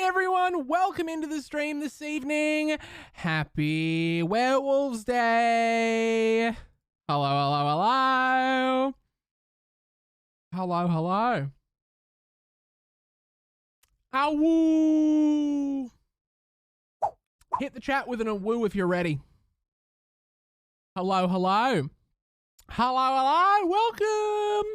everyone, welcome into the stream this evening. Happy Werewolves Day. Hello, hello, hello. Hello, hello. Awoo. Hit the chat with an awoo if you're ready. Hello, hello. Hello, hello. Welcome.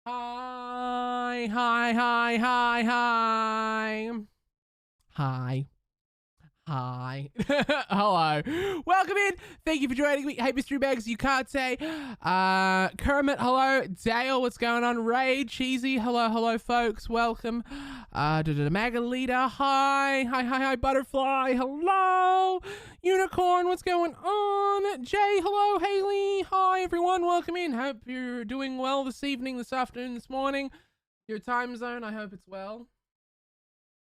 Hi, hi, hi, hi, hi. Hi. Hi. Hello. Welcome in. Thank you for joining me. Hey, Mystery Bags, you can't say. Kermit, hello. Dale, what's going on? Ray, Cheesy, hello, hello, folks. Welcome. Magalita, hi. Hi, hi, hi, Butterfly, hello. Unicorn, what's going on? Jay, hello. Haley, hi, everyone. Welcome in. Hope you're doing well this evening, this afternoon, this morning. Your time zone, I hope it's well.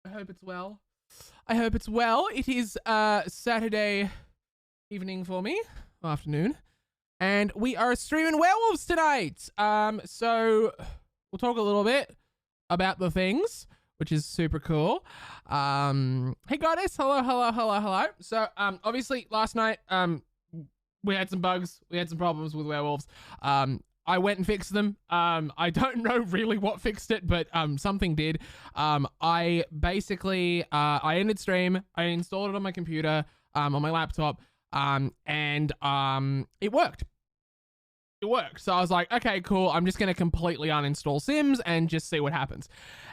I hope it's well. I hope it's well. It is Saturday evening for me, afternoon, and we are streaming Werewolves tonight. So we'll talk a little bit about the things, which is super cool. Hey Goddess, hello, hello, hello, hello. So obviously last night we had some bugs, we had some problems with Werewolves. I went and fixed them. I don't know really what fixed it, but something did. I basically I ended stream. I installed it on my computer, on my laptop, and it worked. It worked. So I was like, okay, cool. I'm just gonna completely uninstall Sims and just see what happens.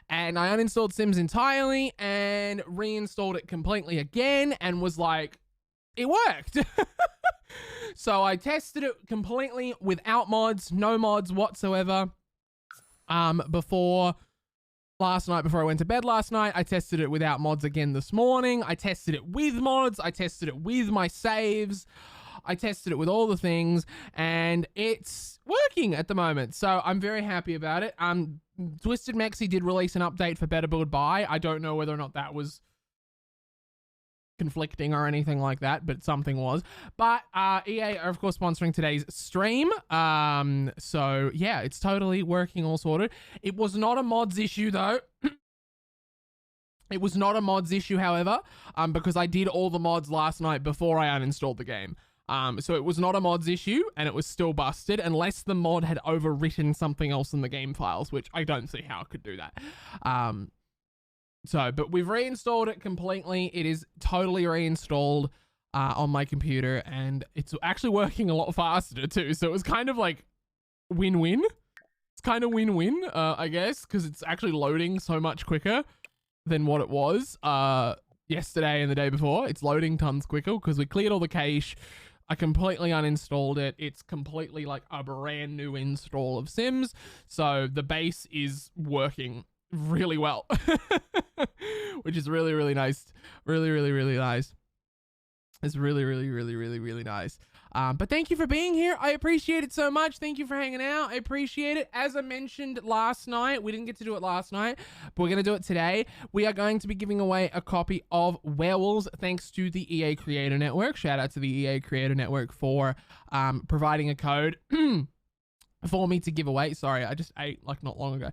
And I uninstalled Sims entirely and reinstalled it completely again, and was like, it worked. So I tested it completely without mods, no mods whatsoever. Before last night, before I went to bed last night, I tested it without mods again this morning. I tested it with mods. I tested it with my saves. I tested it with all the things, and it's working at the moment. So I'm very happy about it. Twisted Mexi did release an update for Better Build Buy. I don't know whether or not that was conflicting or anything like that, but something was. But EA are of course sponsoring today's stream, so yeah, it's totally working, all sorted. It was not a mods issue though. It was not a mods issue, however, because I did all the mods last night before I uninstalled the game. So it was not a mods issue, and it was still busted unless the mod had overwritten something else in the game files, which I don't see how it could do that. But we've reinstalled it completely. It is totally reinstalled on my computer, and it's actually working a lot faster too. So it was kind of like win-win. It's kind of win-win, I guess, because it's actually loading so much quicker than what it was yesterday and the day before. It's loading tons quicker because we cleared all the cache. I completely uninstalled it. It's completely like a brand new install of Sims. So the base is working really well, which is really, really nice. Really, really, really nice. It's really, really, really, really, really nice. But thank you for being here. I appreciate it so much. Thank you for hanging out. I appreciate it. As I mentioned last night, we didn't get to do it last night, but we're going to do it today. We are going to be giving away a copy of Werewolves thanks to the EA Creator Network. Shout out to the EA Creator Network for providing a code for me to give away. Sorry, I just ate like not long ago.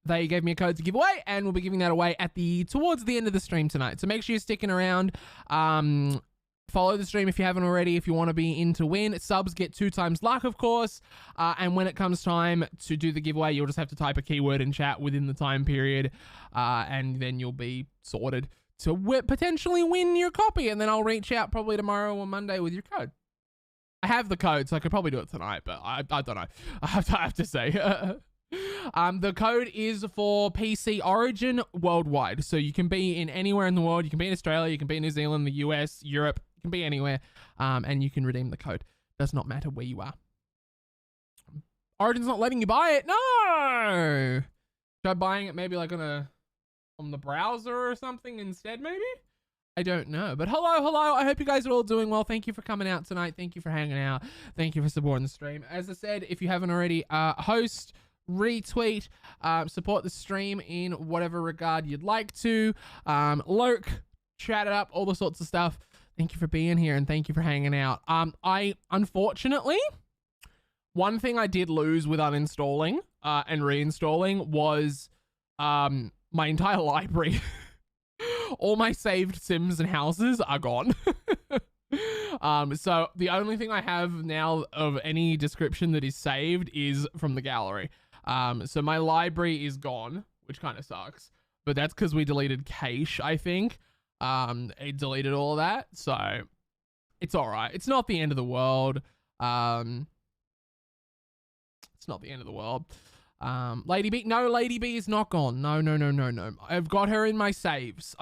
They gave me a code to give away, and we'll be giving that away at towards the end of the stream tonight. So make sure you're sticking around. Follow the stream if you haven't already, if you want to be in to win. Subs get 2 times luck, of course. And when it comes time to do the giveaway, you'll just have to type a keyword in chat within the time period, and then you'll be sorted to potentially win your copy. And then I'll reach out probably tomorrow or Monday with your code. I have the code, so I could probably do it tonight, but I don't know. I have to say. The code is for PC Origin worldwide, so you can be in anywhere in the world. You can be in Australia, you can be in New Zealand, the US, Europe, you can be anywhere, and you can redeem the code. Does not matter where you are. Origin's not letting you buy it. No. Try buying it maybe like on the browser or something instead, maybe. I don't know, but hello. I hope you guys are all doing well. Thank you for coming out tonight. Thank you for hanging out. Thank you for supporting the stream. As I said, if you haven't already, host, retweet, support the stream in whatever regard you'd like to, lurk, chat it up, all the sorts of stuff. Thank you for being here, and thank you for hanging out. I unfortunately, one thing I did lose with uninstalling and reinstalling was my entire library. All my saved Sims and houses are gone. So the only thing I have now of any description that is saved is from the gallery. So my library is gone, which kind of sucks, but that's because we deleted cache, I think. It deleted all of that, so it's all right. It's not the end of the world. It's not the end of the world. Lady B, no, Lady B is not gone. No. I've got her in my saves.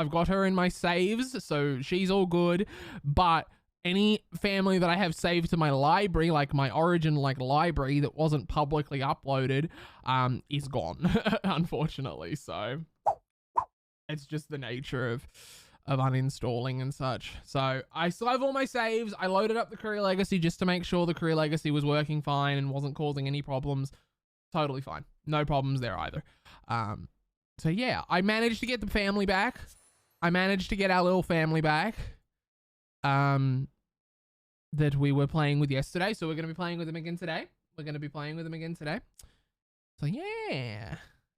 So she's all good. But any family that I have saved to my library, like my origin, like library that wasn't publicly uploaded, is gone, unfortunately. So it's just the nature of uninstalling and such. So I still have all my saves. I loaded up the Career Legacy just to make sure the Career Legacy was working fine and wasn't causing any problems. Totally fine. No problems there either. So yeah, I managed to get the family back. I managed to get our little family back. That we were playing with yesterday. So we're going to be playing with them again today. So yeah.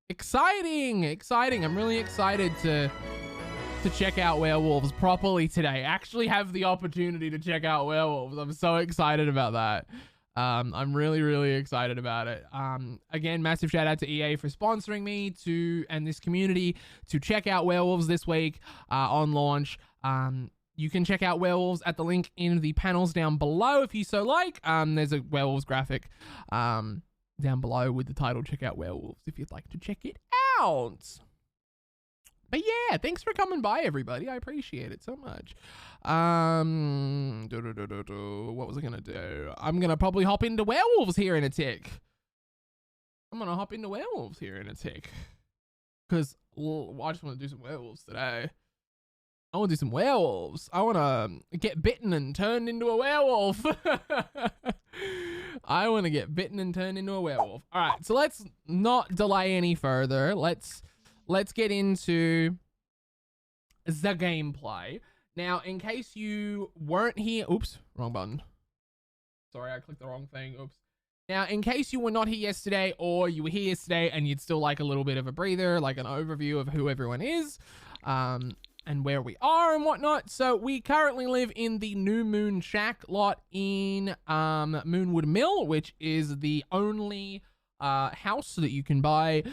Exciting. I'm really excited to check out Werewolves properly today. Actually have the opportunity to check out Werewolves. I'm so excited about that. I'm really excited about it. Again, massive shout out to EA for sponsoring me and this community to check out Werewolves this week on launch. You can check out Werewolves at the link in the panels down below if you so like. There's a Werewolves graphic down below with the title "Check Out Werewolves" if you'd like to check it out. But yeah, thanks for coming by, everybody. I appreciate it so much. What was I gonna do? I'm gonna probably hop into Werewolves here in a tick. Because I just want to do some Werewolves today. I want to do some Werewolves. I want to get bitten and turned into a werewolf. All right, so let's not delay any further. Let's get into the gameplay. Now, in case you weren't here, oops, wrong button. Sorry, I clicked the wrong thing. Oops. Now, in case you were not here yesterday, or you were here yesterday and you'd still like a little bit of a breather, like an overview of who everyone is, and where we are and whatnot. So we currently live in the New Moon Shack lot in Moonwood Mill, which is the only house that you can buy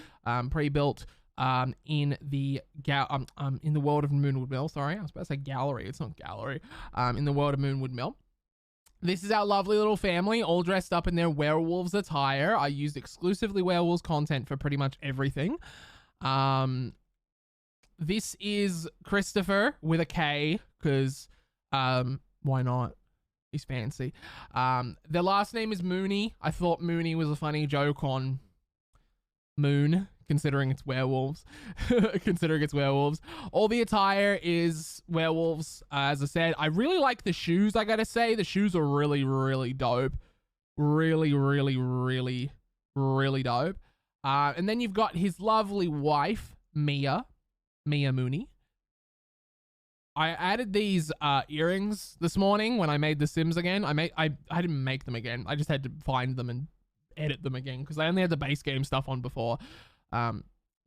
pre-built in the world of Moonwood Mill. Sorry, I was about to say gallery. It's not gallery. In the world of Moonwood Mill. This is our lovely little family, all dressed up in their werewolves attire. I used exclusively werewolves content for pretty much everything. This is Christopher with a K, because why not? He's fancy. Their last name is Mooney. I thought Mooney was a funny joke on Moon, considering it's werewolves. All the attire is werewolves. As I said, I really like the shoes, I gotta say. The shoes are really dope. Really dope. And then you've got his lovely wife, Mia Mooney. I added these earrings this morning when I made the Sims again. I didn't make them again. I just had to find them and edit them again because I only had the base game stuff on before.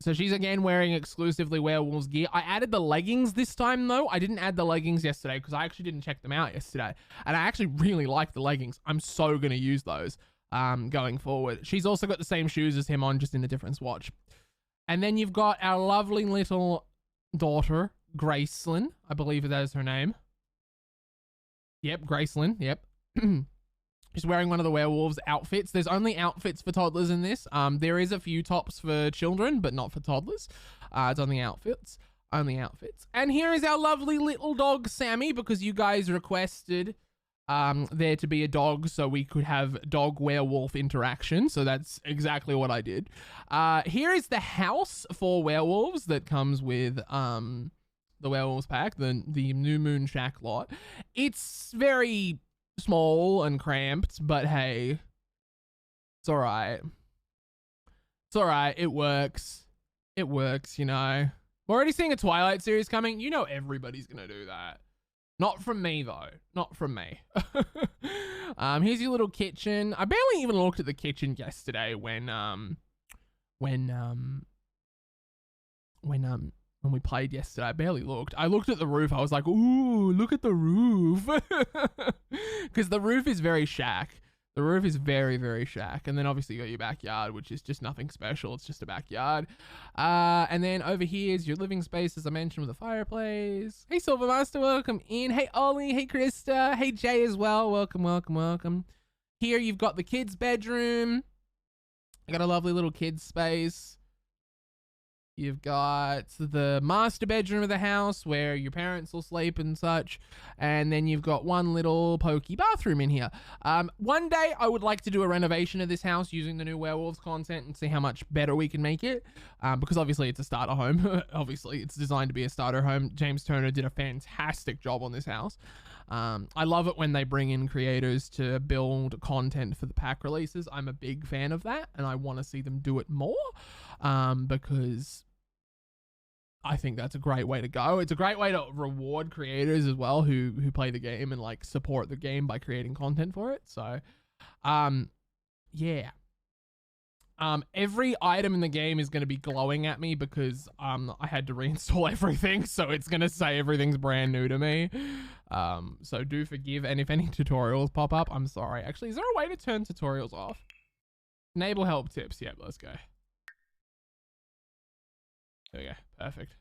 So she's again wearing exclusively werewolves gear. I added the leggings this time though. I didn't add the leggings yesterday because I actually didn't check them out yesterday. And I actually really like the leggings. I'm so going to use those going forward. She's also got the same shoes as him on, just in a different swatch. And then you've got our lovely little daughter, Gracelyn. I believe that is her name. Yep, Gracelyn. Yep. She's wearing one of the werewolves outfits. There's only outfits for toddlers in this. There is a few tops for children, but not for toddlers. It's only outfits. And here is our lovely little dog, Sammy, because you guys requested there to be a dog so we could have dog werewolf interaction. So that's exactly what I did. Here is the house for werewolves that comes with the werewolves pack, the New Moon Shack lot. It's very small and cramped, but hey, it's all right. It works, you know. We're already seeing a Twilight series coming. You know everybody's gonna do that. Not from me though. Not from me. Here's your little kitchen. I barely even looked at the kitchen yesterday when when we played yesterday. I barely looked. I looked at the roof. I was like, ooh, look at the roof. Because the roof is very shack. The roof is very, very shack. And then obviously you got your backyard, which is just nothing special. It's just a backyard. And then over here is your living space, as I mentioned, with a fireplace. Hey, Silvermaster, welcome in. Hey, Ollie. Hey, Krista. Hey, Jay as well. Welcome, welcome, welcome. Here you've got the kids' bedroom. I got a lovely little kids' space. You've got the master bedroom of the house where your parents will sleep and such. And then you've got one little pokey bathroom in here. One day I would like to do a renovation of this house using the new Werewolves content and see how much better we can make it. Because obviously it's a starter home. Obviously it's designed to be a starter home. James Turner did a fantastic job on this house. I love it when they bring in creators to build content for the pack releases. I'm a big fan of that and I want to see them do it more. Because I think that's a great way to go. It's a great way to reward creators as well who play the game and like support the game by creating content for it. So, yeah. Every item in the game is going to be glowing at me because I had to reinstall everything, so it's going to say everything's brand new to me. So do forgive, and if any tutorials pop up, I'm sorry. Actually, is there a way to turn tutorials off? Enable help tips. Yep, let's go. There we go. Perfect.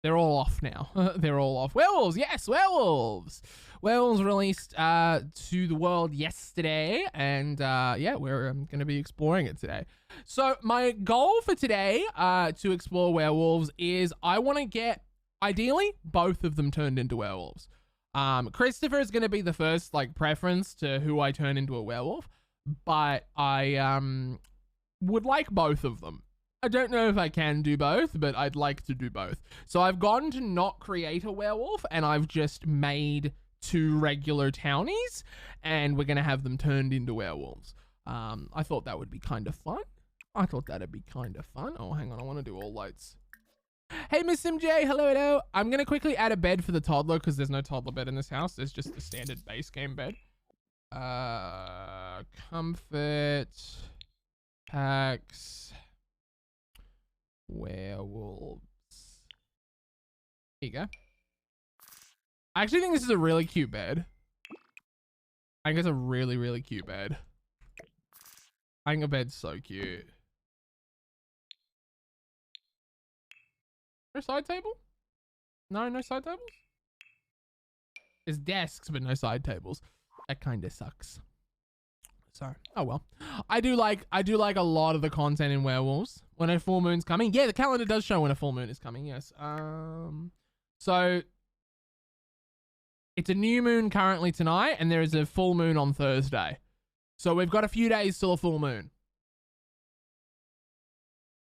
They're all off now. They're all off. Werewolves, yes, werewolves. Werewolves released to the world yesterday, and yeah, we're going to be exploring it today. So my goal for today to explore werewolves is I want to get, ideally, both of them turned into werewolves. Christopher is going to be the first like preference to who I turn into a werewolf, but I would like both of them. I don't know if I can do both, but I'd like to do both. So I've gone to not create a werewolf, and I've just made 2 regular townies, and we're going to have them turned into werewolves. I thought that would be kind of fun. Oh, hang on. I want to do all lights. Hey, Miss MJ. Hello, hello. I'm going to quickly add a bed for the toddler because there's no toddler bed in this house. There's just the standard base game bed. Comfort. Packs. Werewolves. Here you go. I actually think this is a really cute bed. I think it's a really, really cute bed. I think a bed's so cute. No side table? No side tables? There's desks, but no side tables. That kind of sucks. So, oh well. I do like a lot of the content in Werewolves. When a full moon's coming. Yeah, the calendar does show when a full moon is coming, yes. So it's a new moon currently tonight, and there is a full moon on Thursday. So we've got a few days till a full moon.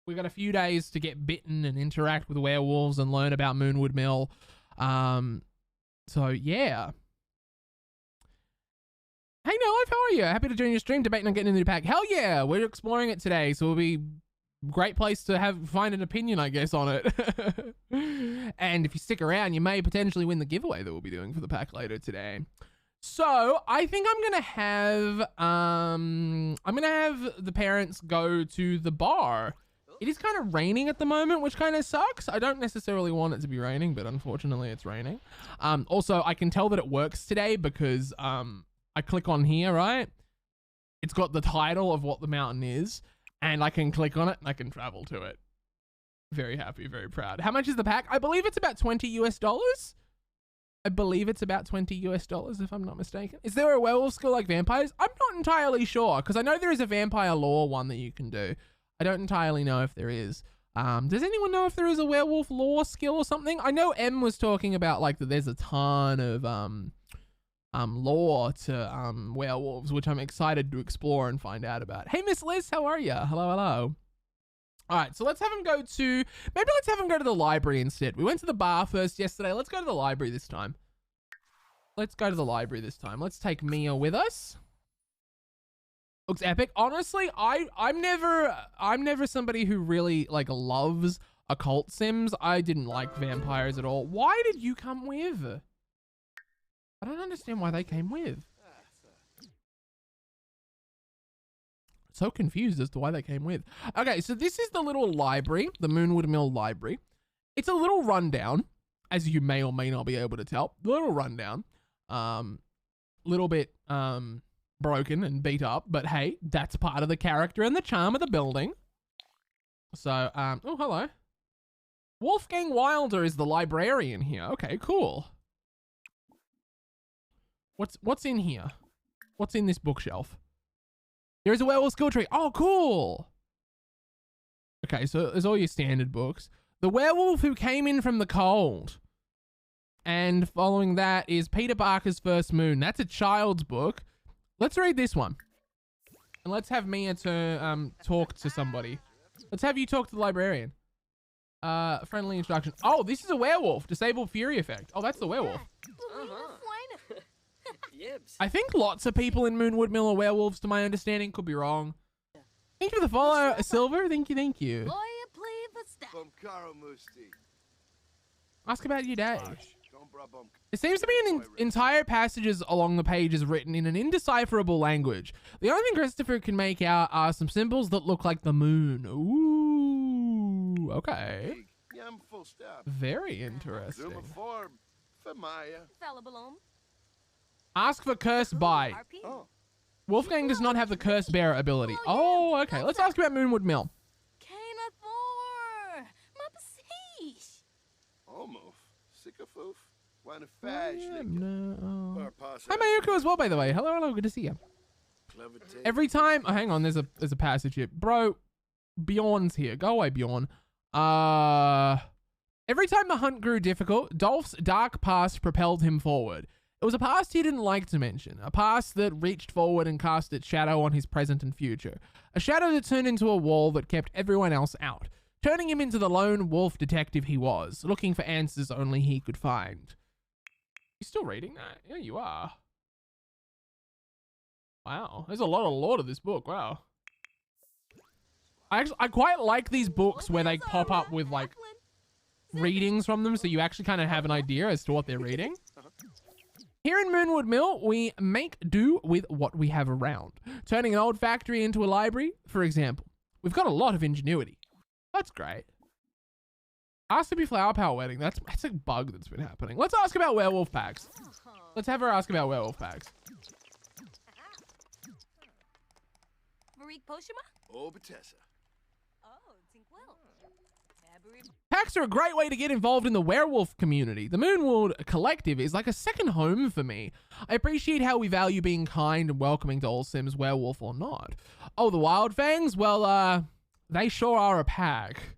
We've got a few days to get bitten and interact with werewolves and learn about Moonwood Mill. So yeah. Hey, Nello, how are you? Happy to join your stream, debating on getting a new pack. Hell yeah, we're exploring it today, so it'll be a great place to find an opinion, I guess, on it. And if you stick around, you may potentially win the giveaway that we'll be doing for the pack later today. So I think I'm gonna have the parents go to the bar. It is kind of raining at the moment, which kind of sucks. I don't necessarily want it to be raining, but unfortunately it's raining. Also, I can tell that it works today because I click on here, right? It's got the title of what the mountain is, and I can click on it and I can travel to it. Very happy, very proud. How much is the pack? I believe it's about $20 US. I believe it's about $20 US if I'm not mistaken. Is there a werewolf skill like vampires? I'm not entirely sure because I know there is a vampire lore one that you can do. I don't entirely know if there is. Does anyone know if there is a werewolf lore skill or something? I know M was talking about like that there's a ton of lore to werewolves, which I'm excited to explore and find out about. Hey, Miss Liz, how are you? Hello, hello. All right, so let's have him go to, maybe let's have him go to the library instead. We went to the bar first yesterday. Let's go to the library this time. Let's go to the library this time. Let's take Mia with us. Looks epic. Honestly, I'm never somebody who really like loves occult sims. I didn't like vampires at all. Why did you come with? I don't understand why they came with. so confused as to why they came with. Okay, so this is the little library, the Moonwood Mill Library. It's a little rundown, as you may or may not be able to tell. Little rundown. Little bit broken and beat up, but hey, that's part of the character and the charm of the building. So, oh, hello. Wolfgang Wilder is the librarian here. Okay, cool. What's in here? What's in this bookshelf? There is a werewolf skill tree. Oh, cool. Okay, so there's all your standard books. The Werewolf Who Came In From the Cold. And following that is Peter Barker's First Moon. That's a child's book. Let's read this one. And let's have Mia to talk to somebody. Let's have you talk to the librarian. Friendly introduction. Oh, this is a werewolf. Disabled Fury Effect. Oh, that's the werewolf. I think lots of people in Moonwood Mill are werewolves, to my understanding. Could be wrong. Thank you for the follow, Silver. Thank you, thank you. Ask about your day. There seems to be an entire passages along the pages written in an indecipherable language. The only thing Christopher can make out are some symbols that look like the moon. Ooh, okay. Very interesting. Ask for curse by. Wolfgang does not have the curse bearer ability. Oh, okay. Let's ask about Moonwood Mill. Hi, Mayuko as well, by the way. Hello, hello. Good to see you. Every time... Oh, hang on. There's a passage here. Bro, Bjorn's here. Go away, Bjorn. Every time the hunt grew difficult, Dolph's dark past propelled him forward. It was a past he didn't like to mention, a past that reached forward and cast its shadow on his present and future, a shadow that turned into a wall that kept everyone else out, turning him into the lone wolf detective he was, looking for answers only he could find. You still reading that? Yeah, you are. Wow, there's a lot of lore to this book. Wow. I quite like these books where they pop up with like readings from them, so you actually kind of have an idea as to what they're reading. Here in Moonwood Mill, we make do with what we have around. Turning an old factory into a library, for example. We've got a lot of ingenuity. That's great. Ask to be flower power wedding. That's a bug that's been happening. Let's ask about werewolf packs. Let's have her ask about werewolf packs. Packs are a great way to get involved in the werewolf community. The Moonwood Collective is like a second home for me. I appreciate how we value being kind and welcoming to all Sims, werewolf or not. Oh, the Wild Fangs? Well, they sure are a pack.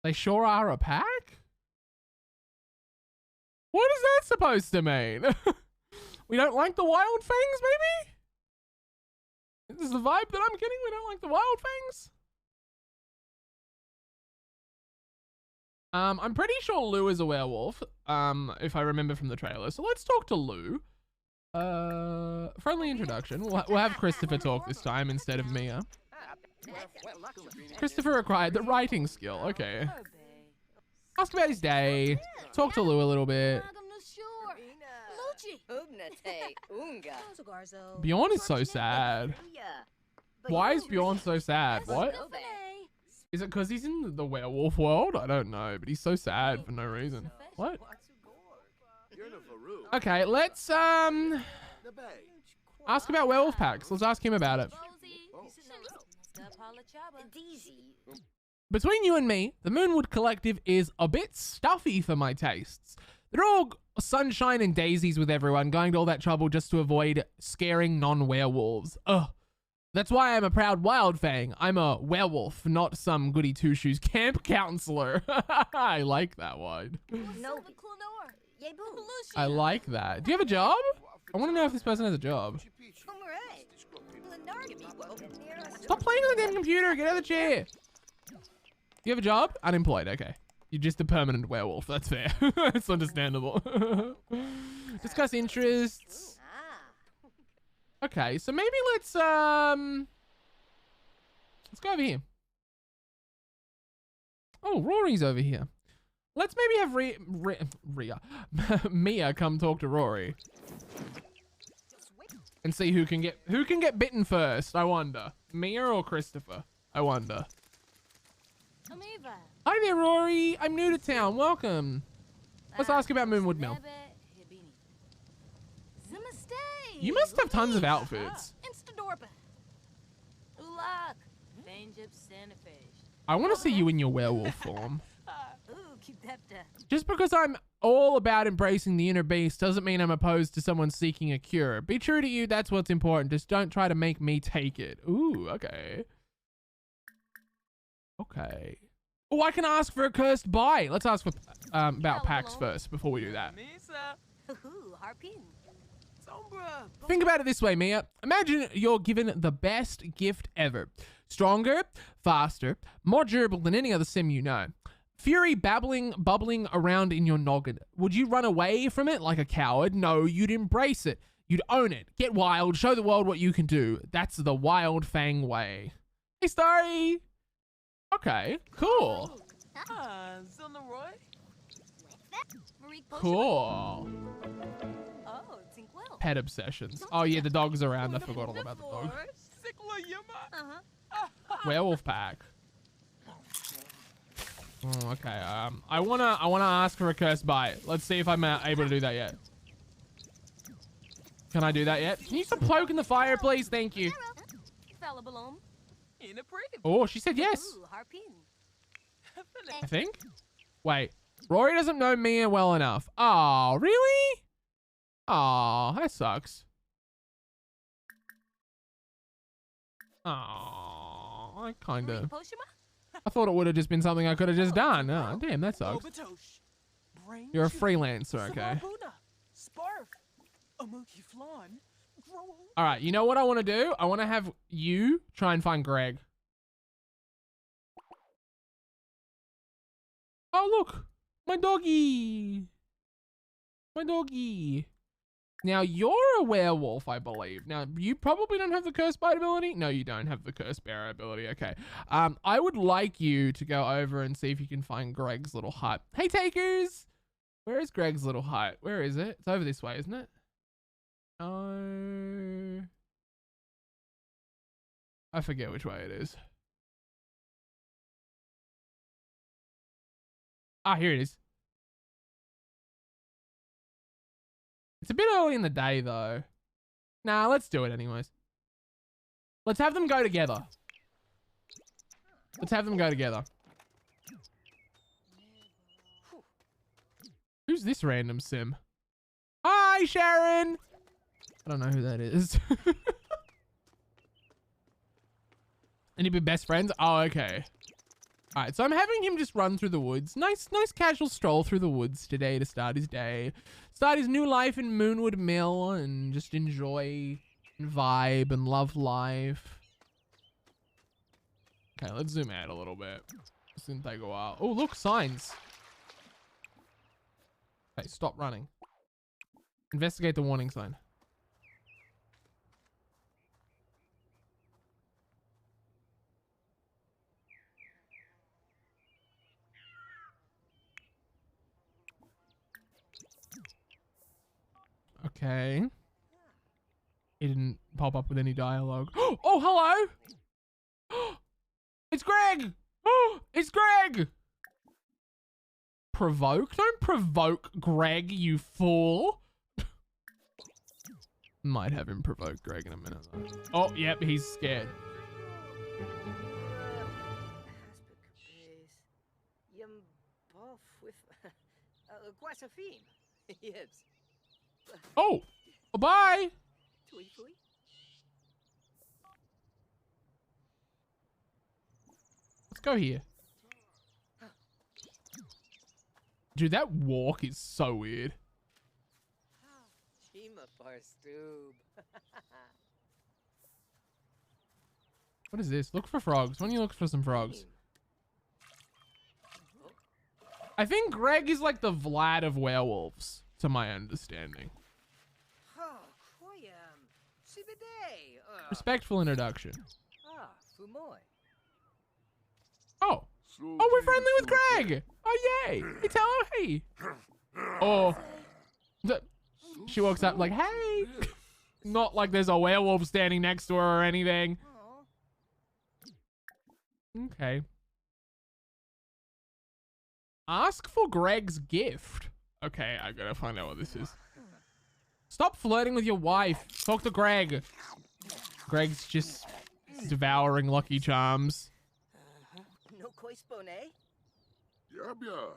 They sure are a pack? What is that supposed to mean? We don't like the Wild Fangs, maybe? This is the vibe that I'm getting. We don't like the Wild Fangs. I'm pretty sure Lou is a werewolf, if I remember from the trailer. So let's talk to Lou. Friendly introduction. We'll have Christopher talk this time instead of Mia. Christopher acquired the writing skill. Okay. Ask about his day. Talk to Lou a little bit. Bjorn is so sad. Why is Bjorn so sad? What? Is it because he's in the werewolf world? I don't know, but he's so sad for no reason. What? Okay, let's ask about werewolf packs. Let's ask him about it. Between you and me, the Moonwood Collective is a bit stuffy for my tastes. They're all sunshine and daisies with everyone, going to all that trouble just to avoid scaring non-werewolves. Ugh. That's why I'm a proud wild fang. I'm a werewolf, not some goody two-shoes camp counselor. I like that one. I like that. Do you have a job? I want to know if this person has a job. Stop playing on the damn computer. Get out of the chair. Do you have a job? Unemployed. Okay. You're just a permanent werewolf. That's fair. It's understandable. Discuss interests. Okay, so maybe let's go over here. Oh, Rory's over here. Let's maybe have Mia come talk to Rory. and see who can get bitten first. I wonder, Mia or Christopher. I wonder. Hi there, Rory. I'm new to town. Welcome. Let's ask about Moonwood Mill. You must have tons of outfits. I want to see you in your werewolf form. Just because I'm all about embracing the inner beast doesn't mean I'm opposed to someone seeking a cure. Be true to you, that's what's important. Just don't try to make me take it. Ooh, okay. Okay. Oh, I can ask for a cursed bite. Let's ask for about packs first before we do that. Think about it this way, Mia. Imagine you're given the best gift ever. Stronger, faster, more durable than any other sim you know. Fury bubbling around in your noggin. Would you run away from it like a coward? No, you'd embrace it. You'd own it. Get wild. Show the world what you can do. That's the Wild Fang way. Hey, Starry. Okay, cool. Cool. Pet obsessions. Oh yeah, the dog's around. I forgot all about the dog. Werewolf pack. Oh, okay. I wanna ask for a cursed bite. Let's see if I'm able to do that yet. Can I do that yet? Can you stop poking the fire, please? Thank you. Oh, she said yes. I think. Wait, Rory doesn't know Mia well enough. Oh, really? Oh, that sucks. Oh, I thought it would have just been something I could have just done. Oh, damn, that sucks. You're a freelancer, okay? All right, you know what I want to do? I want to have you try and find Greg. Oh, look, my doggy. My doggy. Now, you're a werewolf, I believe. Now, you probably don't have the curse bite ability. No, you don't have the curse bearer ability. Okay. I would like you to go over and see if you can find Greg's little hut. Hey, takers! Where is Greg's little hut? Where is it? It's over this way, isn't it? Oh. I forget which way it is. Ah, here it is. It's a bit early in the day, though. Nah, let's do it anyways. Let's have them go together. Let's have them go together. Who's this random sim? Hi, Sharon! I don't know who that is. Any big best friends? Oh, okay. All right, so I'm having him just run through the woods. Nice casual stroll through the woods today to start his day. Start his new life in Moonwood Mill and just enjoy and vibe and love life. Okay, let's zoom out a little bit. This didn't take a while. Oh, look, signs. Okay, stop running. Investigate the warning sign. Okay. It didn't pop up with any dialogue. Oh, hello! It's Greg! Oh, it's Greg! Provoke? Don't provoke Greg, you fool! Might have him provoke Greg in a minute, though. Oh, yep, he's scared. Oh, bye. Let's go here. Dude, that walk is so weird. What is this? Look for frogs. Why don't you look for some frogs? I think Greg is like the Vlad of werewolves, to my understanding. Respectful introduction. Oh. Oh, we're friendly with Greg. Oh, yay. Hey, tell her, hey. Oh. She walks up like, hey. Not like there's a werewolf standing next to her or anything. Okay. Ask for Greg's gift. Okay, I gotta find out what this is. Stop flirting with your wife. Talk to Greg. Greg's just devouring Lucky Charms. No koi spone?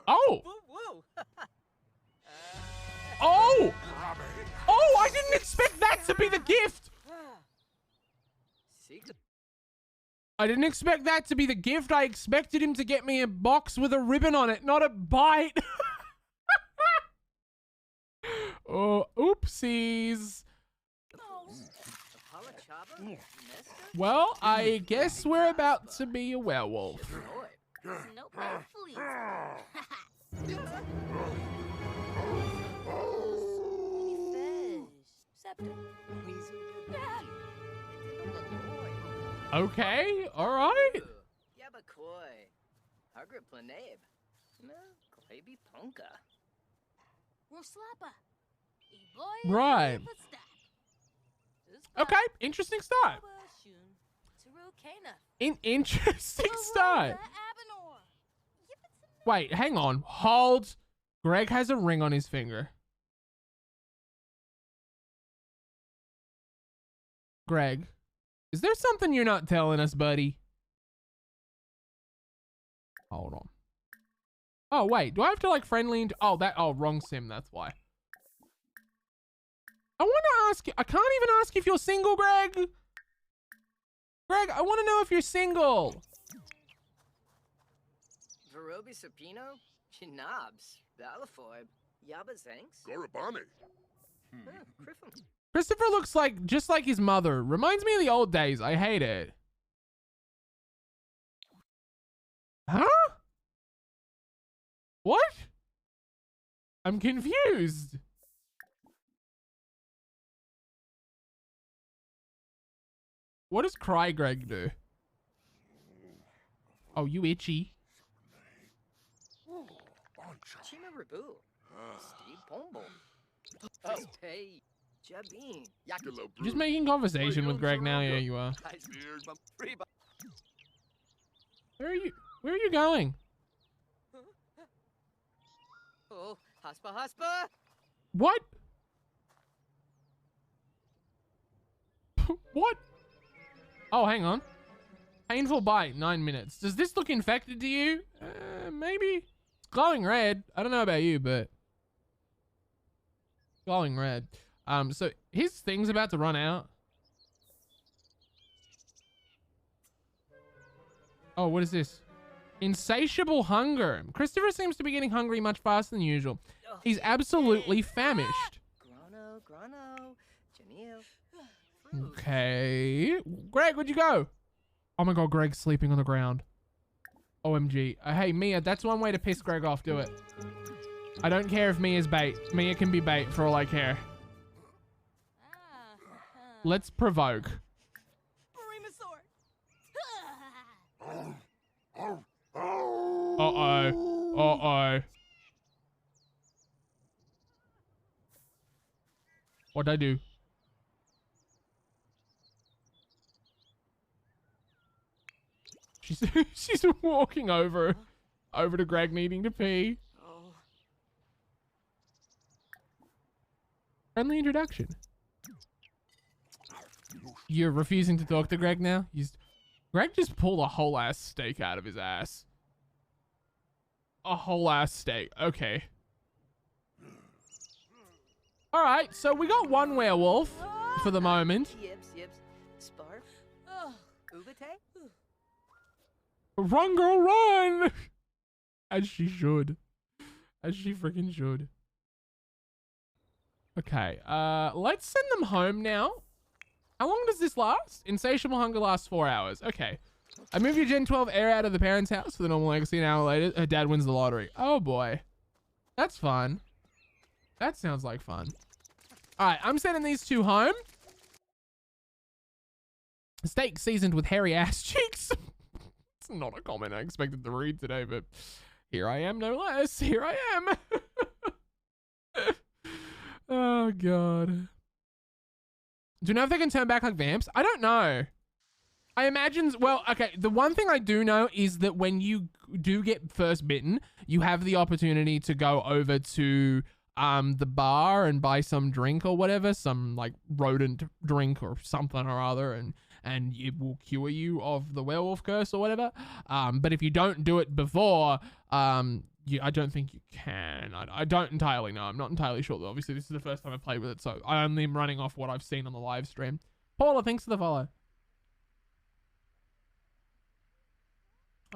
Oh! Woo! Oh! Oh, I didn't expect that to be the gift! I didn't expect that to be the gift. I expected him to get me a box with a ribbon on it, not a bite. Oh, oopsies. Well, I guess we're about to be a werewolf. Okay, all right. Right. Okay, interesting start. Interesting start. Wait, hang on. Hold. Greg has a ring on his finger. Greg, is there something you're not telling us, buddy? Hold on. Oh, wait. Do I have to like friendly? Oh, wrong sim. That's why. I want to ask you. I can't even ask if you're single, Greg. Greg, I want to know if you're single. Verobi Sapino? Chinabs. Balafoib. Yabazanks? Gorabani. Criffum. Christopher looks like just like his mother. Reminds me of the old days. I hate it. Huh? What? I'm confused. What does Cry Greg do? Oh, you itchy. Chima Rabu. Steve Pombo. Oh, hey. Jabin. You're just making conversation with Greg now. Yeah, you are. Where are you going? Oh, Haspa. What? What? Oh, hang on. Painful bite, 9 minutes. Does this look infected to you? Maybe. It's glowing red. I don't know about you, but glowing red. So his thing's about to run out. Oh, what is this? Insatiable hunger. Christopher seems to be getting hungry much faster than usual. He's absolutely famished. Grano. Janelle. Okay. Greg, where'd you go? Oh my god, Greg's sleeping on the ground. OMG. Hey, Mia, that's one way to piss Greg off. Do it. I don't care if Mia's bait. Mia can be bait for all I care. Let's provoke. Uh-oh. What'd I do? She's walking over to Greg needing to pee. Friendly introduction. You're refusing to talk to Greg now? Greg just pulled a whole ass steak out of his ass. A whole ass steak. Okay. All right, so we got one werewolf for the moment. Sparf. Ubate? Run, girl, run! As she should. As she freaking should. Okay, let's send them home now. How long does this last? Insatiable hunger lasts 4 hours. Okay. I move your Gen 12 heir out of the parents' house for the normal legacy. An hour later, her dad wins the lottery. Oh boy. That's fun. That sounds like fun. Alright, I'm sending these two home. Steak seasoned with hairy ass cheeks. It's not a comment I expected to read today, but here I am no less. Here I am. Oh god. Do you know if they can turn back like vamps? I don't know. I imagine, well, okay, the one thing I do know is that when you do get first bitten, you have the opportunity to go over to the bar and buy some drink or whatever, some like rodent drink or something or other, and it will cure you of the werewolf curse or whatever. But if you don't do it before, I don't think you can. I don't entirely know. I'm not entirely sure, though. Obviously, this is the first time I've played with it, so I only am running off what I've seen on the live stream. Paula, thanks for the follow.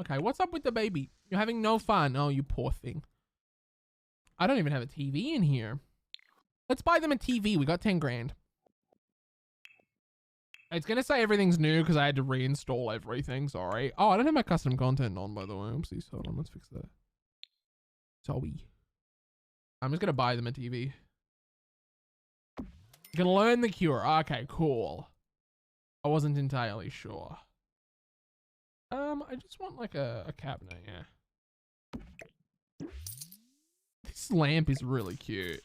Okay, what's up with the baby? You're having no fun. Oh, you poor thing. I don't even have a TV in here. Let's buy them a TV. We got 10 grand. It's going to say everything's new because I had to reinstall everything. Sorry. Oh, I don't have my custom content on, by the way. Oopsies. Hold on. Let's fix that. Sorry. I'm just going to buy them a TV. You can learn the cure. Okay, cool. I wasn't entirely sure. I just want like a cabinet, yeah. This lamp is really cute.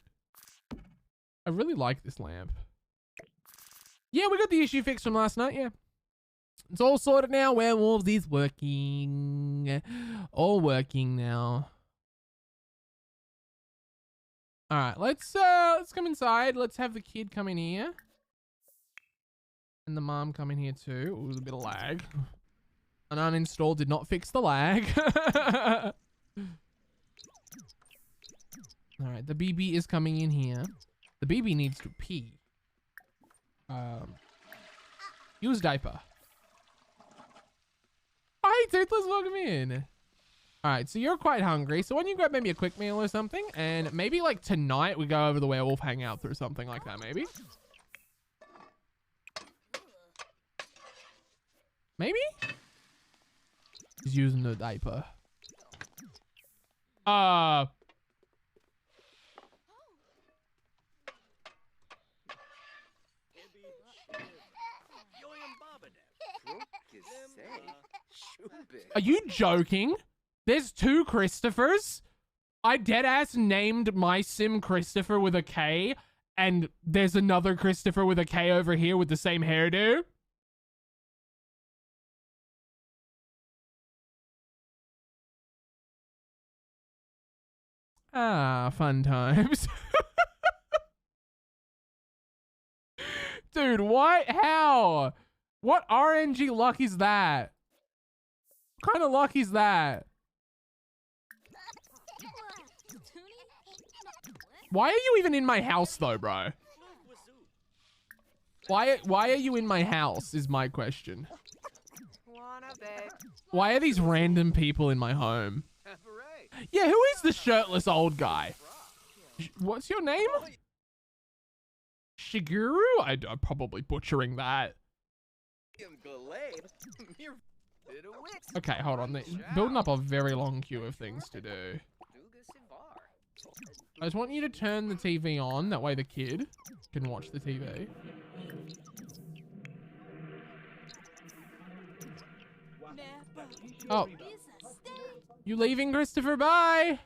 I really like this lamp. Yeah, we got the issue fixed from last night, yeah. It's all sorted now. Werewolves is working. All working now. All right, let's come inside. Let's have the kid come in here. And the mom come in here too. It was a bit of lag. An uninstall did not fix the lag. All right, the BB is coming in here. The BB needs to pee. Use diaper. Hi, Toothless, welcome in. All right, so you're quite hungry. So why don't you grab maybe a quick meal or something? And maybe like tonight we go over the werewolf hangout or something like that, maybe? Maybe? He's using the diaper. Are you joking? There's 2 Christophers? I deadass named my sim Christopher with a K, and there's another Christopher with a K over here with the same hairdo? Ah, fun times. Dude, what? How? What RNG luck is that? What kind of luck is that? Why are you even in my house though, bro? Why are you in my house is my question. Why are these random people in my home? Yeah, who is the shirtless old guy? What's your name? Shigeru? I'm probably butchering that. Okay, hold on. They're building up a very long queue of things to do. I just want you to turn the TV on. That way the kid can watch the TV. Oh. You leaving, Christopher? Bye!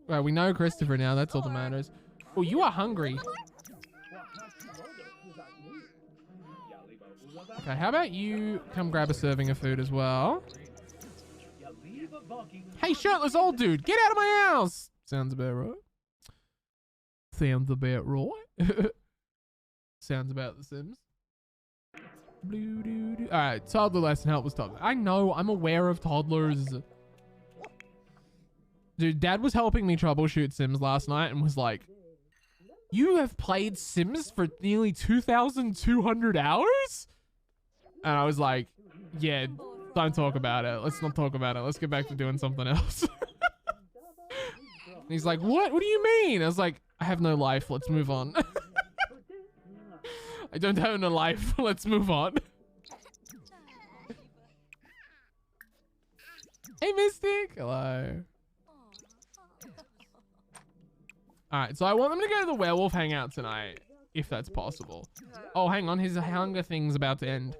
Well, we know Christopher now. That's all that matters. Oh, you are hungry. Okay, how about you come grab a serving of food as well? Hey, shirtless old dude, get out of my house! Sounds about right. Sounds about right. Sounds about The Sims. Alright, toddler lesson help with toddler. I know, I'm aware of toddlers. Dude, Dad was helping me troubleshoot Sims last night and was like, you have played Sims for nearly 2,200 hours? And I was like, yeah, don't talk about it. Let's not talk about it. Let's get back to doing something else. And he's like, what? What do you mean? I was like, I have no life. Let's move on. I don't have no life. Let's move on. Hey, Mystic. Hello. All right, so I want them to go to the werewolf hangout tonight, if that's possible. Oh, hang on. His hunger thing's about to end.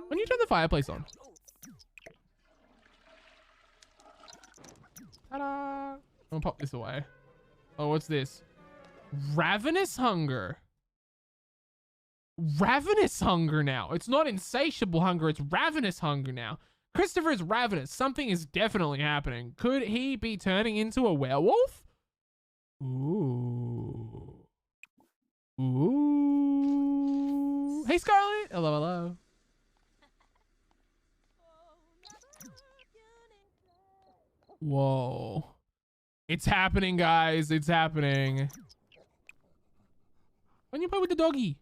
When you turn the fireplace on. Ta-da! I'm gonna pop this away. Oh, what's this? Ravenous hunger. ravenous hunger now. It's not insatiable hunger, it's ravenous hunger now. Christopher is ravenous. Something is definitely happening. Could he be turning into a werewolf? Ooh. Ooh. Hey, Scarlett. Hello, hello. Whoa. It's happening, guys. It's happening. Why don't you play with the doggy?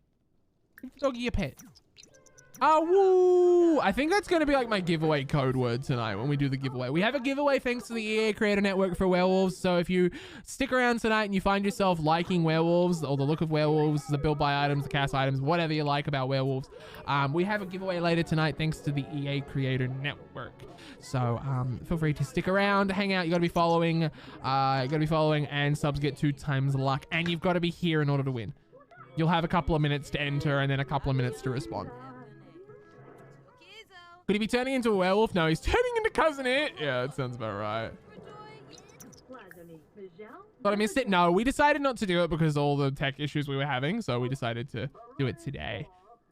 Give the doggy a pet. Oh, woo! I think that's going to be like my giveaway code word tonight when we do the giveaway. We have a giveaway thanks to the EA Creator Network for Werewolves. So if you stick around tonight and you find yourself liking werewolves or the look of werewolves, the build by items, the cast items, whatever you like about werewolves, we have a giveaway later tonight thanks to the EA Creator Network. So feel free to stick around, hang out. You got to be following. And subs get 2 times luck. And you've got to be here in order to win. You'll have a couple of minutes to enter and then a couple of minutes to respond. Could he be turning into a werewolf? No, he's turning into Cousin It. Yeah, that sounds about right. But I missed it. No, we decided not to do it because of all the tech issues we were having. So we decided to do it today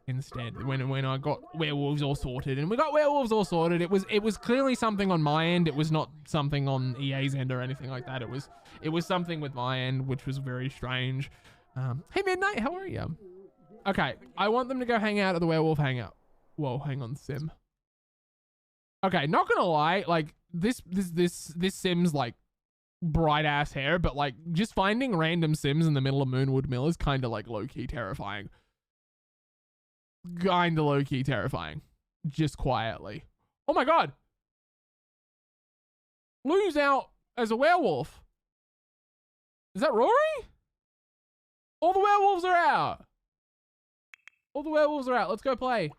instead. When I got werewolves all sorted, and we got werewolves all sorted, it was clearly something on my end. It was not something on EA's end or anything like that. It was something with my end, which was very strange. Hey Midnight, how are you? Okay, I want them to go hang out at the werewolf hangout. Whoa, hang on, Sim. Okay, not gonna lie, like this Sim's like bright ass hair, but like just finding random Sims in the middle of Moonwood Mill is kind of like low-key terrifying. Kinda low-key terrifying. Just quietly. Oh my god! Lou's out as a werewolf. Is that Rory? All the werewolves are out. All the werewolves are out. Let's go play.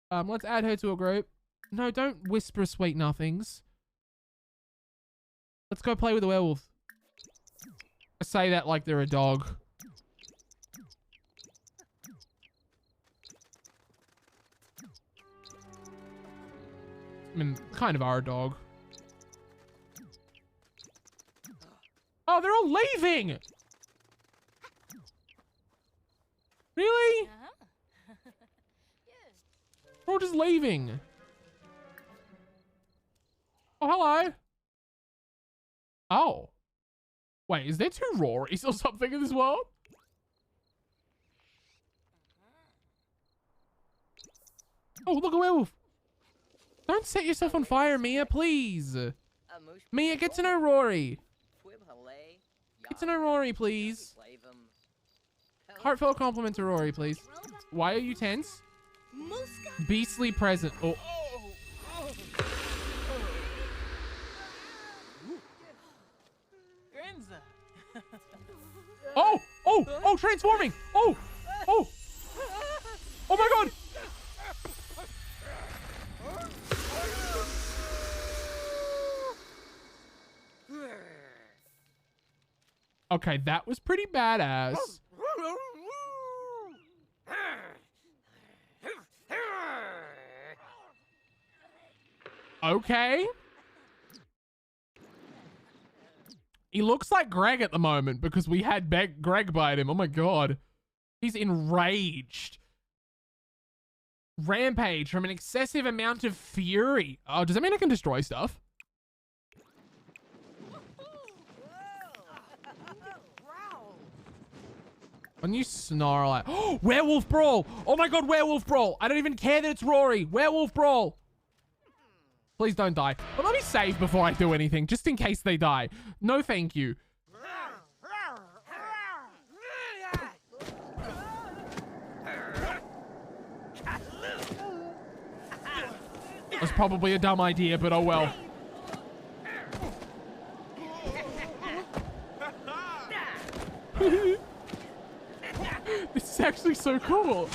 Let's add her to a group. No, don't whisper sweet nothings. Let's go play with the werewolves. I say that like they're a dog. I mean, kind of are a dog. Oh, they're all leaving! Really? They're all just leaving. Oh, hello. Oh. Wait, is there 2 Rorys or something in this world? Oh, look, a werewolf. Don't set yourself on fire, Mia, please. Mia, get to know Rory. Get to know Rory, please. Heartfelt compliment to Rory, please. Why are you tense? Beastly present. Oh. Oh! Oh! Oh! Transforming! Oh! Oh! Oh my god! Okay, that was pretty badass. Okay. He looks like Greg at the moment because we had Greg bite him. Oh my god. He's enraged. Rampage from an excessive amount of fury. Oh, does that mean I can destroy stuff? When you snarl at... Oh, Werewolf Brawl! Oh my god, Werewolf Brawl! I don't even care that it's Rory. Werewolf Brawl! Please don't die. But let me save before I do anything, just in case they die. No, thank you. That's probably a dumb idea, but oh well. This is actually so cool.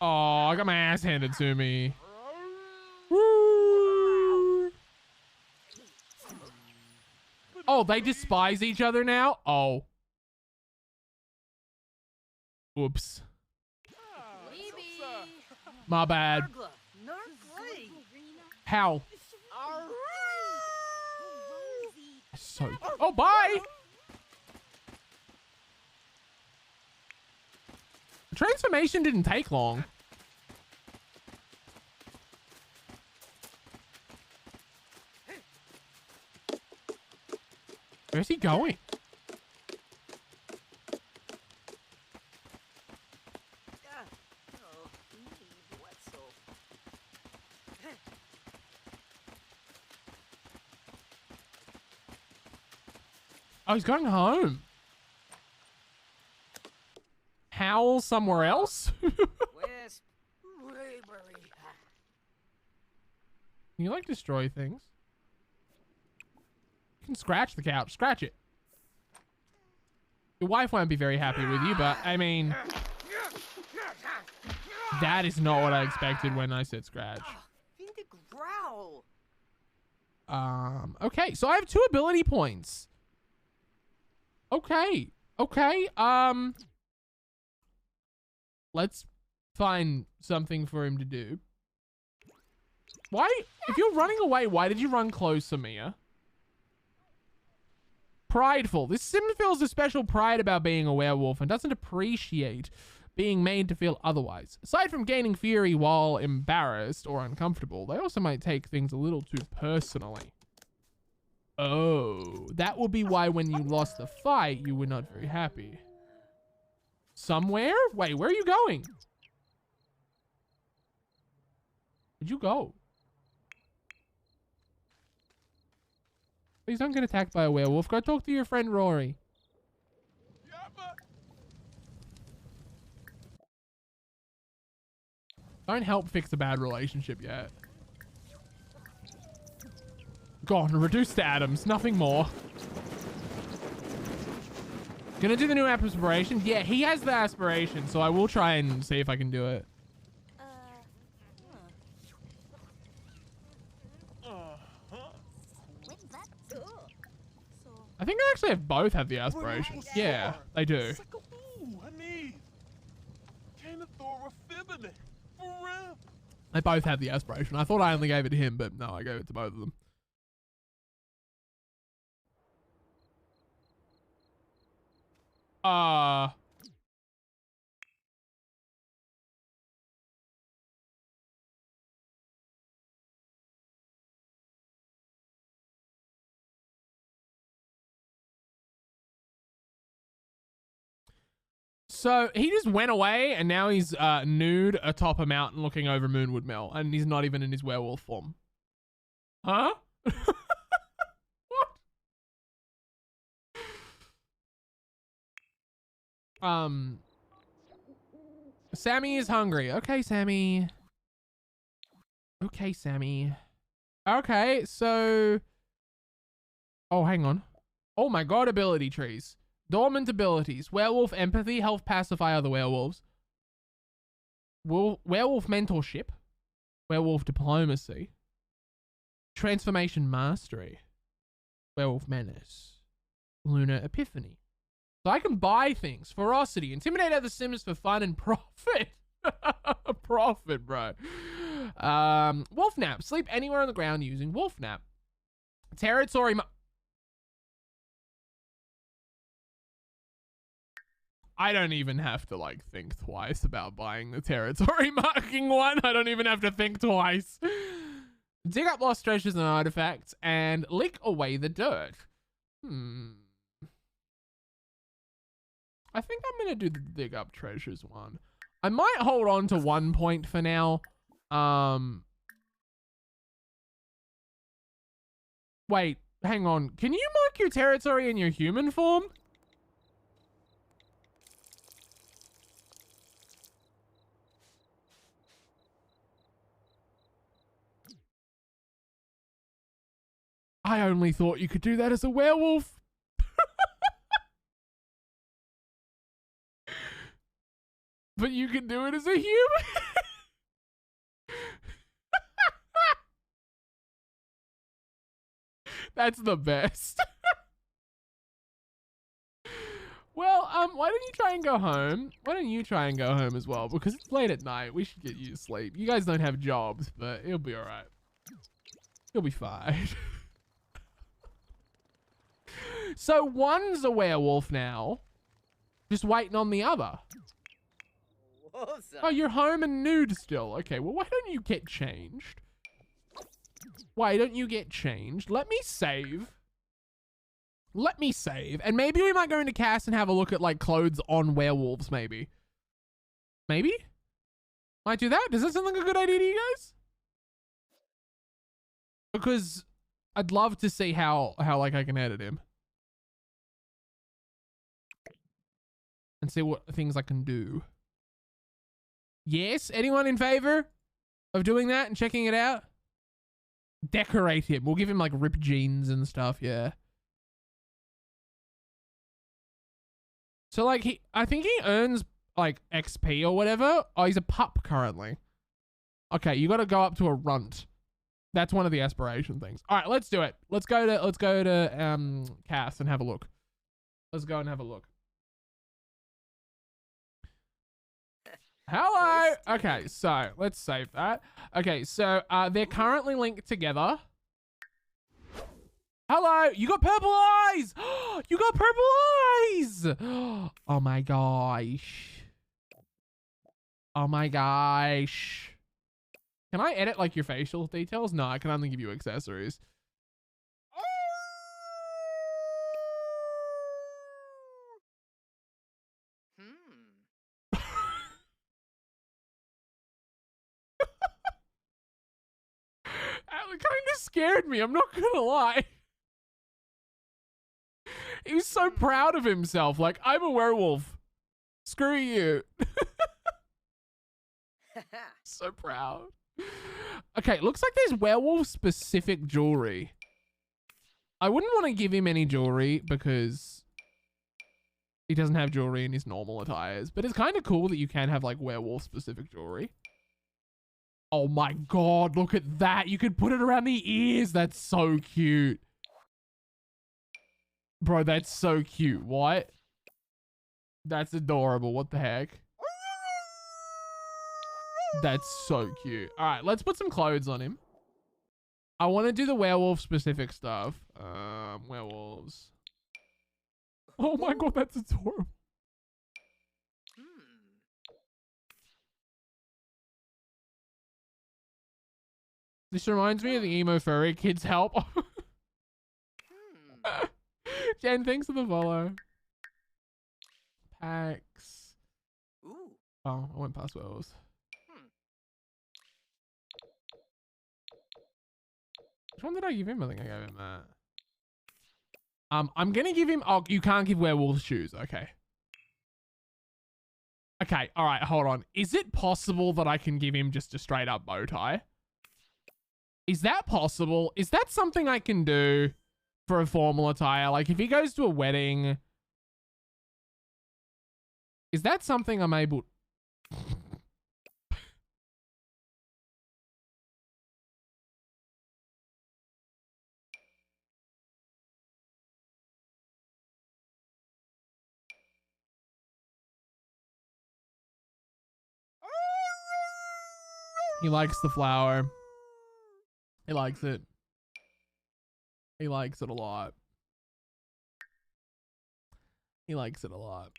Oh, I got my ass handed to me. Woo. Oh, they despise each other now? Oh. Oops. My bad. How? So, oh, bye. Transformation didn't take long. Where's he going? Oh, he's going home. Howl somewhere else? Can you like destroy things? You can scratch the couch. Scratch it. Your wife won't be very happy with you, but I mean, that is not what I expected when I said scratch. Okay, so I have 2 ability points. Okay. Let's find something for him to do. Why? If you're running away, why did you run closer, Mia? Prideful. This sim feels a special pride about being a werewolf and doesn't appreciate being made to feel otherwise. Aside from gaining fury while embarrassed or uncomfortable, they also might take things a little too personally. Oh, that would be why when you lost the fight, you were not very happy. Somewhere? Wait, where are you going? Where'd you go? Please don't get attacked by a werewolf. Go talk to your friend Rory. Don't help fix a bad relationship yet. Gone. Reduced to atoms. Nothing more. Gonna do the new aspiration? Yeah, he has the aspiration, so I will try and see if I can do it. I think I actually have both have the aspirations. Yeah, they do. They both have the aspiration. I thought I only gave it to him, but no, I gave it to both of them. So he just went away and now he's nude atop a mountain looking over Moonwood Mill and he's not even in his werewolf form. Huh? What? Sammy is hungry. Okay, Sammy. Okay, Sammy. Okay, so... Oh, hang on. Oh my god, ability trees. Dormant abilities. Werewolf empathy. Help pacify other werewolves. Werewolf mentorship. Werewolf diplomacy. Transformation mastery. Werewolf menace. Lunar epiphany. So I can buy things. Ferocity. Intimidate other sims for fun and profit. Profit, bro. Wolf nap. Sleep anywhere on the ground using wolf nap. Territory. I don't even have to like think twice about buying the territory marking one. I don't even have to think twice. Dig up lost treasures and artifacts and lick away the dirt. I think I'm going to do the dig up treasures one. I might hold on to 1 point for now. Wait, hang on. Can you mark your territory in your human form? I only thought you could do that as a werewolf. But you can do it as a human. That's the best. Well, why don't you try and go home? Why don't you try and go home as well? Because it's late at night. We should get you to sleep. You guys don't have jobs, but it'll be all right. You'll be fine. So one's a werewolf now, just waiting on the other. Oh, you're home and nude still. Okay, well, why don't you get changed? Why don't you get changed? Let me save. Let me save. And maybe we might go into Cass and have a look at, like, clothes on werewolves, maybe. Maybe? Might do that? Does that sound like a good idea to you guys? Because I'd love to see how like, I can edit him. And see what things I can do. Yes? Anyone in favor of doing that and checking it out? Decorate him. We'll give him, like, ripped jeans and stuff, yeah. So, like, I think he earns, like, XP or whatever. Oh, he's a pup currently. Okay, you got to go up to a runt. That's one of the aspiration things. All right, let's do it. Let's go to Cass and have a look. Let's go and have a look. Hello. Okay, so let's save that. Okay, so they're currently linked together. Hello, you got purple eyes. You got purple eyes. Oh my gosh. Oh my gosh. Can I edit like your facial details? No, I can only give you accessories. That kind of scared me. I'm not gonna lie. He was so proud of himself. Like, I'm a werewolf. Screw you. So proud. Okay, looks like there's werewolf-specific jewelry. I wouldn't want to give him any jewelry because he doesn't have jewelry in his normal attires. But it's kind of cool that you can have, like, werewolf-specific jewelry. Oh my god, look at that. You could put it around the ears. That's so cute. Bro, that's so cute. What? That's adorable. What the heck? That's so cute. All right, let's put some clothes on him. I want to do the werewolf specific stuff. Werewolves. Oh my god, that's adorable. This reminds me of the emo furry kids help. Jen, thanks for the follow. Packs. Ooh. Oh, I went past werewolves. Which one did I give him? I think I gave him that. I'm gonna give him. Oh, you can't give werewolf shoes. Okay. Okay. All right. Hold on. Is it possible that I can give him just a straight up bow tie? Is that possible? Is that something I can do for a formal attire? Like if he goes to a wedding, is that something I'm able? He likes the flower. He likes it. He likes it a lot. He likes it a lot.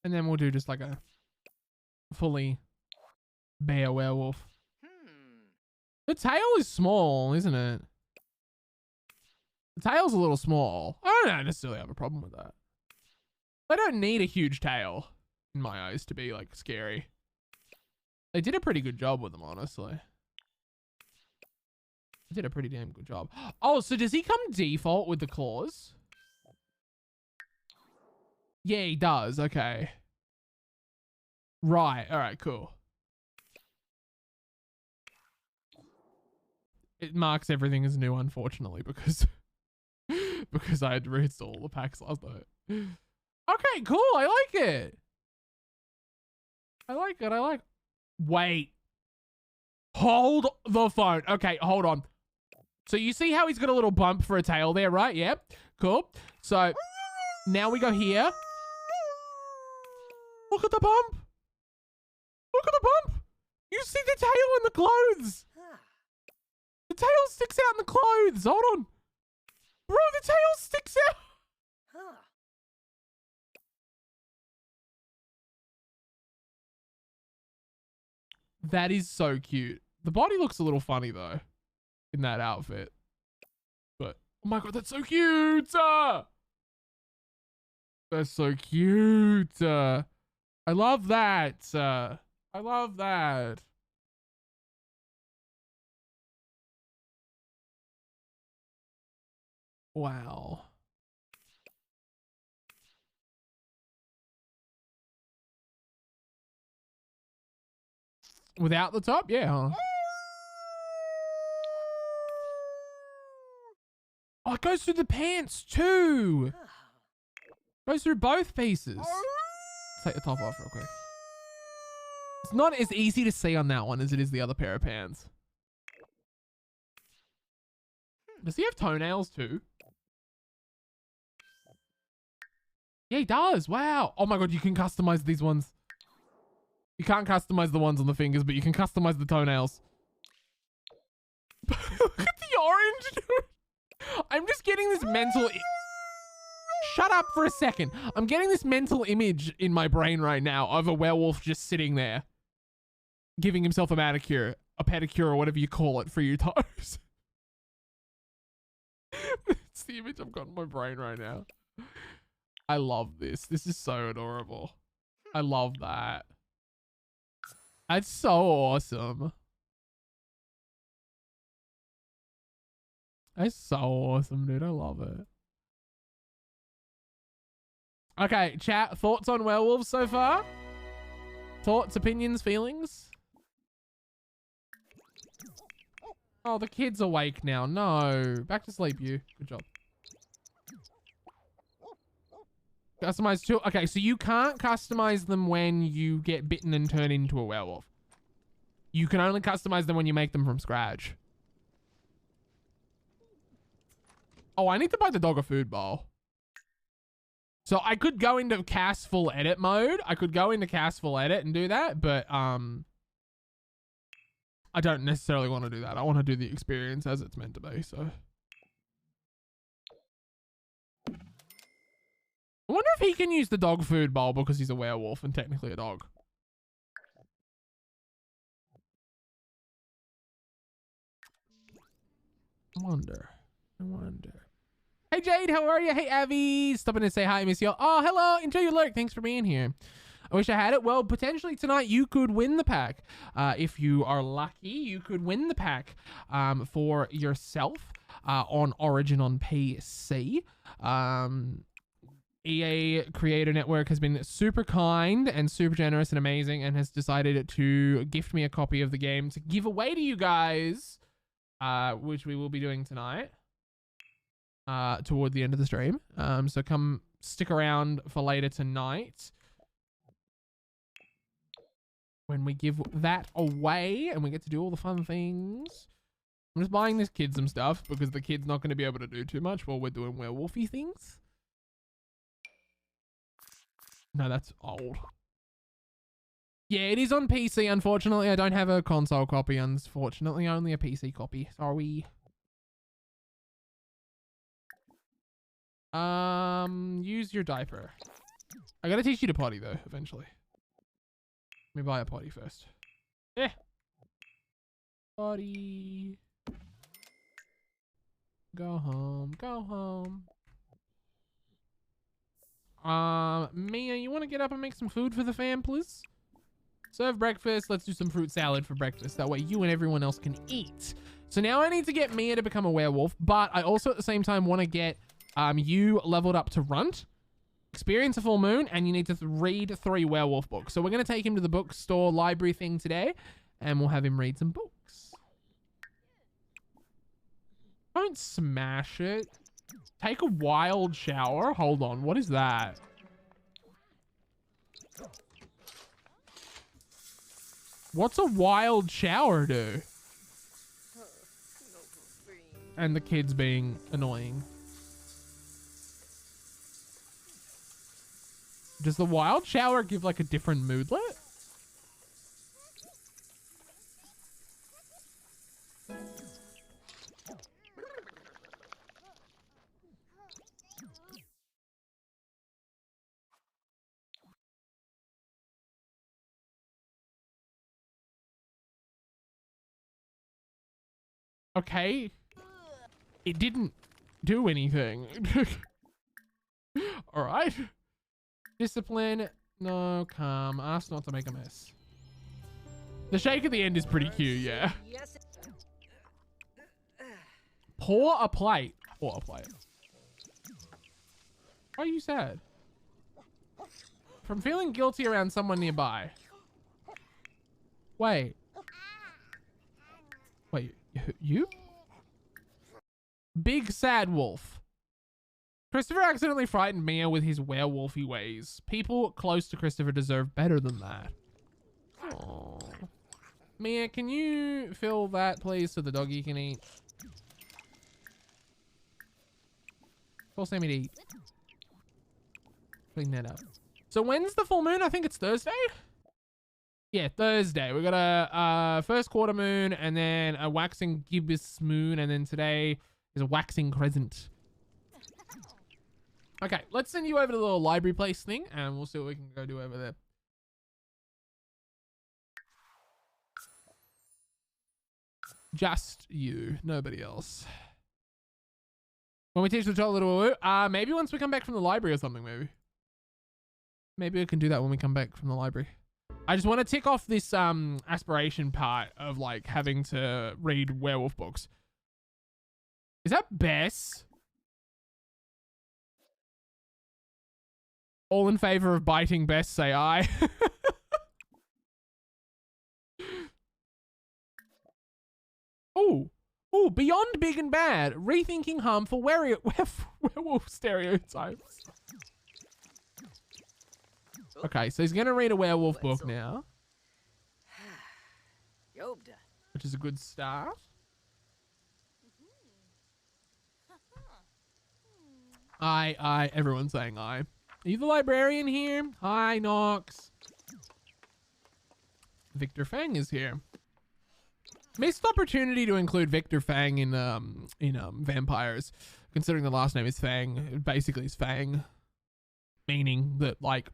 And then we'll do just like a fully bare werewolf. The tail is small, isn't it? The tail's a little small. I don't necessarily have a problem with that. They don't need a huge tail, in my eyes, to be, like, scary. They did a pretty good job with them, honestly. They did a pretty damn good job. Oh, so does he come default with the claws? Yeah, he does. Okay. Right. All right, cool. It marks everything as new, unfortunately, because I had to reinstall the packs last night. Okay, cool. I like it. I like it. I like it. Wait. Hold the phone. Okay, hold on. So you see how he's got a little bump for a tail there, right? Yeah, cool. So now we go here. Look at the bump. Look at the bump. You see the tail in the clothes. The tail sticks out in the clothes. Hold on. Bro, the tail sticks out. That is so cute. The body looks a little funny though in that outfit. But oh my god, that's so cute. That's so cute. I love that. I love that. Wow. Without the top? Yeah, huh? Oh, it goes through the pants too. Goes through both pieces. Let's take the top off real quick. It's not as easy to see on that one as it is the other pair of pants. Does he have toenails too? Yeah, he does. Wow. Oh my god, you can customize these ones. You can't customize the ones on the fingers, but you can customize the toenails. Look at the orange, dude. I'm just getting this mental... Shut up for a second. I'm getting this mental image in my brain right now of a werewolf just sitting there, giving himself a manicure, a pedicure, or whatever you call it for your toes. It's the image I've got in my brain right now. I love this. This is so adorable. I love that. That's so awesome. That's so awesome, dude. I love it. Okay, chat. Thoughts on werewolves so far? Thoughts, opinions, feelings? Oh, the kid's awake now. No. Back to sleep, you. Good job. Customize too. Okay, so you can't customize them when you get bitten and turn into a werewolf. You can only customize them when you make them from scratch. Oh, I need to buy the dog a food bowl. So I could go into cast full edit mode. I could go into cast full edit and do that, but I don't necessarily want to do that. I want to do the experience as it's meant to be, so. I wonder if he can use the dog food bowl because he's a werewolf and technically a dog. I wonder. Hey Jade, how are you? Hey Avi, stopping to say hi, miss you. Oh, hello, enjoy your lurk. Thanks for being here. I wish I had it. Well, potentially tonight you could win the pack. If you are lucky, you could win the pack for yourself on Origin on PC. EA Creator Network has been super kind and super generous and amazing and has decided to gift me a copy of the game to give away to you guys, which we will be doing tonight toward the end of the stream. So come stick around for later tonight when we give that away and we get to do all the fun things. I'm just buying this kid some stuff because the kid's not going to be able to do too much while we're doing werewolfy things. No, that's old. Yeah, it is on PC, unfortunately. I don't have a console copy, unfortunately. Only a PC copy. Sorry. Use your diaper. I gotta teach you to potty, though, eventually. Let me buy a potty first. Yeah. Potty. Go home. Go home. Mia, you want to get up and make some food for the fam, please? Serve breakfast. Let's do some fruit salad for breakfast. That way you and everyone else can eat. So now I need to get Mia to become a werewolf, but I also at the same time want to get you leveled up to Runt, experience a full moon, and you need to read 3 werewolf books. So we're going to take him to the bookstore library thing today, and we'll have him read some books. Don't smash it. Take a wild shower. Hold on. What is that? What's a wild shower do? and the kids being annoying. Does the wild shower give like a different moodlet? Okay. It didn't do anything. All right. Discipline. No, calm. Ask not to make a mess. The shake at the end is pretty cute, yeah. Yes. Pour a plate. Pour a plate. Why are you sad? From feeling guilty around someone nearby. Wait. Wait, you? Big sad wolf. Christopher accidentally frightened Mia with his werewolfy ways. People close to Christopher deserve better than that. Aww. Mia, can you fill that, please, so the doggy can eat? Force Sammy to eat. Clean that up. So when's the full moon? I think it's Thursday? Yeah, Thursday. We got a first quarter moon and then a waxing gibbous moon, and then today is a waxing crescent. Okay, let's send you over to the little library place thing and we'll see what we can go do over there. Just you, nobody else. When we teach the child a little, maybe once we come back from the library or something, maybe. Maybe we can do that when we come back from the library. I just want to tick off this aspiration part of like having to read werewolf books. Is that Bess? All in favor of biting Bess, say aye. Oh, oh, beyond big and bad, rethinking harmful werewolf stereotypes. Okay, so he's gonna read a werewolf book now, which is a good start. Aye, everyone's saying aye. Are you the librarian here? Hi, Nox. Victor Fang is here. Missed opportunity to include Victor Fang in vampires, considering the last name is Fang. It basically is Fang, meaning that like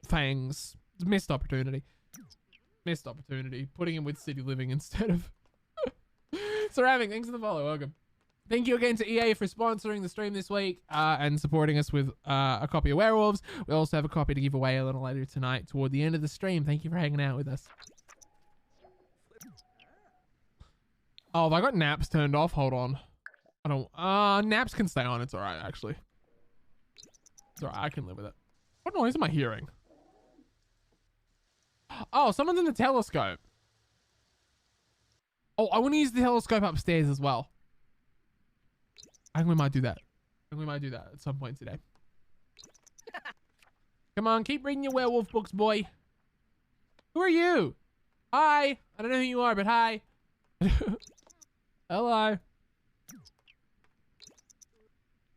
fangs. Missed opportunity. Missed opportunity. Putting him with City Living instead of Ceramic. Thanks for the follow. Welcome. Thank you again to EA for sponsoring the stream this week and supporting us with a copy of Werewolves. We also have a copy to give away a little later tonight toward the end of the stream. Thank you for hanging out with us. Oh, have I got naps turned off? Hold on. I don't... naps can stay on. It's all right, actually. It's all right. I can live with it. What noise am I hearing? Oh, someone's in the telescope. Oh, I want to use the telescope upstairs as well. I think we might do that. I think we might do that at some point today. Come on, keep reading your werewolf books, boy. Who are you? Hi. I don't know who you are, but hi. Hello.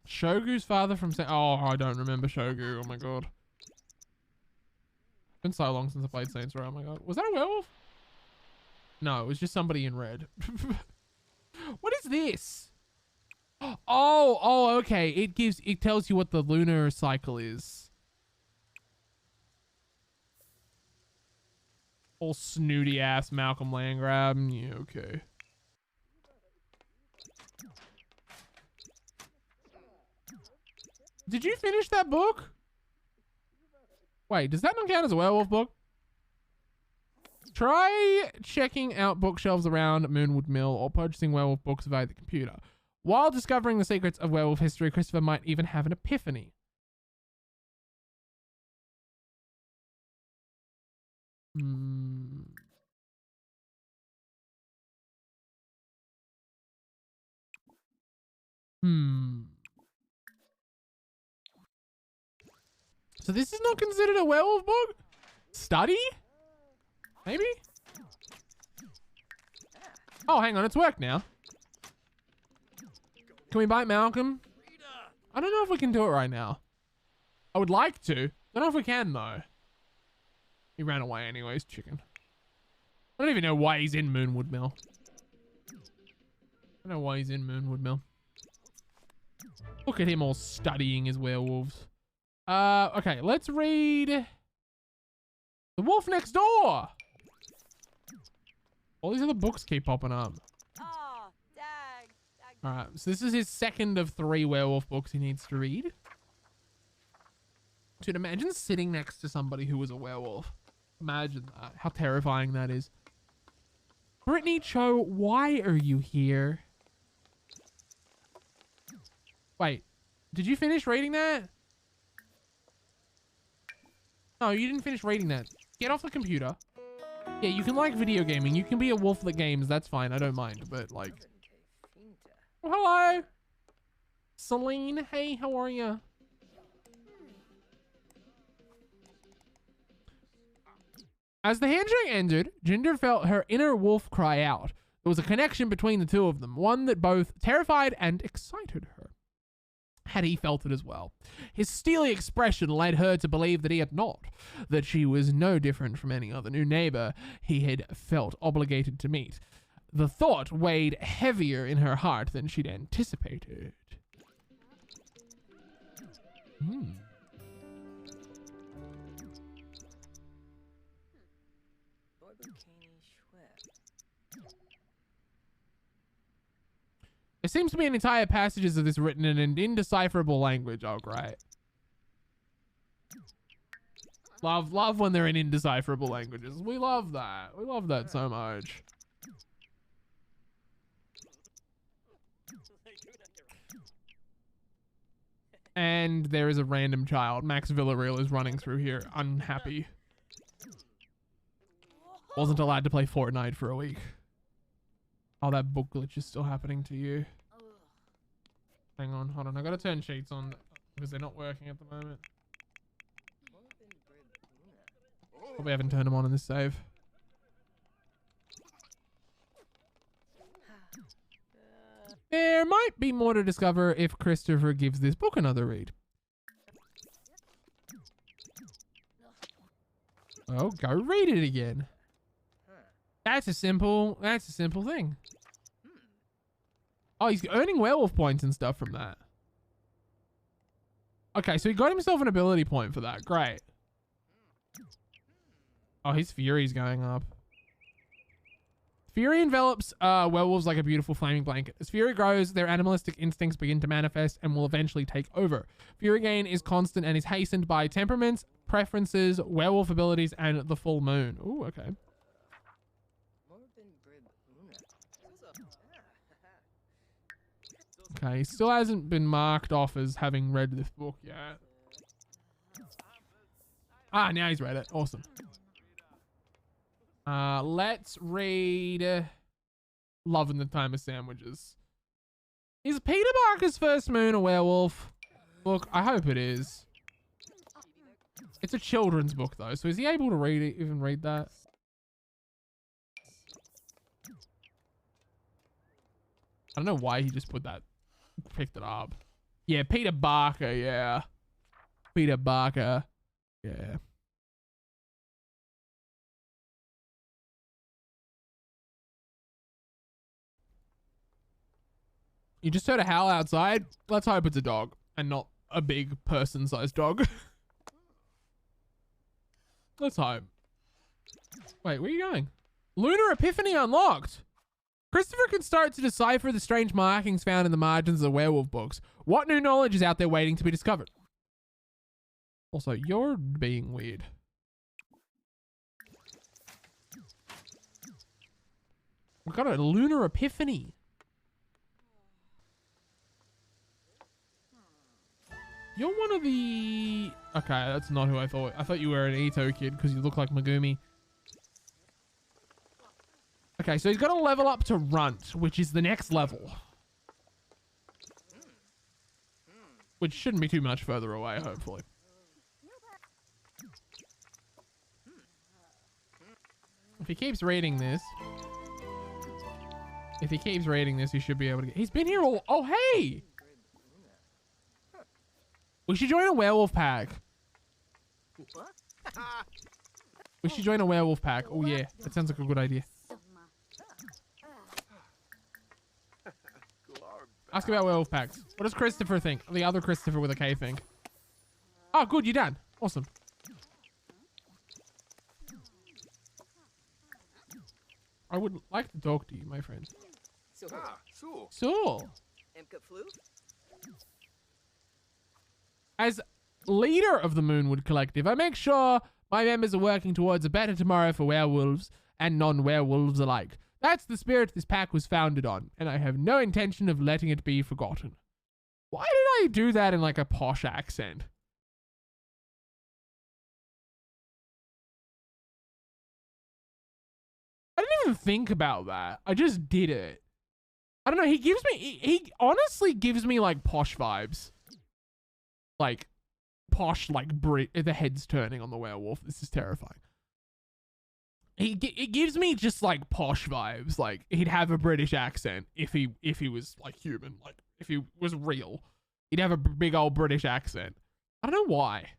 Shogu's father from oh, I don't remember Shogu. Oh my god. It's been so long since I played Saints Row. Oh my god. Was that a werewolf? No, it was just somebody in red. What is this? Oh, okay. It tells you what the lunar cycle is. All snooty ass Malcolm Landgrab. Yeah, okay. Did you finish that book? Wait, does that not count as a werewolf book? Try checking out bookshelves around Moonwood Mill or purchasing werewolf books via the computer. While discovering the secrets of werewolf history, Christopher might even have an epiphany. So this is not considered a werewolf book? Study? Maybe? Oh, hang on. It's worked now. Can we bite Malcolm? I don't know if we can do it right now. I would like to. I don't know if we can though. He ran away anyways, chicken. I don't even know why he's in Moonwood Mill. I don't know why he's in Moonwood Mill. Look at him all studying his werewolves. Okay, let's read The Wolf Next Door. All these other books keep popping up. Oh, dag. Alright, so this is his second of 3 werewolf books he needs to read. Dude, imagine sitting next to somebody who was a werewolf. Imagine that. How terrifying that is. Brittany Cho, why are you here? Wait, did you finish reading that? No, you didn't finish reading that. Get off the computer. Yeah, you can like video gaming. You can be a wolf that games. That's fine. I don't mind. But like... Oh, hello. Celine. Hey, how are you? As the handshake ended, Ginger felt her inner wolf cry out. There was a connection between the two of them, one that both terrified and excited her. Had he felt it as well? His steely expression led her to believe that he had not, that she was no different from any other new neighbor he had felt obligated to meet. The thought weighed heavier in her heart than she'd anticipated. There seems to be an entire passages of this written in an indecipherable language. Oh, great. Love when they're in indecipherable languages. We love that. We love that so much. And there is a random child. Max Villarreal is running through here, unhappy. Wasn't allowed to play Fortnite for a week. Oh, that book glitch is still happening to you. Hang on, hold on. I gotta turn sheets on because they're not working at the moment. Probably haven't turned them on in this save. There might be more to discover if Christopher gives this book another read. Oh, go read it again. That's a simple thing. Oh, he's earning werewolf points and stuff from that. Okay, so he got himself an ability point for that. Great. Oh, his fury's going up. Fury envelops werewolves like a beautiful flaming blanket. As fury grows, their animalistic instincts begin to manifest and will eventually take over. Fury gain is constant and is hastened by temperaments, preferences, werewolf abilities, and the full moon. Ooh, okay. Okay, he still hasn't been marked off as having read this book yet. Ah, now he's read it. Awesome. Let's read Love in the Time of Sandwiches. Is Peter Barker's First Moon a werewolf? Look, I hope it is. It's a children's book though, so is he able to read it, even read that? I don't know why he just put that, picked it up. Yeah, Peter Barker, yeah. Peter Barker, yeah. You just heard a howl outside. Let's hope it's a dog and not a big person-sized dog. Let's hope. Wait, where are you going? Lunar Epiphany unlocked. Christopher can start to decipher the strange markings found in the margins of the werewolf books. What new knowledge is out there waiting to be discovered? Also, you're being weird. We've got a Lunar Epiphany. You're one of the... Okay, that's not who I thought. I thought you were an Ito kid because you look like Megumi. Okay, so he's got to level up to Runt, which is the next level. Which shouldn't be too much further away, hopefully. If he keeps reading this... If he keeps reading this, he should be able to get... He's been here all... Oh, hey! We should join a werewolf pack. What? We should join a werewolf pack. Oh, yeah. That sounds like a good idea. Ask about werewolf packs. What does Christopher think? The other Christopher with a K think. Oh, good. You're done. Awesome. I would like to talk to you, my friend. So. As leader of the Moonwood Collective, I make sure my members are working towards a better tomorrow for werewolves and non-werewolves alike. That's the spirit this pack was founded on, and I have no intention of letting it be forgotten. Why did I do that in like a posh accent? I didn't even think about that. I just did it. I don't know. He honestly gives me like posh vibes. Like posh, like the head's turning on the werewolf. This is terrifying. It gives me just like posh vibes. Like he'd have a British accent if he was like human. Like if he was real, he'd have a big old British accent. I don't know why.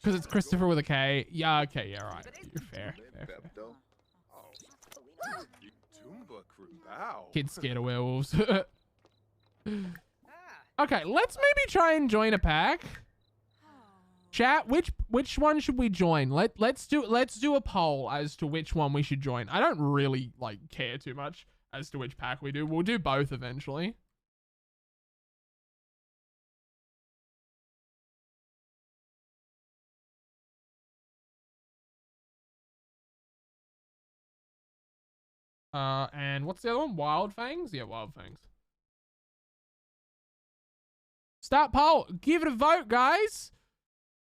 Because it's Christopher with a K. Yeah, okay, yeah, right. You're fair. Kid's scared of werewolves. Okay, let's maybe try and join a pack. Chat, which one should we join? Let's do a poll as to which one we should join. I don't really like care too much as to which pack we do. We'll do both eventually. And what's the other one? Wild Fangs? Yeah, Wild Fangs. Start poll. Give it a vote, guys.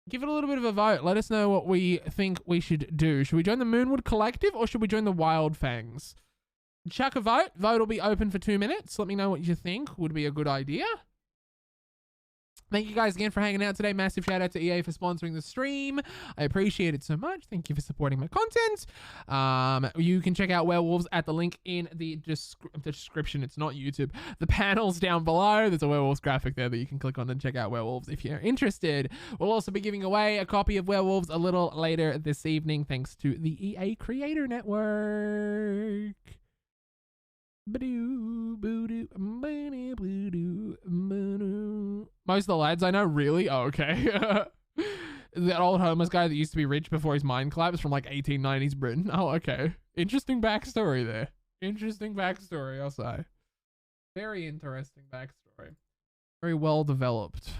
Give it a little bit of a vote. Let us know what we think we should do. Should we join the Moonwood Collective or should we join the Wild Fangs? Chuck a vote. Vote will be open for 2 minutes. Let me know what you think would be a good idea. Thank you guys again for hanging out today. Massive shout out to EA for sponsoring the stream. I appreciate it so much. Thank you for supporting my content. You can check out Werewolves at the link in the description. It's not YouTube. The panels down below. There's a Werewolves graphic there that you can click on and check out Werewolves if you're interested. We'll also be giving away a copy of Werewolves a little later this evening thanks to the EA Creator Network. Most of the lads I know, really? Oh, okay. That old homeless guy that used to be rich before his mind collapsed from like 1890s Britain. Oh, okay. Interesting backstory there. Interesting backstory, I'll say. Very interesting backstory. Very well developed.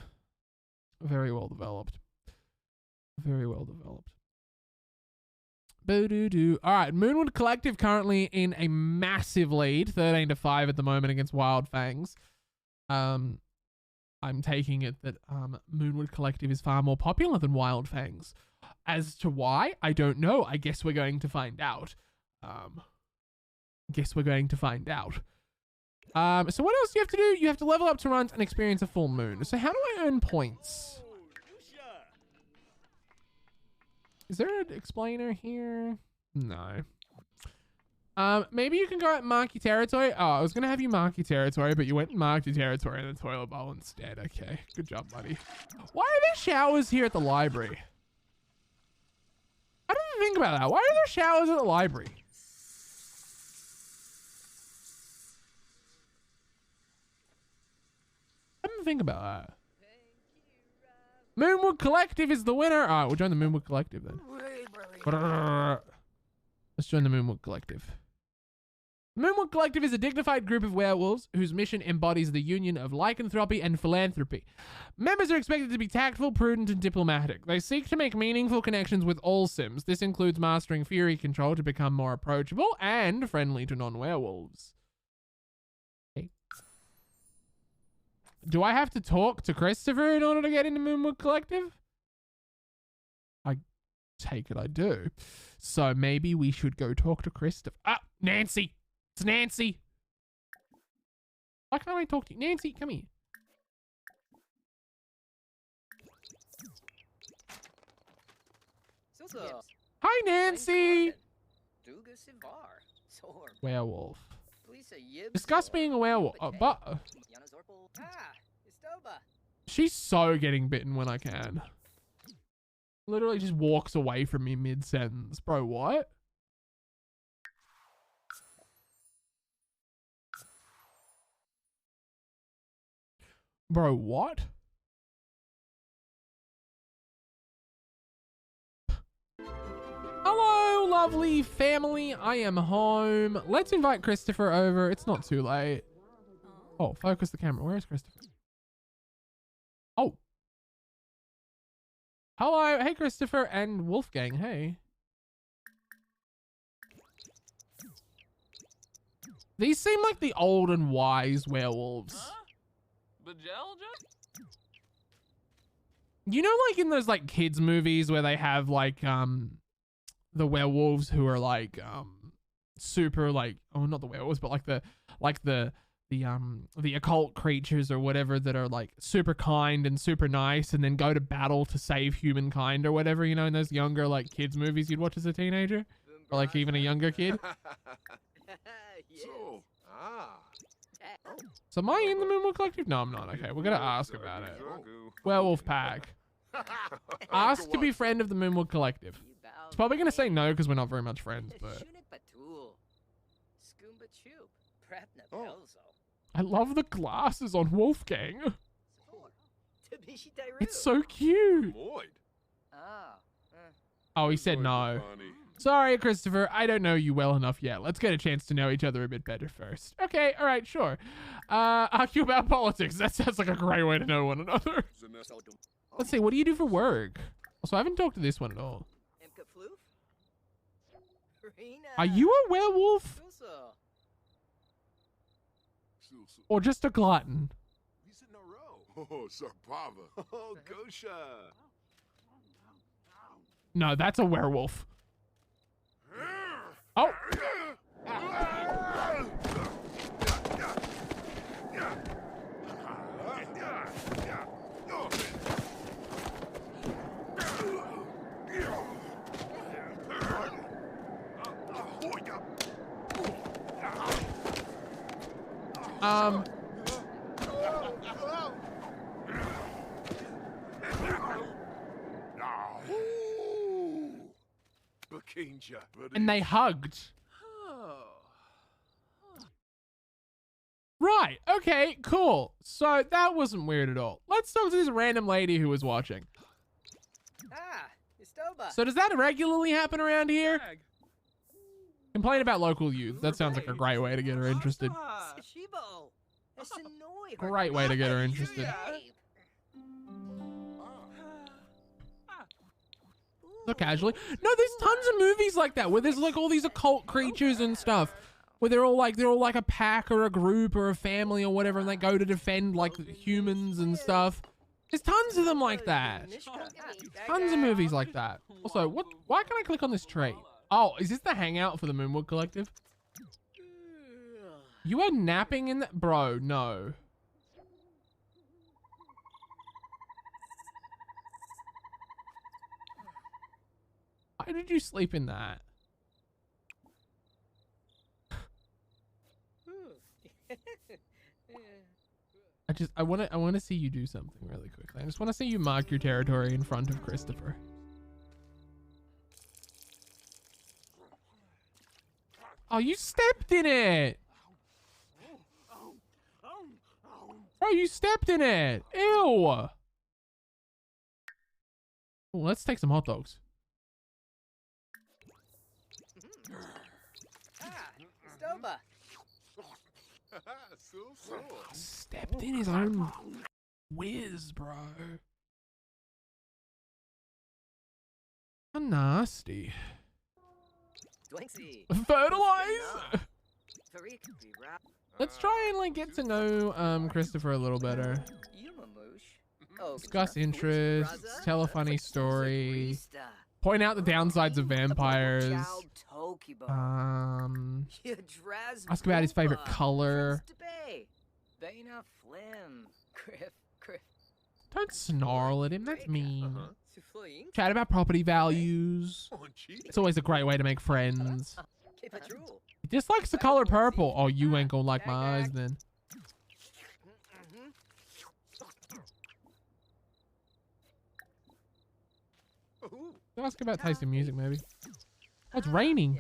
Very well developed. Very well developed. All right, Moonwood Collective currently in a massive lead, 13-5 at the moment against Wild Fangs. I'm taking it that Moonwood Collective is far more popular than Wild Fangs. As to why, I don't know. I guess we're going to find out. So what else do you have to do? You have to level up to run and experience a full moon. So how do I earn points? Is there an explainer here? No. Maybe you can go at mark your territory. Oh, I was going to have you mark your territory, but you went and marked your territory in the toilet bowl instead. Okay. Good job, buddy. Why are there showers here at the library? I didn't think about that. Why are there showers at the library? I didn't think about that. Moonwood Collective is the winner. All right, we'll join the Moonwood Collective then. Let's join the Moonwood Collective. The Moonwood Collective is a dignified group of werewolves whose mission embodies the union of lycanthropy and philanthropy. Members are expected to be tactful, prudent, and diplomatic. They seek to make meaningful connections with all Sims. This includes mastering fury control to become more approachable and friendly to non-werewolves. Do I have to talk to Christopher in order to get into Moonwood Collective? I take it I do. So maybe we should go talk to Christopher. Ah, Nancy. It's Nancy. Why can't I talk to you? Nancy, come here. Hi, Nancy. Werewolf. Discuss being a werewolf. But she's so getting bitten when I can. Literally just walks away from me mid-sentence. Bro, what? Bro, what? Hello, lovely family. I am home. Let's invite Christopher over. It's not too late. Oh, focus the camera. Where is Christopher? Oh. Hello. Hey, Christopher and Wolfgang. Hey. These seem like the old and wise werewolves. You know, like in those like kids movies where they have like the werewolves who are like super like, oh, not the werewolves, but like the occult creatures or whatever that are like super kind and super nice and then go to battle to save humankind or whatever, you know, in those younger like kids movies you'd watch as a teenager or like even a younger kid. So am I in the Moonwood Collective? No, I'm not. Okay, we're gonna ask about it. Werewolf pack. Ask to be friend of the Moonwood Collective. It's probably gonna say no because we're not very much friends, but I love the glasses on Wolfgang. It's so cute. Oh, he said no. Sorry, Christopher. I don't know you well enough yet. Let's get a chance to know each other a bit better first. Okay, all right, sure. Argue about politics. That sounds like a great way to know one another. Let's see, what do you do for work? Also, I haven't talked to this one at all. Are you a werewolf? Or just a glutton? No, that's a werewolf. Oh. And they hugged. Right. Okay, cool. So that wasn't weird at all. Let's talk to this random lady who was watching. So does that regularly happen around here? Complain about local youth. That sounds like a great way to get her interested. Great way to get her interested. So casually. No, there's tons of movies like that where there's like all these occult creatures and stuff. Where they're all like a pack or a group or a family or whatever, and they go to defend like humans and stuff. There's tons of them like that. Tons of movies like that. Also, why can I click on this tree? Oh, is this the hangout for the Moonwood Collective? You are napping in that? Bro, no. Why did you sleep in that? I want to see you do something really quickly. I just want to see you mark your territory in front of Christopher. Oh, you stepped in it. Oh, you stepped in it. Ew. Oh, let's take some hot dogs. Stepped in his own whiz, bro. How nasty. Fertilize. Let's try and like get to know Christopher a little better. Discuss interests. Tell a funny story. Point out the downsides of vampires. Ask about his favorite color. Don't snarl at him, that's mean. Chat about property values. It's always a great way to make friends. He dislikes the color purple. Oh, you ain't gonna like my eyes then. Ask about taste in music, maybe. Oh, it's raining.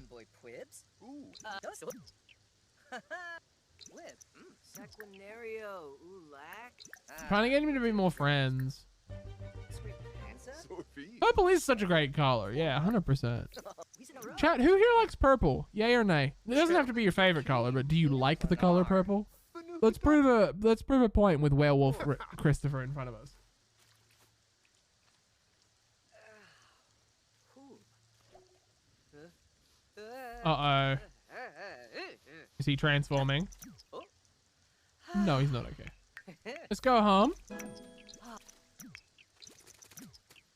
Trying to get him to be more friends. Purple is such a great color. Yeah, 100%. Chat, who here likes purple? Yay or nay? It doesn't have to be your favorite color, but do you like the color purple? Let's prove a point with Werewolf Christopher in front of us. Uh-oh. Is he transforming? No, he's not okay. Let's go home.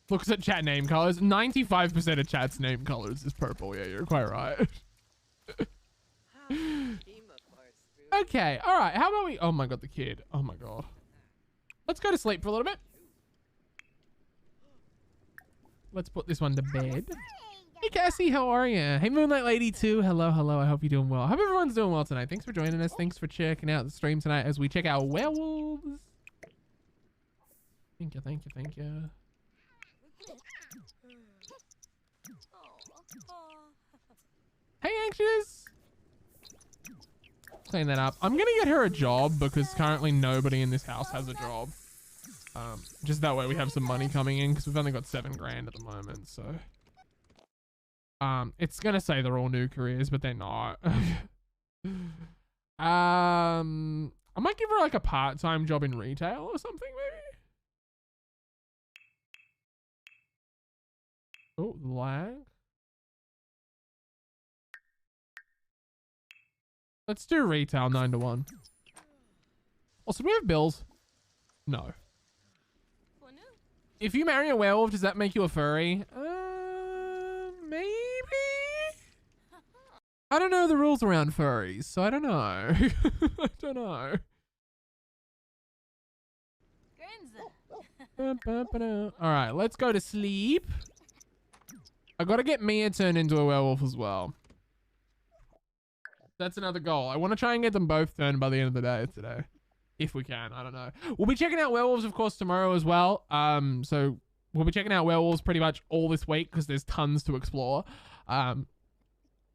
Looks at chat name colors. 95% of chat's name colors is purple. Yeah, you're quite right. Okay, all right. How about we... Oh my god, the kid. Oh my god. Let's go to sleep for a little bit. Let's put this one to bed. Hey Cassie, how are you? Hey Moonlight Lady too. Hello, hello. I hope you're doing well. I hope everyone's doing well tonight. Thanks for joining us. Thanks for checking out the stream tonight as we check out werewolves. Thank you, thank you, thank you. Hey Anxious. Clean that up. I'm gonna get her a job because currently nobody in this house has a job. Just that way we have some money coming in because we've only got 7 grand at the moment, so. It's gonna say they're all new careers, but they're not. I might give her like a part-time job in retail or something, maybe. Oh, lag. Let's do retail 9 to 1. Also, do we have bills? No. If you marry a werewolf, does that make you a furry? Maybe? I don't know the rules around furries, so I don't know. I don't know. Alright, let's go to sleep. I gotta get Mia turned into a werewolf as well. That's another goal. I want to try and get them both turned by the end of the day today. If we can, I don't know. We'll be checking out werewolves, of course, tomorrow as well. So we'll be checking out werewolves pretty much all this week because there's tons to explore.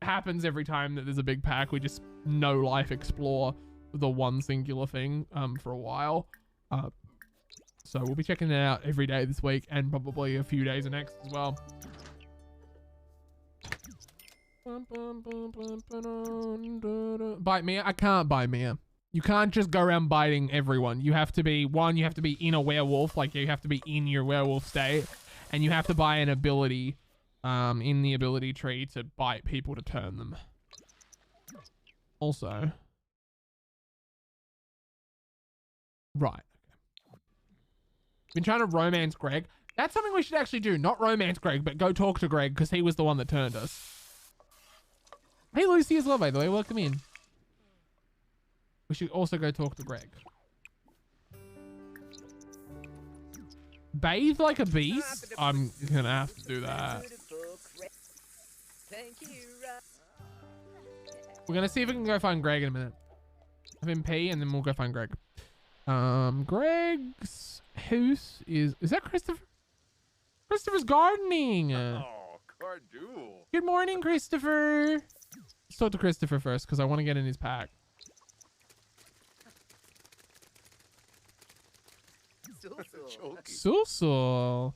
Happens every time that there's a big pack. We just no life explore the one singular thing for a while. So we'll be checking it out every day this week and probably a few days next as well. Bite Mia? I can't bite Mia. You can't just go around biting everyone. You have to be, you have to be in a werewolf, like you have to be in your werewolf state, and you have to buy an ability in the ability tree to bite people to turn them. Also. Right. Been trying to romance Greg. That's something we should actually do. Not romance Greg, but go talk to Greg because he was the one that turned us. Hey, Lucy as well, by the way. Welcome in. We should also go talk to Greg. Bathe like a beast? I'm gonna have to do that. We're gonna see if we can go find Greg in a minute. Have him pee and then we'll go find Greg. Greg's house is that Christopher? Christopher's gardening. Oh, Cardool. Good morning, Christopher. Let's talk to Christopher first because I want to get in his pack. Sulsul.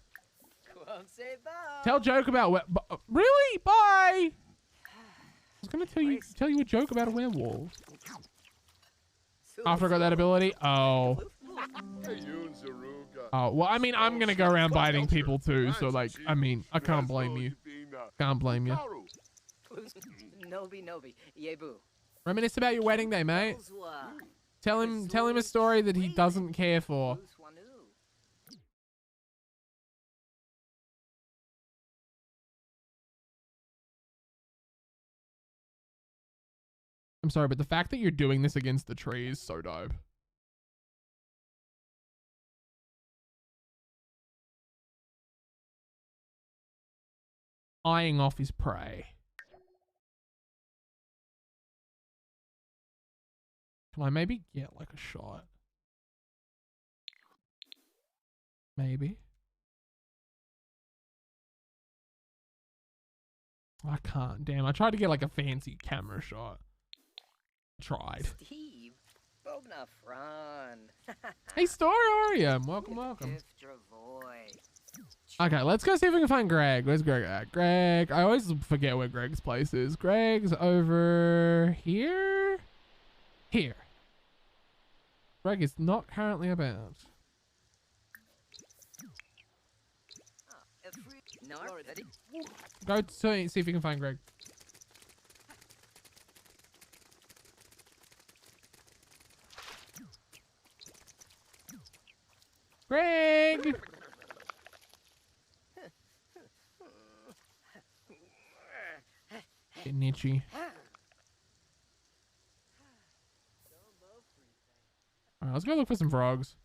Tell joke about really? Bye. I was gonna tell you a joke about a werewolf. After I got that ability. Oh. Oh, well, I mean, I'm gonna go around biting people too, so like, I mean, I can't blame you. Can't blame you. Reminisce about your wedding day, mate. Tell him a story that he doesn't care for. I'm sorry, but the fact that you're doing this against the tree is so dope. Eyeing off his prey. Can I maybe get like a shot? Maybe. I can't. Damn, I tried to get like a fancy camera shot. Tried. Steve, Bogna Fran. Hey, Storium. Welcome, welcome. Okay, let's go see if we can find Greg. Where's Greg at? Greg. I always forget where Greg's place is. Greg's over here? Here. Greg is not currently about. Go to see if you can find Greg. Greg! Getting itchy. Alright, let's go look for some frogs.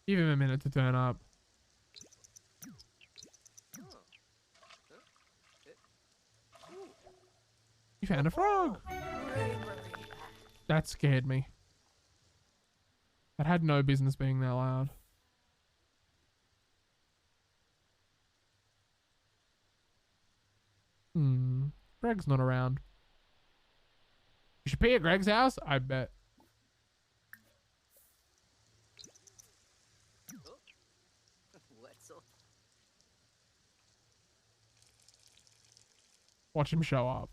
Give him a minute to turn up. You found a frog! That scared me. That had no business being that loud. Greg's not around. You should pee at Greg's house? I bet. Watch him show up.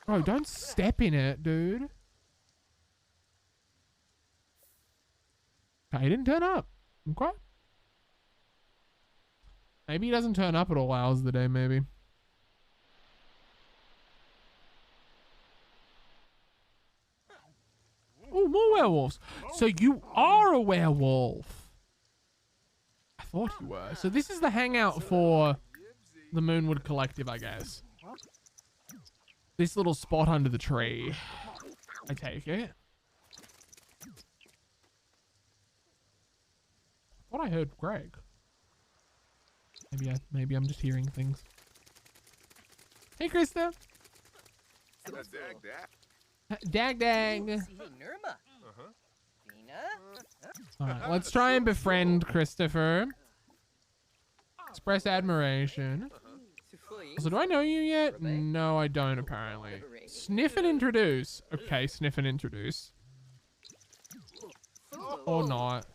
Bro, don't step in it, dude. Okay, he didn't turn up. Okay. Maybe he doesn't turn up at all hours of the day, maybe. Oh, more werewolves. So you are a werewolf. I thought you were. So this is the hangout for the Moonwood Collective, I guess. This little spot under the tree. I take it. I thought I heard Greg. Maybe I'm just hearing things. Hey, Krista. Dag. Alright, let's try and befriend Christopher. Express admiration. So do I know you yet? No, I don't apparently. Sniff and introduce. Okay, sniff and introduce. Or not.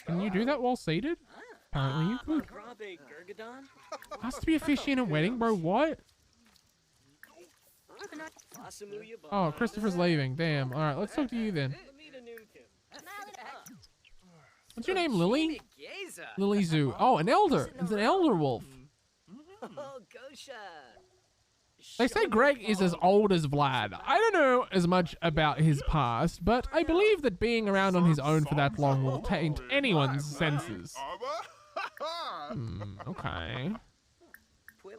Can you do that while seated? Apparently you could. Has to be a fishy in a wedding, bro. What? Oh, Christopher's leaving. Damn. Alright, let's talk to you then. What's your name, Lily? Lily Zoo. Oh, an elder. It's an elder wolf. They say Greg is as old as Vlad. I don't know as much about his past, but I believe that being around on his own for that long will taint anyone's senses. Okay.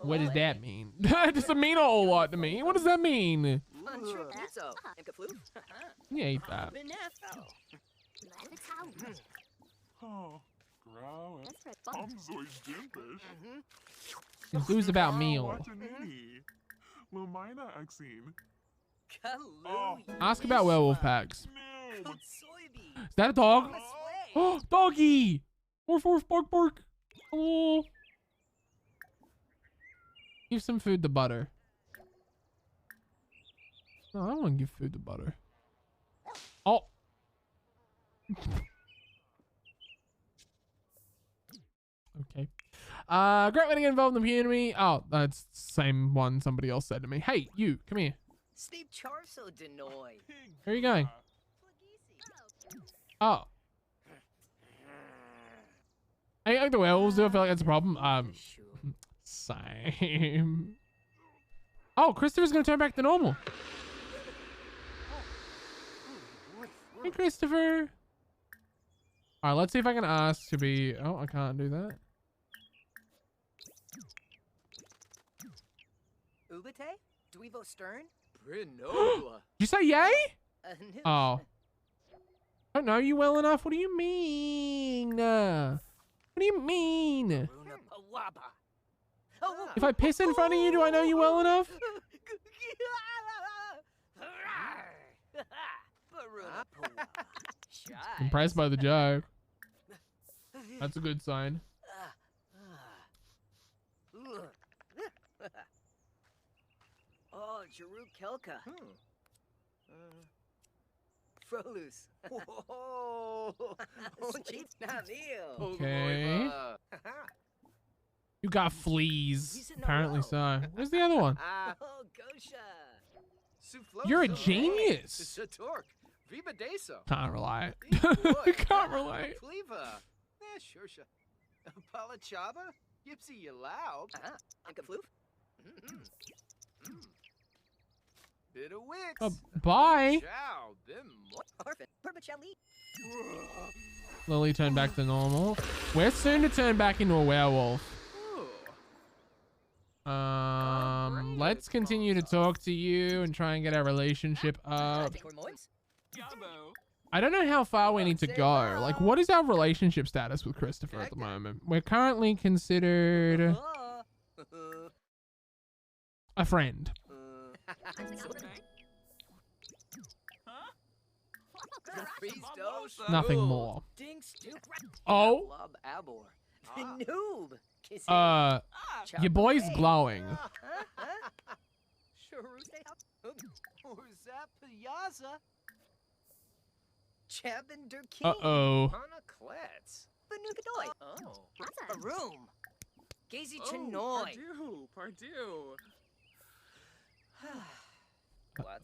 What does that mean? It doesn't mean a whole lot to me. What does that mean? Yeah, eat that. Enthused about meal. Ask about werewolf packs. Is that a dog? Oh, doggy! Woof woof bark bark. Hello. Give some food to Butter. No, I don't want to give food to Butter. Oh. Okay. Great way to get involved in the community. Oh, that's the same one somebody else said to me. Hey, you, come here. Steve Charso Denoy. Where are you going? Oh. I like the werewolves do. I feel like that's a problem. Same. Oh, Christopher's gonna turn back to normal. Hey, Christopher. All right, let's see if I can ask to be. Oh, I can't do that. Ubate? Duivo Stern? Did you say yay? Oh. I don't know you well enough. What do you mean? What do you mean? Wabba. Oh, If I piss in front of you, do I know you well enough? Impressed by the joke. That's a good sign. Oh, Jeru Kelka. Frolus. Whoa! Sweet Namil. Okay. You got fleas. He's in a Apparently row. so. Where's the other one? Oh, Gosha. You're a genius. Satork. Viva Deso. Can't relate. Boy. Can't relate. Pleva. Sure. Palachaba? Yipsy Yalau. Anka Floof. Bit of wicks. Bye. Chow. Them. Orphan. Perpachali. Lily turned back to normal. We're soon to turn back into a werewolf. Let's continue to talk to you and try and get our relationship up. I don't know how far we need to go. Like, what is our relationship status with Christopher at the moment? We're currently considered a friend. Nothing more. Oh, Noob. your boy's glowing. Chabinder King. Uh-oh. Klets. Banukadoy. Oh. A room. Gazy Chinoy. Pardue.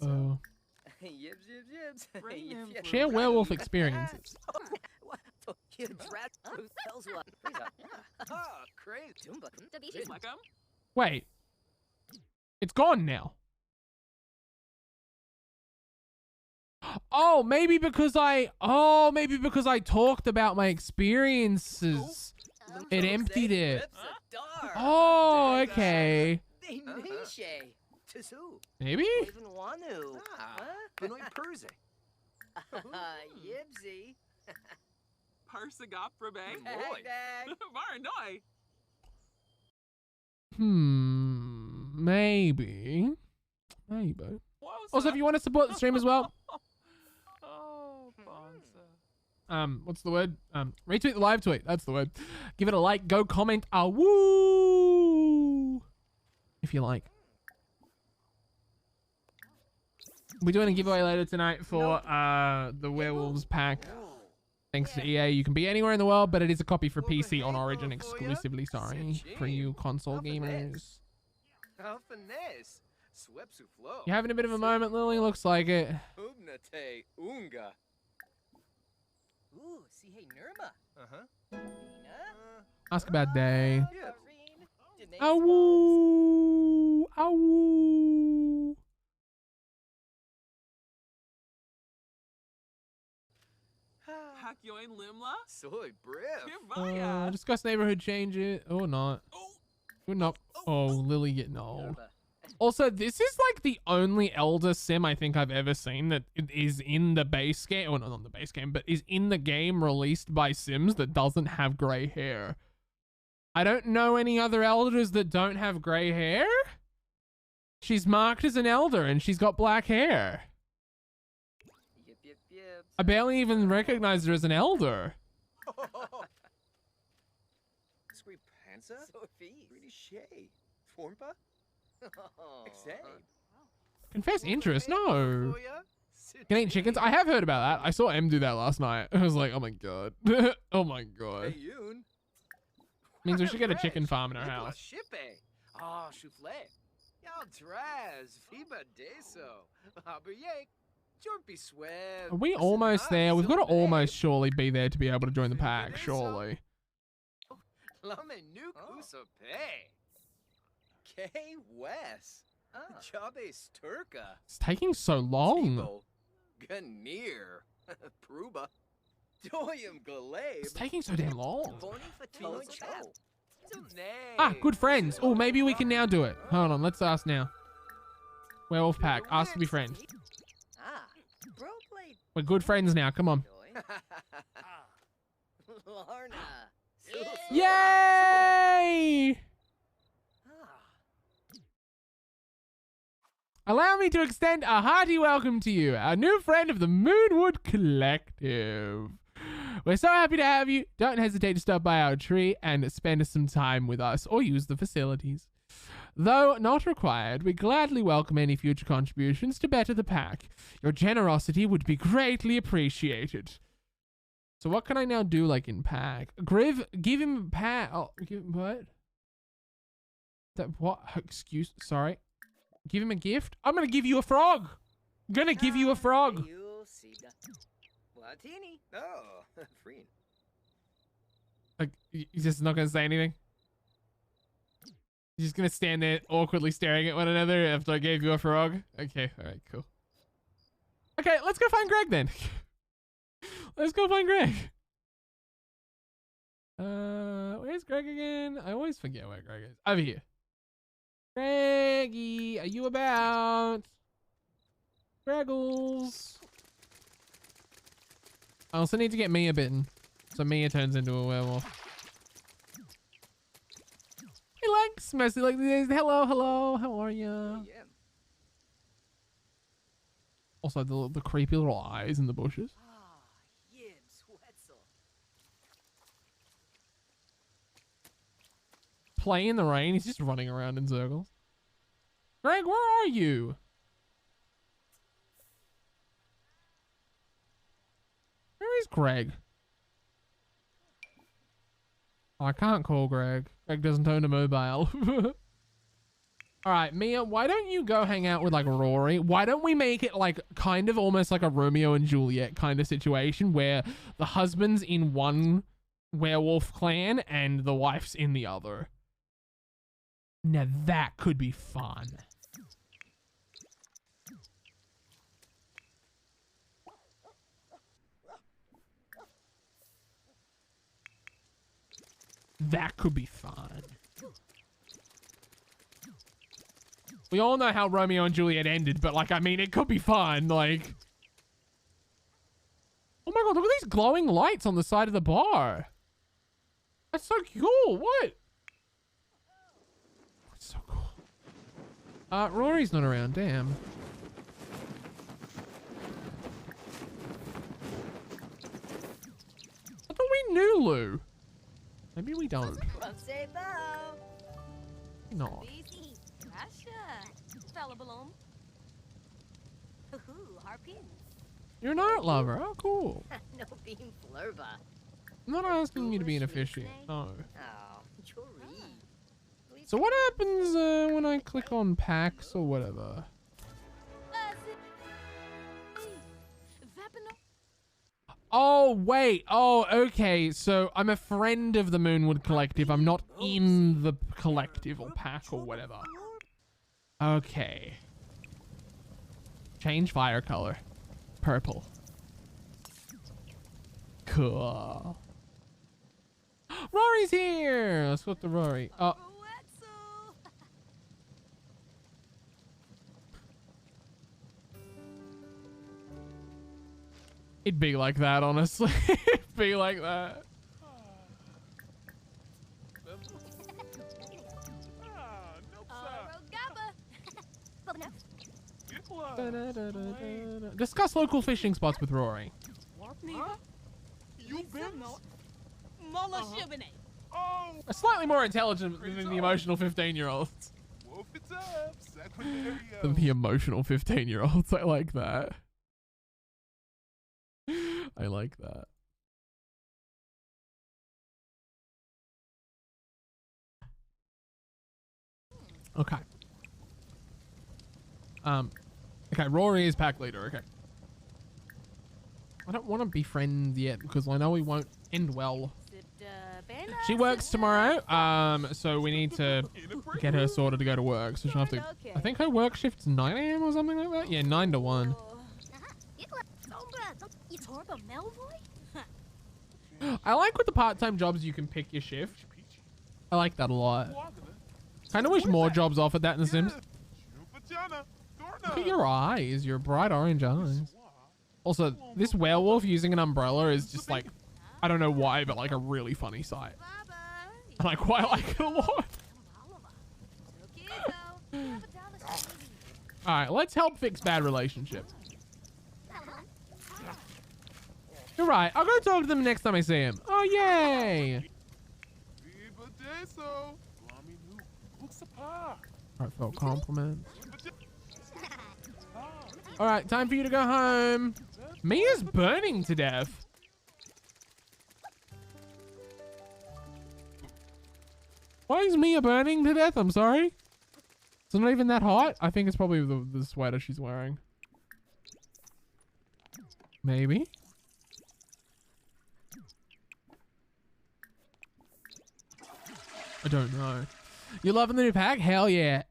Oh. Yibs, yibs, yibs. Share werewolf experiences. Wait. It's gone now. Maybe because I talked about my experiences. It emptied it. Oh, okay. Maybe? Yibsy. Parsagoprabe. Maranoi. Maybe. Also, if you want to support the stream as well, Oh, Bonza. what's the word? Retweet the live tweet. That's the word. Give it a like. Go comment a woo if you like. We're doing a giveaway later tonight for the Werewolves pack. Thanks to EA. You can be anywhere in the world, but it is a copy for PC on Origin exclusively. Sorry for you console gamers. You having a bit of a moment, Lily? Looks like it. Ubnate Unga. Ooh, see, hey, Nirma. Ask about day. Yeah. Awoo! Awoo! Hakyoin Limla. Soy Briff. Kivaya. Discuss neighborhood changes. Or not. We're not. Oh, Lily getting old. Also, this is like the only elder sim I think I've ever seen that is in the base game, or not the base game, but is in the game released by Sims that doesn't have grey hair. I don't know any other elders that don't have grey hair. She's marked as an elder and she's got black hair. Yip. I barely even recognize her as an elder. Sweet Panza? Sophie. Pretty Shay. Formpa? Confess interest? No. Can eat chickens? I have heard about that. I saw M do that last night. I was like, oh my god. Oh my god. Means we should get a chicken farm in our house. Oh, souffle. Y'all draz. Fiba deso. Are we almost there? We've got to almost surely be there to be able to join the pack, surely. K West. Chabes Turka. It's taking so long. Ganir. Pruba. Doyum Galab. It's taking so damn long. Nay. Ah, good friends. Oh, maybe we can now do it. Hold on, let's ask now. Werewolf pack. Ask to be friends. Bro played We're good friends now. Come on. Larna. Yay! Allow me to extend a hearty welcome to you, our new friend of the Moonwood Collective. We're so happy to have you. Don't hesitate to stop by our tree and spend some time with us or use the facilities. Though not required, we gladly welcome any future contributions to better the pack. Your generosity would be greatly appreciated. So what can I now do, like, in pack? Give him a pack. Oh, give him what? What? Excuse, sorry. Give him a gift? I'm gonna give you a frog. I'm gonna give you a frog. Oh, free. Like, you're just not gonna say anything? You're just gonna stand there awkwardly staring at one another after I gave you a frog? Okay, alright, cool. Okay, let's go find Greg then. Let's go find Greg. Where's Greg again? I always forget where Greg is. Over here. Greggy, are you about? Greggles. I also need to get Mia bitten. So Mia turns into a werewolf. He likes messy like this. Hello, hello, how are you? Yeah. Also, the creepy little eyes in the bushes. Yibs, Wetzel. Play in the rain. He's just running around in circles. Greg, where are you? Where is Greg? Oh, I can't call Greg. Greg doesn't own a mobile. All right, Mia, why don't you go hang out with like Rory? Why don't we make it like kind of almost like a Romeo and Juliet kind of situation where the husband's in one werewolf clan and the wife's in the other? Now that could be fun. That could be fun. We all know how Romeo and Juliet ended, but like, I mean, it could be fun. Like, oh my God, look at these glowing lights on the side of the bar. That's so cool. What? That's so cool. Rory's not around. Damn. I thought we knew Lou. Maybe we don't. No. You're an art lover. Oh, cool. No beam flurba. I'm not asking you to be an officiant. No. Oh, So what happens when I click on packs or whatever? Oh, wait. Oh, okay. So I'm a friend of the Moonwood Collective. I'm not in the collective or pack or whatever. Okay. Change fire color. Purple. Cool. Rory's here. Let's go to Rory. Oh. It'd be like that, honestly. It'd be like that. Discuss local fishing spots with Rory. A slightly more intelligent than the emotional 15-year-olds. Than the emotional 15-year-olds. I like that. I like that. Okay. Okay, Rory is pack leader. Okay. I don't want to be friends yet because I know we won't end well. She works tomorrow, so we need to get her sorted to go to work. So she'll have to. I think her work shift's 9 AM or something like that. Yeah, 9 to 1. I like with the part-time jobs you can pick your shift. I like that a lot. Kind of wish more jobs offered that in The Sims. Look at your eyes, your bright orange eyes. Also, this werewolf using an umbrella is just like, I don't know why, but like a really funny sight. And I quite like it a lot. All right, let's help fix bad relationships. You're right. I'll go talk to them next time I see him. Oh, yay. Heartfelt compliments. All right, time for you to go home. Mia's burning to death. Why is Mia burning to death? I'm sorry. It's not even that hot. I think it's probably the sweater she's wearing. Maybe. I don't know. You loving the new pack? Hell yeah.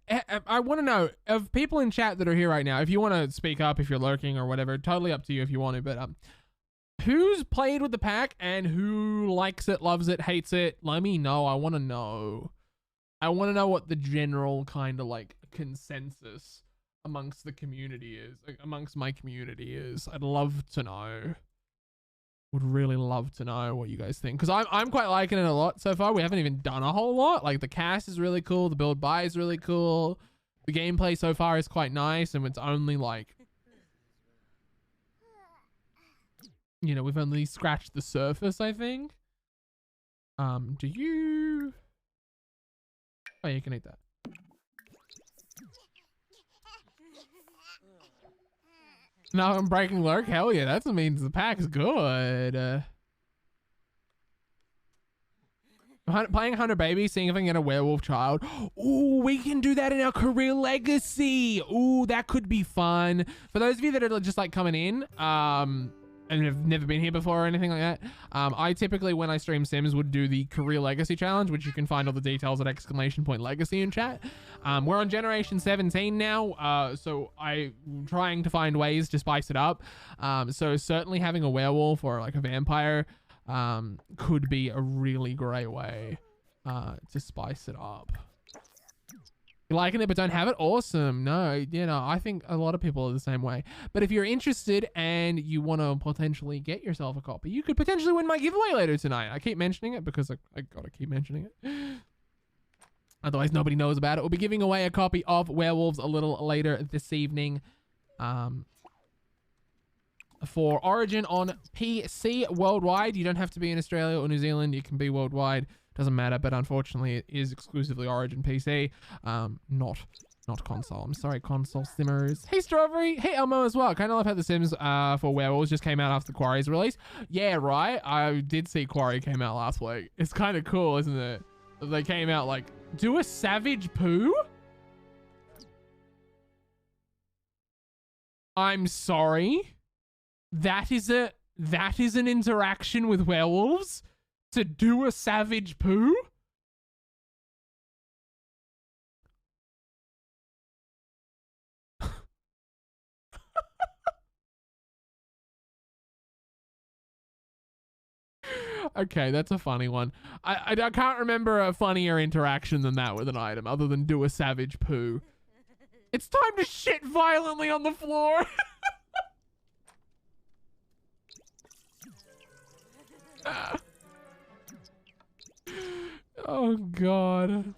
I want to know, of people in chat that are here right now, if you want to speak up, if you're lurking or whatever, totally up to you if you want to, but who's played with the pack and who likes it, loves it, hates it? Let me know. I want to know. I want to know what the general kind of like consensus amongst the community is, like, amongst my community is. I'd love to know. Would really love to know what you guys think, because I'm quite liking it a lot so far. We haven't even done a whole lot. Like, the cast is really cool, the build buy is really cool, the gameplay so far is quite nice, and it's only like, you know, we've only scratched the surface, I think. Do you... Oh, you can eat that. No, I'm breaking lurk. Hell yeah, that means the pack's good. Playing Hunter Baby, seeing if I can get a werewolf child. Ooh, we can do that in our career legacy. Ooh, that could be fun. For those of you that are just like coming in, and have never been here before or anything like that, I typically, when I stream Sims, would do the career legacy challenge, which you can find all the details at !legacy in chat. We're on generation 17 now, so I'm trying to find ways to spice it up. So certainly having a werewolf or like a vampire could be a really great way to spice it up. You liking it but don't have it? Awesome. No, you know, I think a lot of people are the same way. But if you're interested and you want to potentially get yourself a copy, you could potentially win my giveaway later tonight. I keep mentioning it because I gotta keep mentioning it. Otherwise, nobody knows about it. We'll be giving away a copy of Werewolves a little later this evening. For Origin on PC worldwide. You don't have to be in Australia or New Zealand. You can be worldwide. Doesn't matter, but unfortunately it is exclusively Origin PC, not console. I'm sorry, console simmers. Hey Strawberry, hey Elmo as well. Kind of love how the Sims for Werewolves just came out after Quarry's release. Yeah, right. I did see Quarry came out last week. It's kind of cool, isn't it? They came out like, do a savage poo? I'm sorry. That is an interaction with werewolves? To do a savage poo? Okay, that's a funny one. I can't remember a funnier interaction than that with an item other than do a savage poo. It's time to shit violently on the floor. Oh god.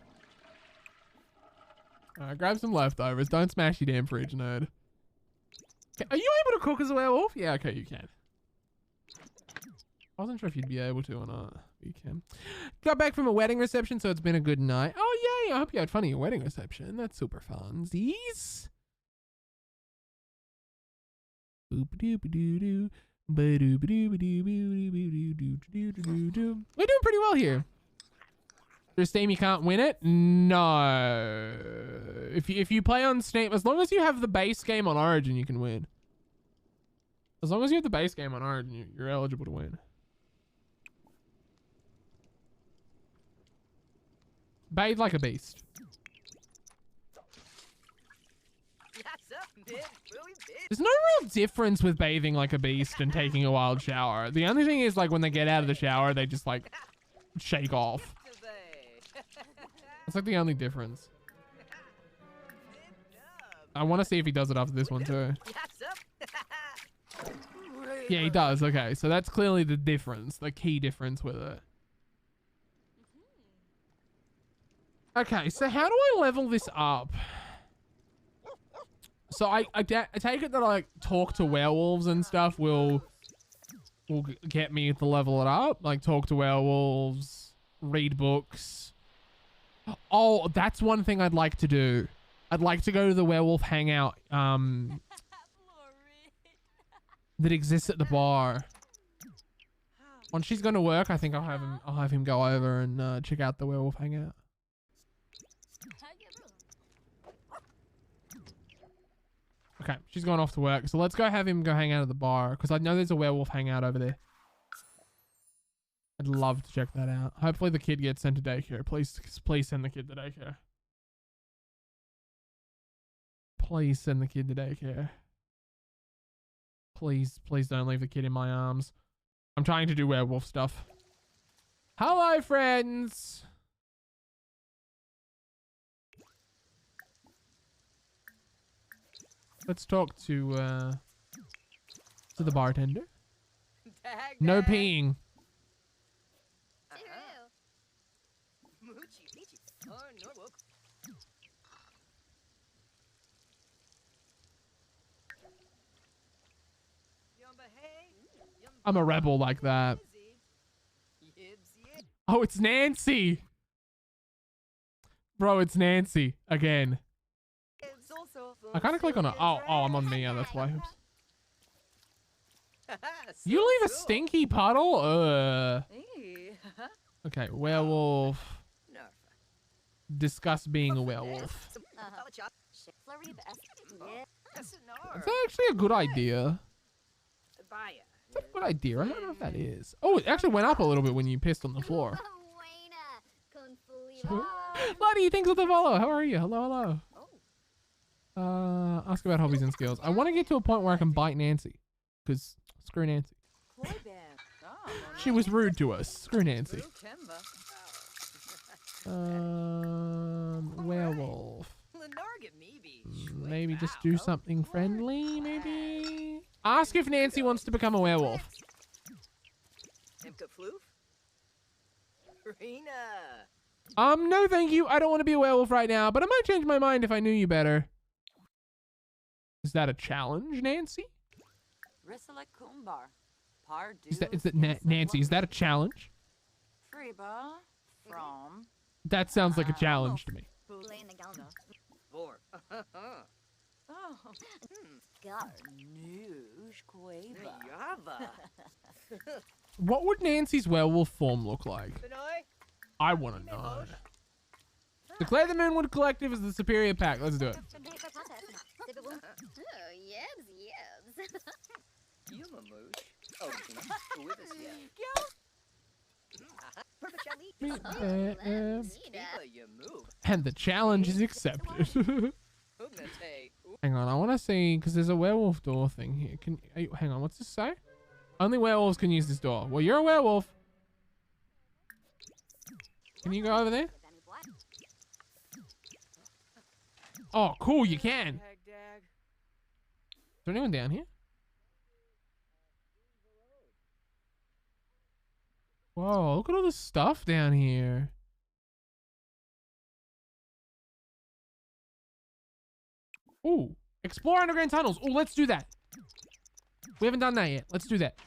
Grab some leftovers. Don't smash your damn fridge, nerd. Are you able to cook as a werewolf? Yeah, okay, you can. I wasn't sure if you'd be able to or not. You can. Got back from a wedding reception, so it's been a good night. Oh yay, I hope you had fun at your wedding reception. That's super fun. Z's. We're doing pretty well here. There's Steam, you can't win it? No. If you play on Steam, as long as you have the base game on Origin, you can win. As long as you have the base game on Origin, you're eligible to win. Bathe like a beast. There's no real difference with bathing like a beast and taking a wild shower. The only thing is, like, when they get out of the shower, they just, like, shake off. That's, like, the only difference. I want to see if he does it after this one, too. Yeah, he does. Okay, so that's clearly the difference, the key difference with it. Okay, so how do I level this up? So I take it that I talk to werewolves and stuff will get me to level it up. Like talk to werewolves, read books. Oh, that's one thing I'd like to do. I'd like to go to the werewolf hangout that exists at the bar. When she's going to work, I think I'll have him go over and check out the werewolf hangout. Okay, she's gone off to work, so let's go have him go hang out at the bar because I know there's a werewolf hangout over there. I'd love to check that out. Hopefully the kid gets sent to daycare. Please send the kid to daycare. Please send the kid to daycare. Please don't leave the kid in my arms. I'm trying to do werewolf stuff. Hello, friends. Let's talk to the bartender. No peeing. I'm a rebel like that. Oh, it's Nancy. Bro, it's Nancy again. I kind of click on it. Oh, I'm on me. Yeah, that's why. Oops. You leave a stinky puddle? Okay, werewolf. Discuss being a werewolf. That's actually a good idea. That's a good idea. I don't know if that is. Oh, it actually went up a little bit when you pissed on the floor. Lottie, thanks for the follow. How are you? Hello. Ask about hobbies and skills. I want to get to a point where I can bite Nancy. Because screw Nancy. She was rude to us. Screw Nancy. Werewolf. Maybe just do something friendly, maybe? Ask if Nancy wants to become a werewolf. No thank you. I don't want to be a werewolf right now, but I might change my mind if I knew you better. Is that a challenge, Nancy? Is that Nancy, is that a challenge? That sounds like a challenge to me. What would Nancy's werewolf form look like? I want to know. Declare the Moonwood Collective as the superior pack. Let's do it. And the challenge is accepted. Hang on, I want to see, because there's a werewolf door thing here. Hang on, what's this say? Only werewolves can use this door. Well, you're a werewolf. Can you go over there? Oh, cool, you can. Is there anyone down here? Whoa, look at all this stuff down here. Ooh, explore underground tunnels. Ooh, let's do that. We haven't done that yet. Let's do that.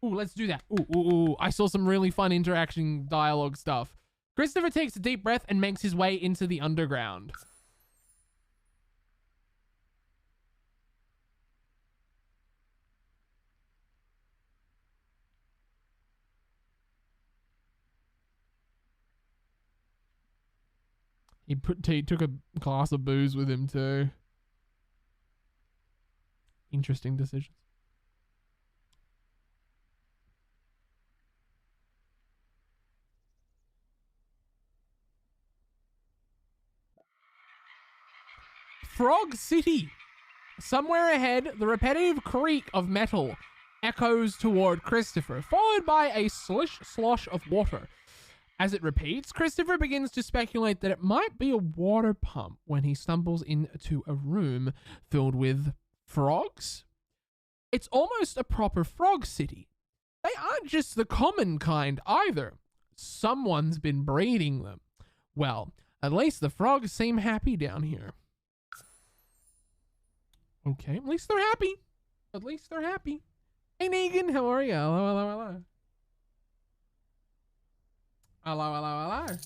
Ooh, let's do that. Ooh. I saw some really fun interaction dialogue stuff. Christopher takes a deep breath and makes his way into the underground. He took a glass of booze with him too. Interesting decisions. Frog City. Somewhere ahead, the repetitive creak of metal echoes toward Christopher, followed by a slosh of water. As it repeats, Christopher begins to speculate that it might be a water pump when he stumbles into a room filled with frogs. It's almost a proper frog city. They aren't just the common kind either. Someone's been breeding them. Well, at least the frogs seem happy down here. Okay, at least they're happy. At least they're happy. Hey, Negan, how are you? Hello, hello, hello. Hello, hello, hello.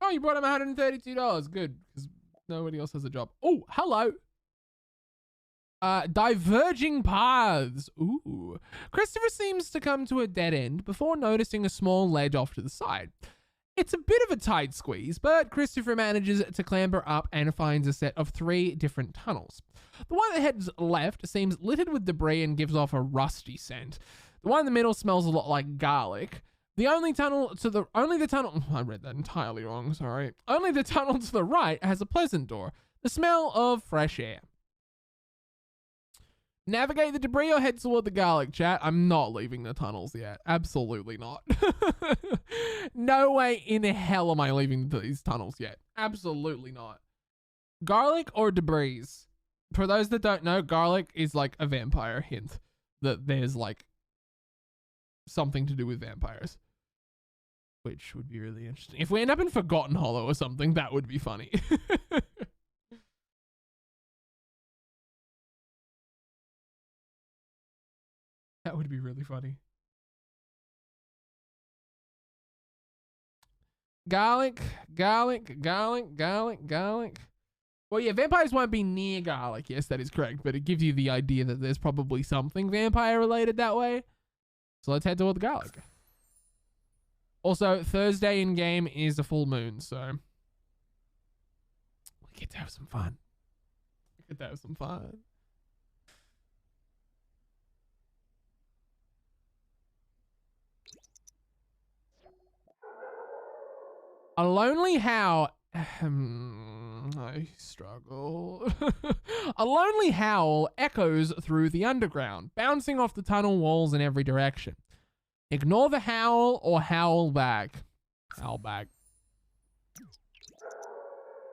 Oh, you brought him $132. Good, because nobody else has a job. Oh, hello. Diverging paths. Ooh. Christopher seems to come to a dead end before noticing a small ledge off to the side. It's a bit of a tight squeeze, but Christopher manages to clamber up and finds a set of 3 different tunnels. The one that heads left seems littered with debris and gives off a rusty scent. The one in the middle smells a lot like garlic. Only the tunnel, I read that entirely wrong, sorry. Only the tunnel to the right has a pleasant door. The smell of fresh air. Navigate the debris or head toward the garlic, chat. I'm not leaving the tunnels yet. Absolutely not. No way in hell am I leaving these tunnels yet. Absolutely not. Garlic or debris? For those that don't know, garlic is like a vampire hint that there's like something to do with vampires, which would be really interesting. If we end up in Forgotten Hollow or something, that would be funny. That would be really funny. Garlic, garlic, garlic, garlic, garlic. Well, yeah, vampires won't be near garlic. Yes, that is correct. But it gives you the idea that there's probably something vampire related that way. So let's head toward the garlic. Also, Thursday in game is a full moon, so we get to have some fun. We get to have some fun. A lonely howl. I struggle. A lonely howl echoes through the underground, bouncing off the tunnel walls in every direction. Ignore the howl or howl back. Howl back.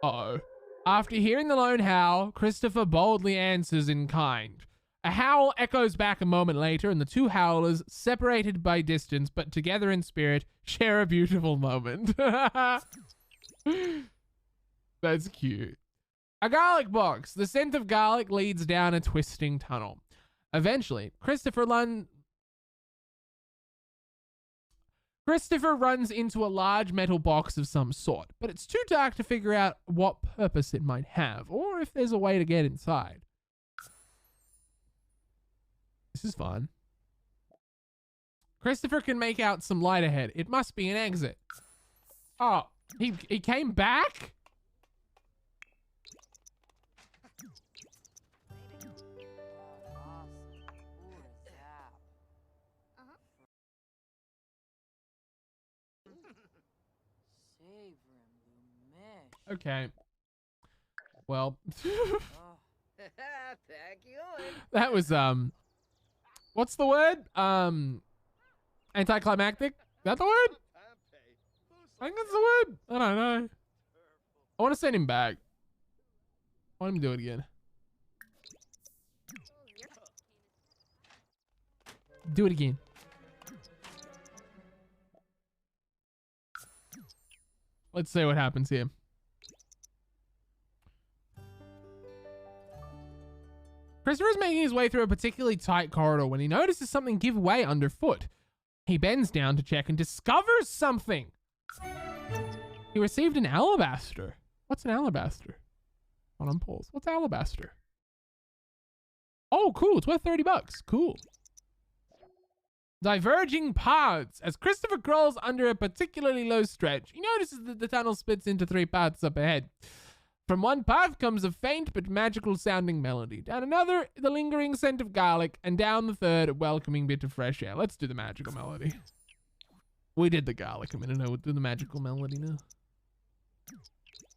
Uh-oh. After hearing the lone howl, Christopher boldly answers in kind. A howl echoes back a moment later, and the 2 howlers, separated by distance but together in spirit, share a beautiful moment. That's cute. A garlic box. The scent of garlic leads down a twisting tunnel. Eventually, Christopher runs into a large metal box of some sort, but it's too dark to figure out what purpose it might have, or if there's a way to get inside. This is fun. Christopher can make out some light ahead. It must be an exit. Oh, he came back? Okay. Well, that was what's the word? Anticlimactic? Is that the word? I think that's the word. I don't know. I want to send him back. I want him to do it again. Do it again. Let's see what happens here. Christopher is making his way through a particularly tight corridor when he notices something give way underfoot. He bends down to check and discovers something. He received an alabaster. What's an alabaster? Hold on, pause. What's alabaster? Oh, cool. It's worth $30. Cool. Diverging paths. As Christopher crawls under a particularly low stretch, he notices that the tunnel splits into 3 paths up ahead. From one path comes a faint but magical sounding melody. Down another, the lingering scent of garlic, and down the third, a welcoming bit of fresh air. Let's do the magical melody. We did the garlic a minute ago. We'll do the magical melody now.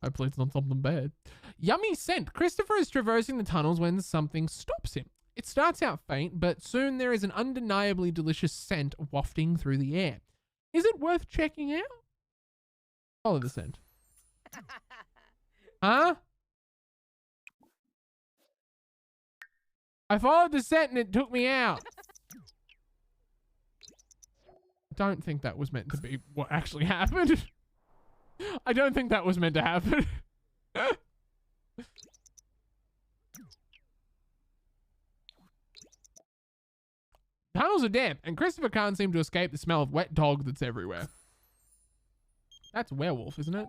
Hopefully it's not something bad. Yummy scent. Christopher is traversing the tunnels when something stops him. It starts out faint, but soon there is an undeniably delicious scent wafting through the air. Is it worth checking out? Follow the scent. Huh? I followed the scent and it took me out. Don't think that was meant to be what actually happened. I don't think that was meant to happen. Tunnels are damp, and Christopher can't seem to escape the smell of wet dog that's everywhere. That's werewolf, isn't it?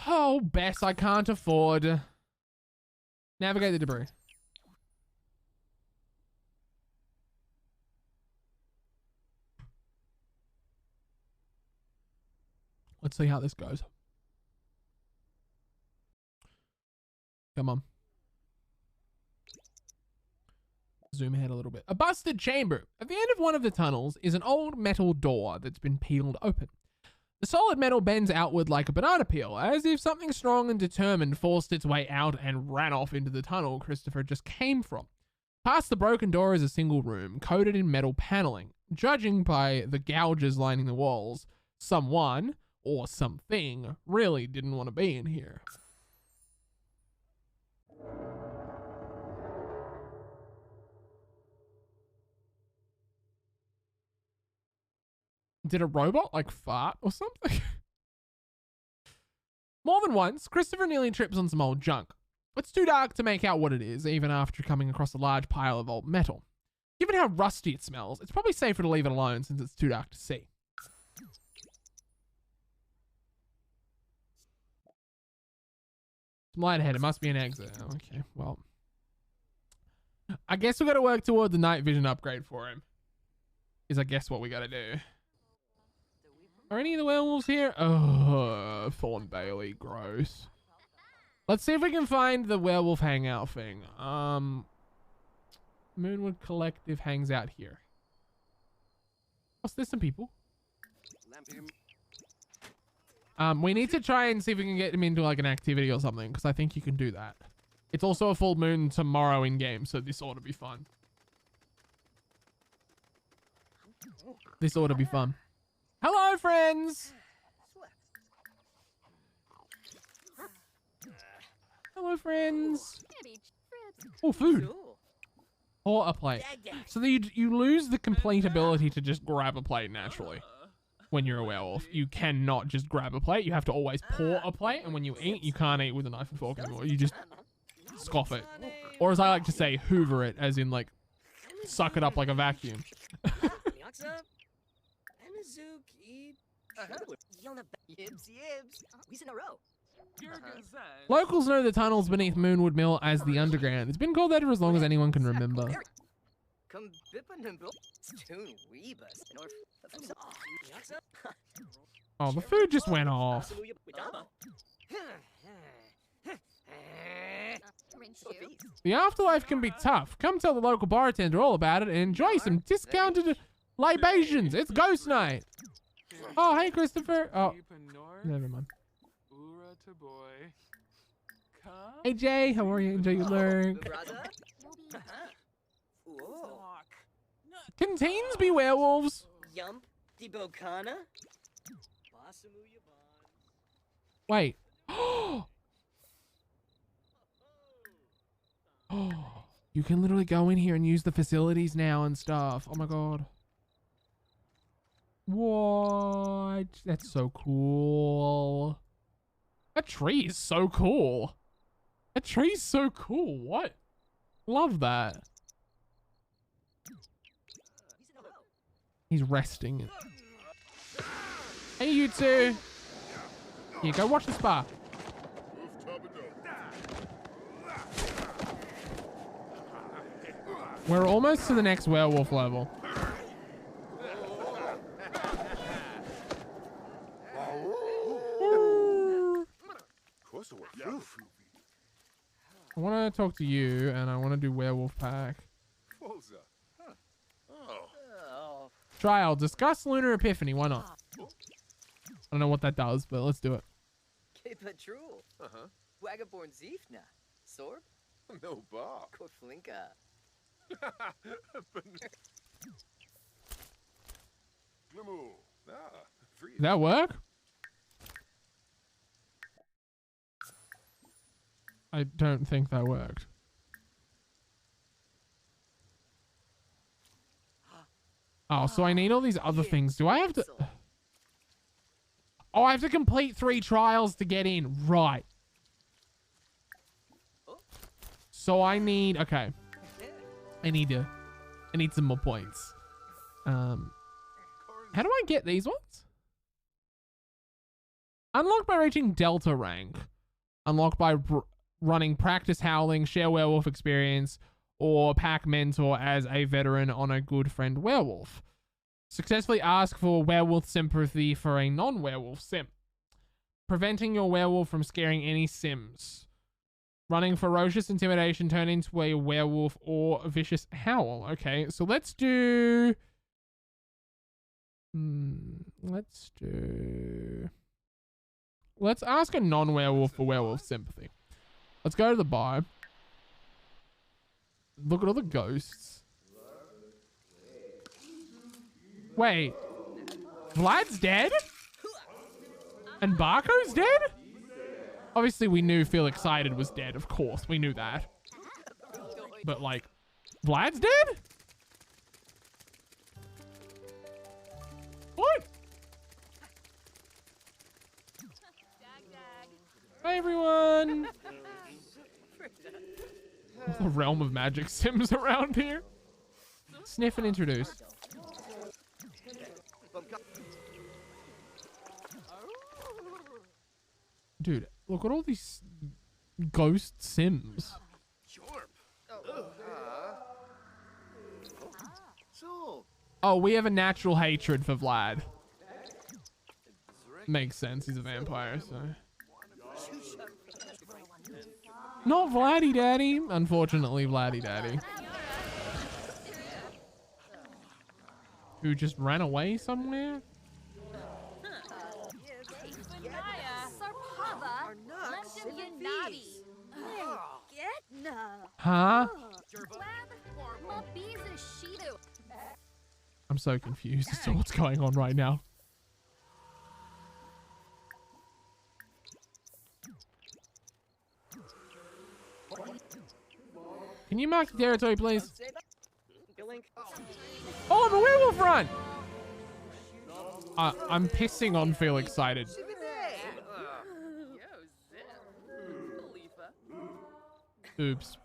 Oh, Bess, I can't afford. Navigate the debris. Let's see how this goes. Come on. Zoom ahead a little bit. A busted chamber. At the end of one of the tunnels is an old metal door that's been peeled open. The solid metal bends outward like a banana peel, as if something strong and determined forced its way out and ran off into the tunnel Christopher just came from. Past the broken door is a single room, coated in metal paneling. Judging by the gouges lining the walls, someone, or something, really didn't want to be in here. Did a robot like fart or something? More than once, Christopher nearly trips on some old junk. It's too dark to make out what it is, even after coming across a large pile of old metal. Given how rusty it smells, it's probably safer to leave it alone since it's too dark to see. Some light ahead. It must be an exit. Oh, okay, well. I guess we got to work toward the night vision upgrade for him. Is I guess what we got to do. Are any of the werewolves here? Oh, Thorn Bailey, gross. Let's see if we can find the werewolf hangout thing. Moonwood Collective hangs out here. Oh, there's some people. We need to try and see if we can get him into like an activity or something, because I think you can do that. It's also a full moon tomorrow in game, so this ought to be fun. This ought to be fun. Hello, friends. Hello, friends. Oh, food. Or a plate. So that you lose the complete ability to just grab a plate naturally. When you're a werewolf, you cannot just grab a plate. You have to always pour a plate, and when you eat, you can't eat with a knife and fork anymore. You just scoff it. Or as I like to say, hoover it, as in like suck it up like a vacuum. Locals know the tunnels beneath Moonwood Mill as the Underground. It's been called that for as long as anyone can remember. Oh, the food just went off. The afterlife can be tough. Come tell the local bartender all about it and enjoy some discounted libations. It's ghost night. Oh, hey, Christopher. Oh, never mind. Hey, Jay. How are you? Enjoy your lurk. Can teens be werewolves? Wait. Oh, you can literally go in here and use the facilities now and stuff. Oh my god. What? That's so cool. That tree is so cool. That tree's so cool. What? Love that. He's resting. Hey, you two. Here, go watch the spa. We're almost to the next werewolf level. I want to talk to you, and I want to do werewolf pack. Trial. Discuss Lunar Epiphany. Why not? I don't know what that does, but let's do it. Patrol. Wagaborn Ziefna. Sorb? No bar. Kotflinka. Did that work? I don't think that worked. Oh, so I need all these other things. Do I have to... Oh, I have to complete 3 trials to get in. Right. So I need... Okay. I need some more points. How do I get these ones? Unlocked by reaching Delta rank. Unlocked by running practice howling, share werewolf experience, or pack mentor as a veteran on a good friend werewolf. Successfully ask for werewolf sympathy for a non-werewolf sim. Preventing your werewolf from scaring any sims. Running ferocious intimidation, turn into a werewolf or a vicious howl. Okay, so let's do... Let's ask a non-werewolf for werewolf sympathy. Let's go to the bar. Look at all the ghosts. Wait. Vlad's dead? And Barco's dead? Obviously, we knew Feel Excited was dead. Of course, we knew that. But, like, Vlad's dead? What? Hi, everyone. The realm of magic sims around here. Sniff and introduce. Dude, look at all these ghost sims. Oh, we have a natural hatred for Vlad. Makes sense, he's a vampire, so... Not Vladdy Daddy. Unfortunately, Vladdy Daddy. Who just ran away somewhere? Huh? I'm so confused as to what's going on right now. Can you mark the territory, please? Oh, I'm a werewolf run! I'm pissing on Feel Excited. Oops.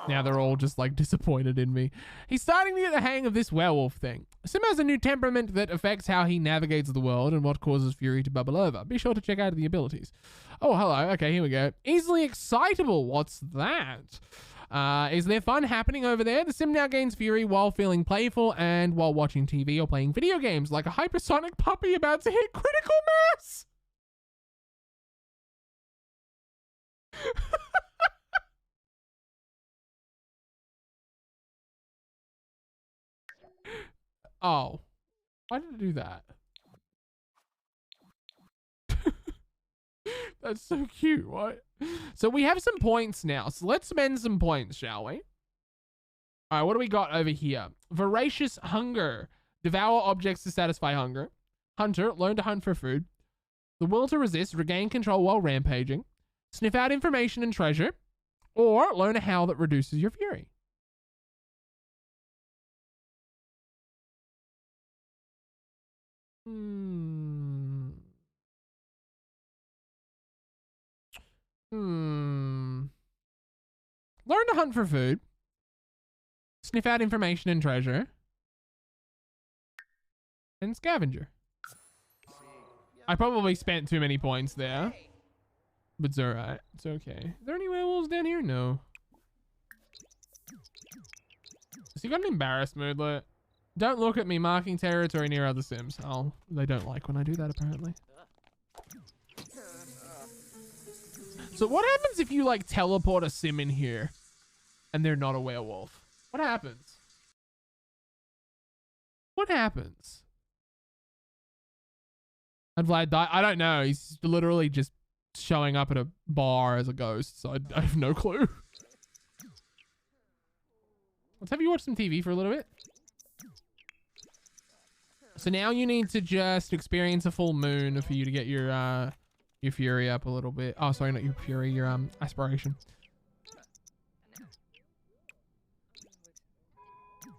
Now they're all just like disappointed in me. He's starting to get the hang of this werewolf thing. Sim has a new temperament that affects how he navigates the world and what causes fury to bubble over. Be sure to check out the abilities. Oh, hello. Okay, here we go. Easily excitable. What's that? Is there fun happening over there? The sim now gains fury while feeling playful and while watching TV or playing video games, like a hypersonic puppy about to hit critical mass. Oh, why did it do that? That's so cute. What? So we have some points now. So let's spend some points, shall we? All right, what do we got over here? Voracious hunger. Devour objects to satisfy hunger. Hunter. Learn to hunt for food. The will to resist. Regain control while rampaging. Sniff out information and treasure. Or learn a howl that reduces your fury. Learn to hunt for food. Sniff out information and treasure. And scavenger. I probably spent too many points there. But it's alright. It's okay. Are there any werewolves down here? No. Has he got an embarrassed moodlet? Don't look at me marking territory near other sims. Oh, they don't like when I do that, apparently. So what happens if you, like, teleport a sim in here and they're not a werewolf? What happens? What happens? And Vlad die? I don't know. He's literally just showing up at a bar as a ghost, so I have no clue. Let's have you watch some TV for a little bit. So now you need to just experience a full moon for you to get your fury up a little bit. Oh, sorry, not your fury, your aspiration.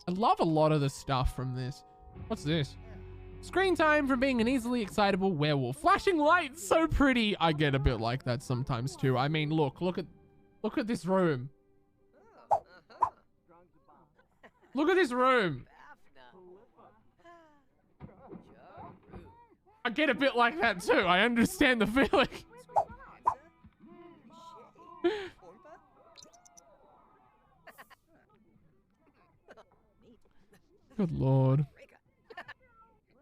I love a lot of the stuff from this. What's this? Screen time from being an easily excitable werewolf. Flashing lights, so pretty. I get a bit like that sometimes too. I mean, look at this room. Look at this room. I get a bit like that too. I understand the feeling. Good lord.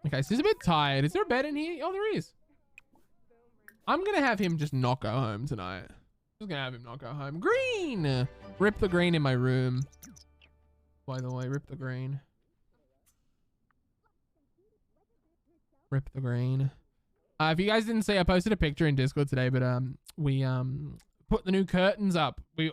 Okay, so he's a bit tired. Is there a bed in here? Oh, there is. I'm gonna have him just not go home tonight. Just gonna have him not go home. Green! Rip the green in my room. By the way, rip the green. Rip the green. If you guys didn't see, I posted a picture in Discord today, but we put the new curtains up. We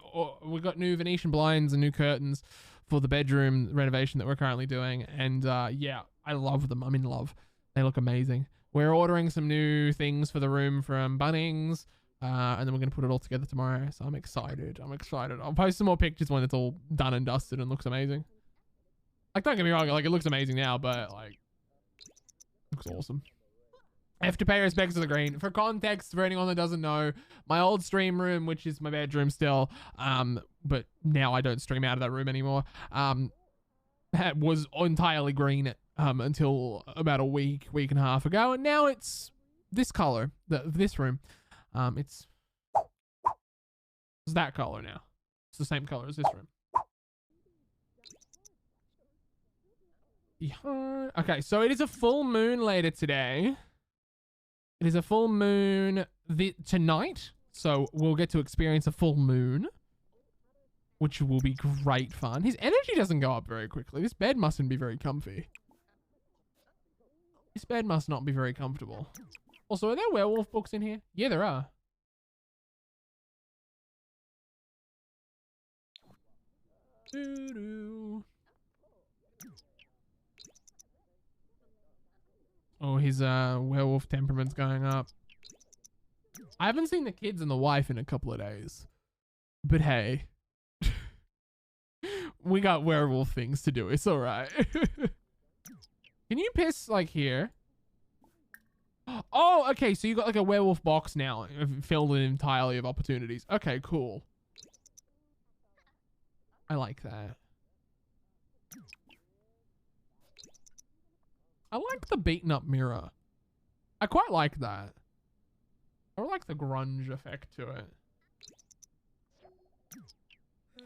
got new Venetian blinds and new curtains for the bedroom renovation that we're currently doing, and yeah, I love them. I'm in love. They look amazing. We're ordering some new things for the room from Bunnings, and then we're gonna put it all together tomorrow. So I'm excited. I'm excited. I'll post some more pictures when it's all done and dusted and looks amazing. Like, don't get me wrong, like, it looks amazing now, but like, looks awesome. I have to pay respects to the green. For context, for anyone that doesn't know, my old stream room, which is my bedroom still, but now I don't stream out of that room anymore, was entirely green until about a week and a half ago, and now it's this color, this room. It's that color now. It's the same color as this room. Yeah. Okay, so it is a full moon later today. It is a full moon tonight, so we'll get to experience a full moon, which will be great fun. His energy doesn't go up very quickly. This bed mustn't be very comfy. This bed must not be very comfortable. Also, are there werewolf books in here? Yeah, there are. Doo-doo. Oh, his werewolf temperament's going up. I haven't seen the kids and the wife in a couple of days. But hey. We got werewolf things to do. It's alright. Can you piss, like, here? Oh, okay. So you got, like, a werewolf box now. Filled in entirely of opportunities. Okay, cool. I like that. I like the beaten up mirror. I quite like that. I like the grunge effect to it.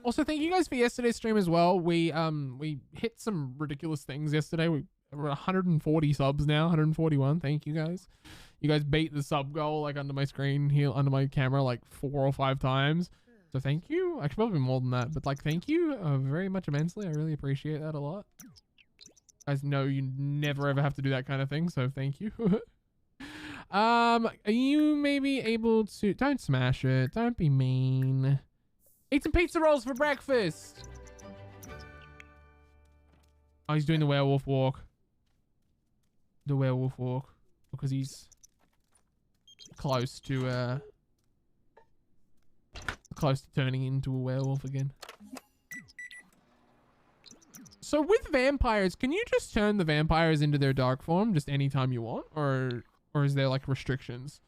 Also, thank you guys for yesterday's stream as well. We hit some ridiculous things yesterday. We're 140 subs now, 141. Thank you guys. You guys beat the sub goal like under my screen here, under my camera, like 4 or 5 times. So thank you. Actually, probably more than that, but like thank you very much immensely. I really appreciate that a lot. Guys know you never ever have to do that kind of thing, so thank you. Are you maybe able to... Don't smash it. Don't be mean. Eat some pizza rolls for breakfast. Oh, he's doing the werewolf walk. The werewolf walk. Because he's close to turning into a werewolf again. So with vampires, can you just turn the vampires into their dark form just anytime you want? Or is there like restrictions?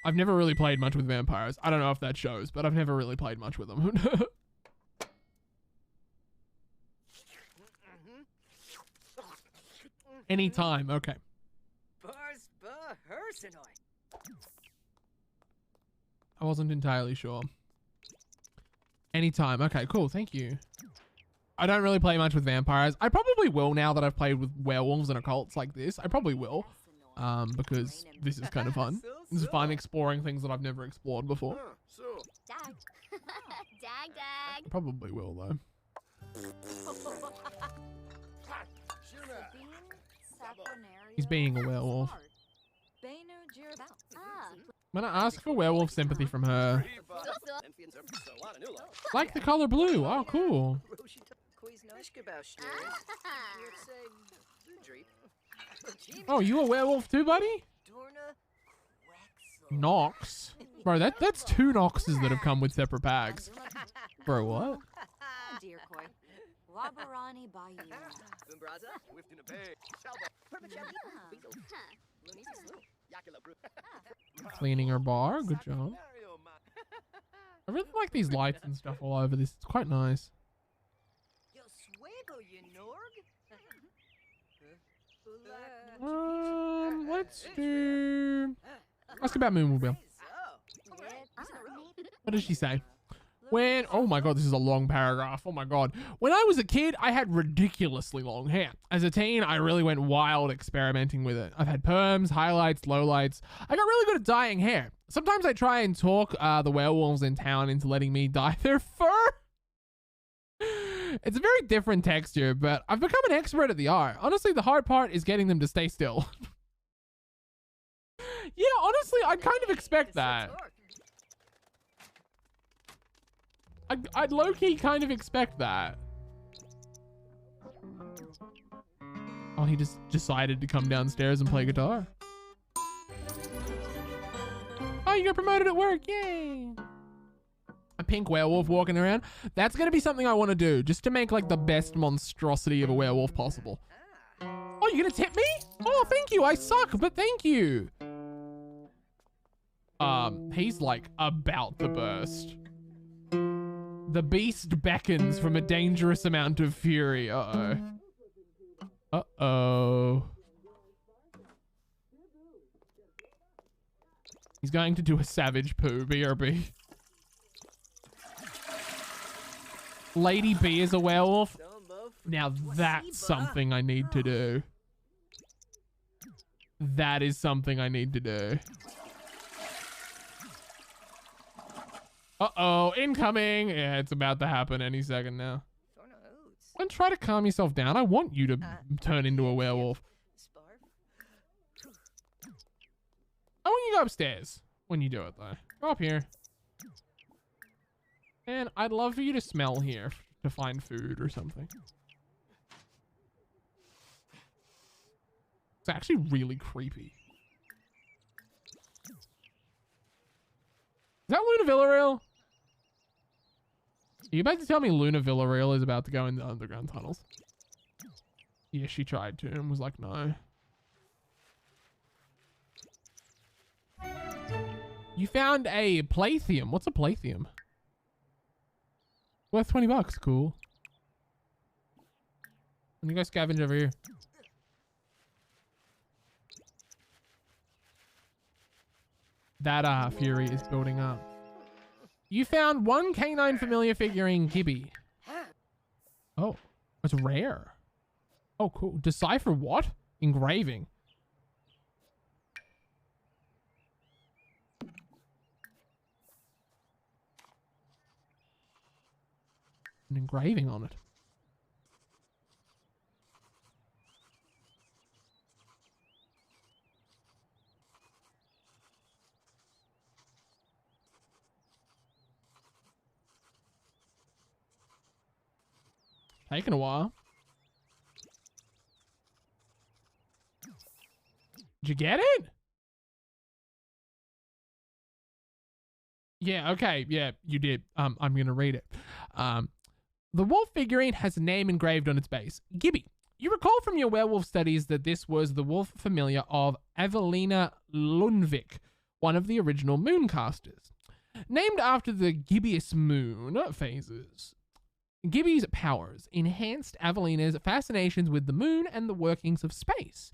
I've never really played much with vampires. I don't know if that shows, but I've never really played much with them. Anytime, okay. I wasn't entirely sure. Anytime. Okay, cool. Thank you. I don't really play much with vampires. I probably will now that I've played with werewolves and occults like this. I probably will. Because this is kind of fun. It's fun exploring things that I've never explored before. Dag. Dag, dag. I probably will, though. He's being a werewolf. I'm gonna ask for werewolf sympathy from her. Like the color blue. Oh, cool. Oh, you a werewolf too, buddy? Nox? Bro, that's 2 Noxes that have come with separate packs. Bro, what? Wabarani Bayou. Boombraza, whiffed in a bay. Permacelli, Bingo. Looney's a slew. Yakula brew. Cleaning her bar. Good job. I really like these lights and stuff all over this. It's quite nice. Yo suego, you Norg. Let's do... Ask about Moonmobile. What did she say? When... Oh my god, this is a long paragraph. Oh my god. When I was a kid, I had ridiculously long hair. As a teen, I really went wild experimenting with it. I've had perms, highlights, lowlights. I got really good at dyeing hair. Sometimes I try and talk the werewolves in town into letting me dye their fur. It's a very different texture, but I've become an expert at the art. Honestly, the hard part is getting them to stay still. Yeah, honestly, I kind of expect that. I'd low-key kind of expect that. Oh, he just decided to come downstairs and play guitar. Oh, you got promoted at work. Yay. A pink werewolf walking around. That's going to be something I want to do just to make like the best monstrosity of a werewolf possible. Oh, you're going to tip me? Oh, thank you. I suck, but thank you. He's like about to burst. The beast beckons from a dangerous amount of fury. Uh-oh. Uh-oh. He's going to do a savage poo, BRB. Lady B is a werewolf. Now that's something I need to do. That is something I need to do. Uh-oh, incoming. Yeah, it's about to happen any second now. Don't try to calm yourself down. I want you to turn into a werewolf. I want you to go upstairs when you do it, though. Go up here. And I'd love for you to smell here to find food or something. It's actually really creepy. Is that Luna Villarreal? Are you about to tell me Luna Villarreal is about to go into underground tunnels? Yeah, she tried to and was like, no. You found a Playtheum. What's a Playtheum? Worth 20 bucks. Cool. And you go scavenge over here. That Fury is building up. You found one canine familiar figurine, Gibby. Oh, it's rare. Oh, cool. Decipher what? Engraving. An engraving on it. Taking a while. Did you get it? Yeah, okay. Yeah, you did. I'm going to read it. The wolf figurine has a name engraved on its base. Gibby. You recall from your werewolf studies that this was the wolf familiar of Evelina Lundvik, one of the original mooncasters. Named after the gibbous moon phases. Gibby's powers enhanced Evelina's fascinations with the moon and the workings of space.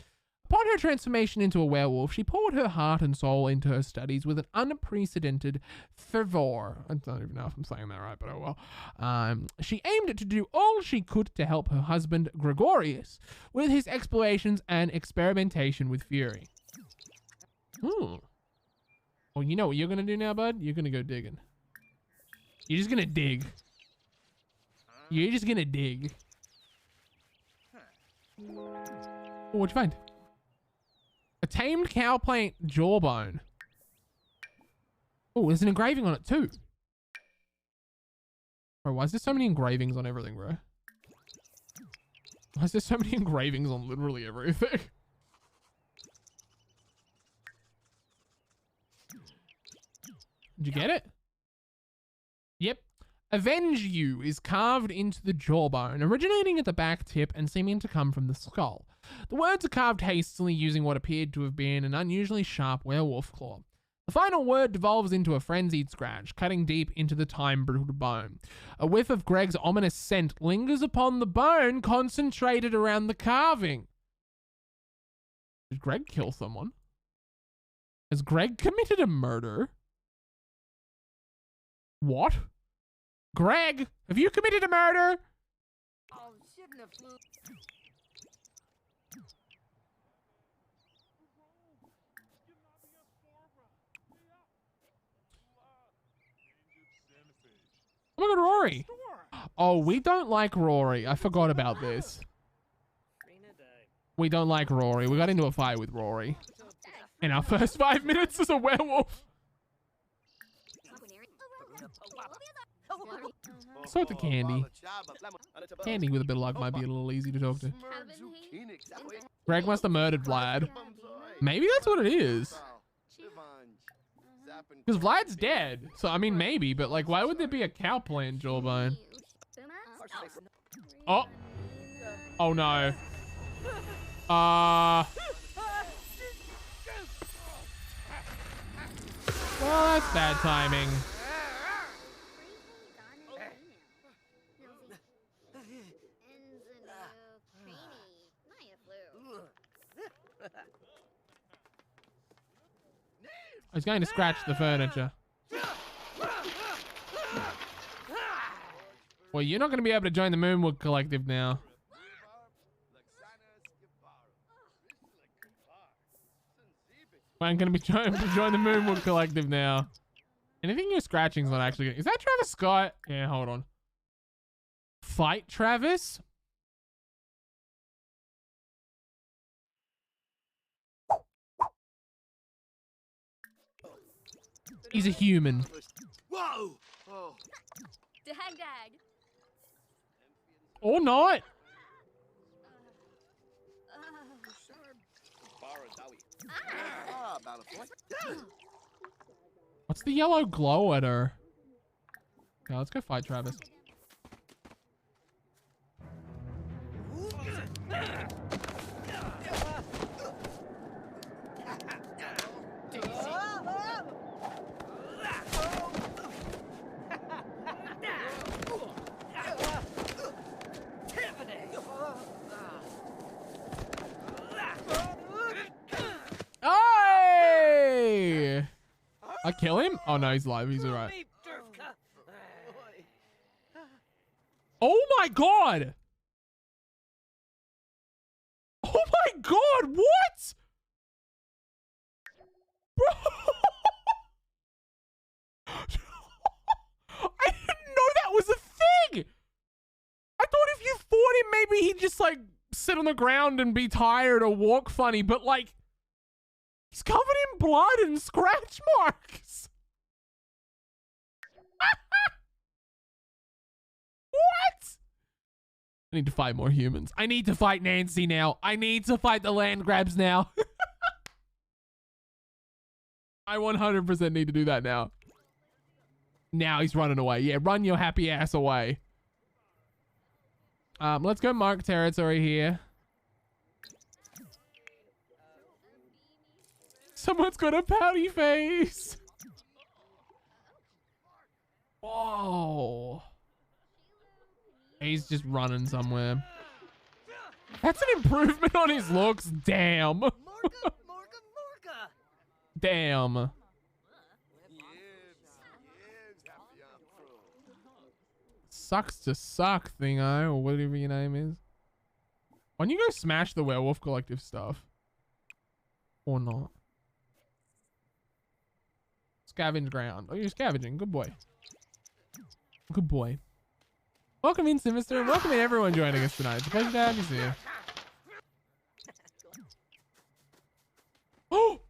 Upon her transformation into a werewolf, she poured her heart and soul into her studies with an unprecedented fervor. I don't even know if I'm saying that right, but oh well. She aimed to do all she could to help her husband, Gregorius, with his explorations and experimentation with fury. Well, you know what you're going to do now, bud? You're going to go digging. You're just going to dig. You're just going to dig. Oh, what'd you find? A tamed cowplant jawbone. Oh, there's an engraving on it too. Bro, why is there so many engravings on everything, bro? Why is there so many engravings on literally everything? Did you get it? Yep. Avenge You is carved into the jawbone, originating at the back tip and seeming to come from the skull. The words are carved hastily using what appeared to have been an unusually sharp werewolf claw. The final word devolves into a frenzied scratch, cutting deep into the time-brewed bone. A whiff of Greg's ominous scent lingers upon the bone, concentrated around the carving. Did Greg kill someone? Has Greg committed a murder? What? Greg, have you committed a murder? Oh, shouldn't have flew. Oh my god, Rory. Oh, we don't like Rory. I forgot about this. We don't like Rory. We got into a fight with Rory in our first 5 minutes as a werewolf. So to Candy. Candy with a bit of luck might be a little easy to talk to. Greg must have murdered Vlad. Maybe that's what it is. Because Vlad's dead. So, I mean, maybe. But, like, why would there be a cow plant jawbone? Oh. Oh, no. Well, that's bad timing. I was going to scratch the furniture. Well, you're not going to be able to join the Moonwood Collective now. I'm going to be join the Moonwood Collective now. Anything you're scratching is not actually good. Is that Travis Scott? Yeah, hold on. Fight Travis? He's a human. Whoa! Oh. Dag dag. Or not. What's the yellow glow at her? Okay, let's go fight Travis. Hey! I kill him? Oh no, he's alive. He's alright. Oh my god! Oh my god! What? Bro! I didn't know that was a thing! I thought if you fought him, maybe he'd just like sit on the ground and be tired or walk funny, but like he's covered in blood and scratch marks. What? I need to fight more humans. I need to fight Nancy now. I need to fight the land grabs now. I 100% need to do that now. Now he's running away. Yeah, run your happy ass away. Let's go mark territory here. Someone's got a pouty face. Whoa. He's just running somewhere. That's an improvement on his looks. Damn. Damn. Sucks to suck, thingo, or whatever your name is. Why don't you go smash the Werewolf Collective stuff? Or not? Scavenge ground. Oh, you're scavenging. Good boy. Good boy. Welcome in, Sinister, and welcome in everyone joining us tonight. It's a pleasure to have you here. Oh!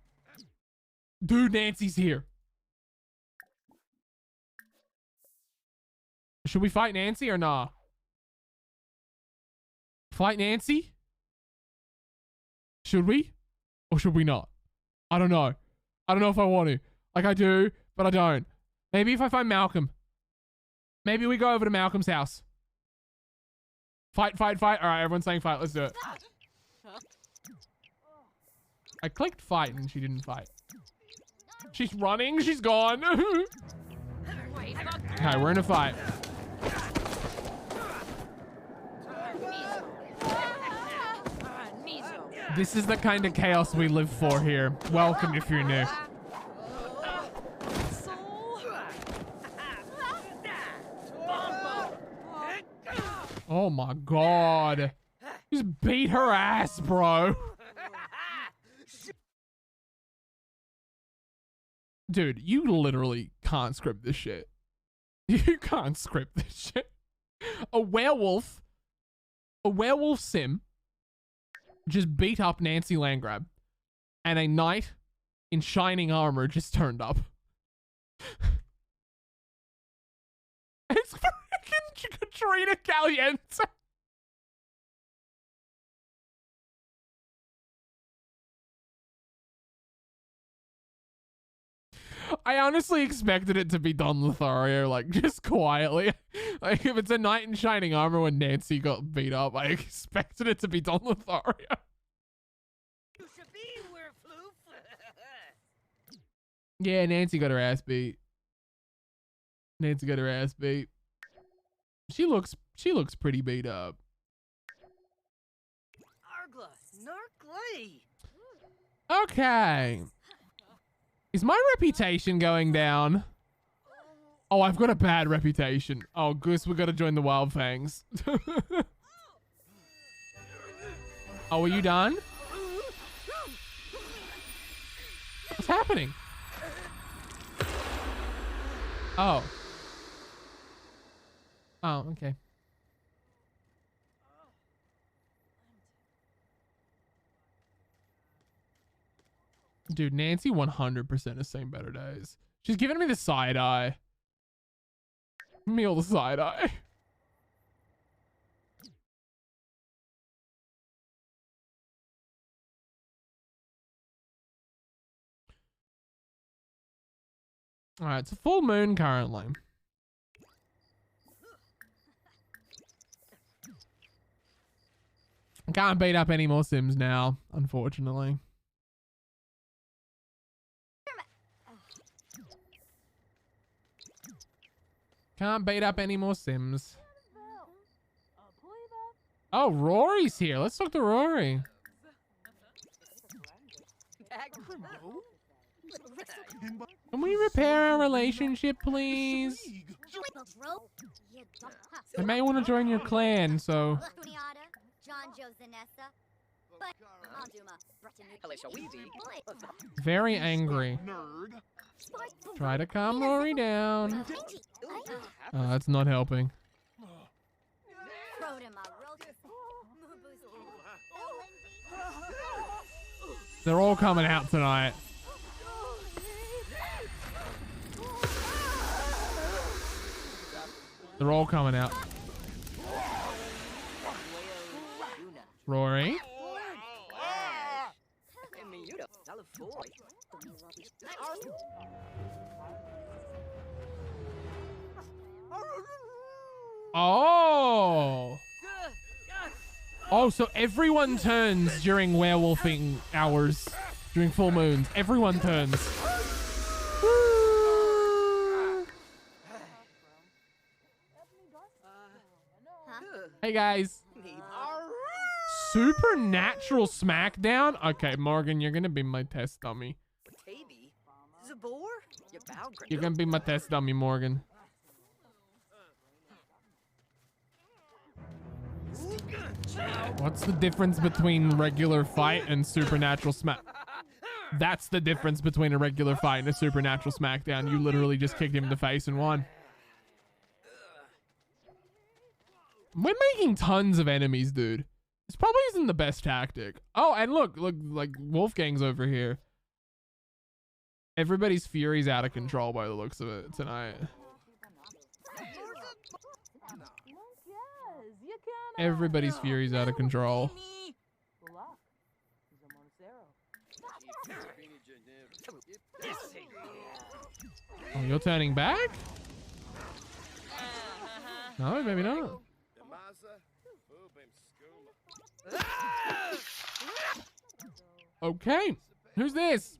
Dude, Nancy's here. Should we fight Nancy or nah? Fight Nancy? Should we? Or should we not? I don't know. I don't know if I want to. Like I do, but I don't. Maybe if I find Malcolm. Maybe we go over to Malcolm's house. Fight, fight, fight. All right, everyone's saying fight. Let's do it. I clicked fight and she didn't fight. She's running. She's gone. Okay, we're in a fight. This is the kind of chaos we live for here. Welcome if you're new. Oh my god. Just beat her ass, bro. Dude, you literally can't script this shit. You can't script this shit. A werewolf sim just beat up Nancy Landgrab, and a knight in shining armor just turned up. It's freaking Katrina Caliente. I honestly expected it to be Don Lothario, like, just quietly. Like, if it's a knight in shining armor when Nancy got beat up, I expected it to be Don Lothario. You should be Werewolf. Yeah, Nancy got her ass beat. Nancy got her ass beat. She looks pretty beat up. Argla, Narkley. Okay. Is my reputation going down? Oh, I've got a bad reputation. Oh, Goose, we gotta join the Wild Fangs. Oh, are you done? What's happening? Oh. Oh, okay. Dude, Nancy 100% has seen better days. She's giving me the side eye. Give me all the side eye. All right, it's a full moon currently. I can't beat up any more Sims now, unfortunately. Can't beat up any more Sims. Oh, Rory's here. Let's talk to Rory. Can we repair our relationship, please? I may want to join your clan, so... Very angry. Try to calm Rory down. Oh, that's not helping. They're all coming out tonight. They're all coming out. Rory? Oh! Oh, so everyone turns during werewolfing hours, during full moons. Everyone turns. Hey guys. Supernatural Smackdown? Okay, Morgan, you're gonna be my test dummy. You're gonna be my test dummy, Morgan. What's the difference between regular fight and supernatural smack? That's the difference between a regular fight and a supernatural smackdown. You literally just kicked him in the face and won. We're making tons of enemies, dude. This probably isn't the best tactic. Oh, and look, like Wolfgang's over here. Everybody's fury's out of control by the looks of it tonight. Everybody's fury's out of control. Oh, you're turning back? No, maybe not. Okay. Who's this?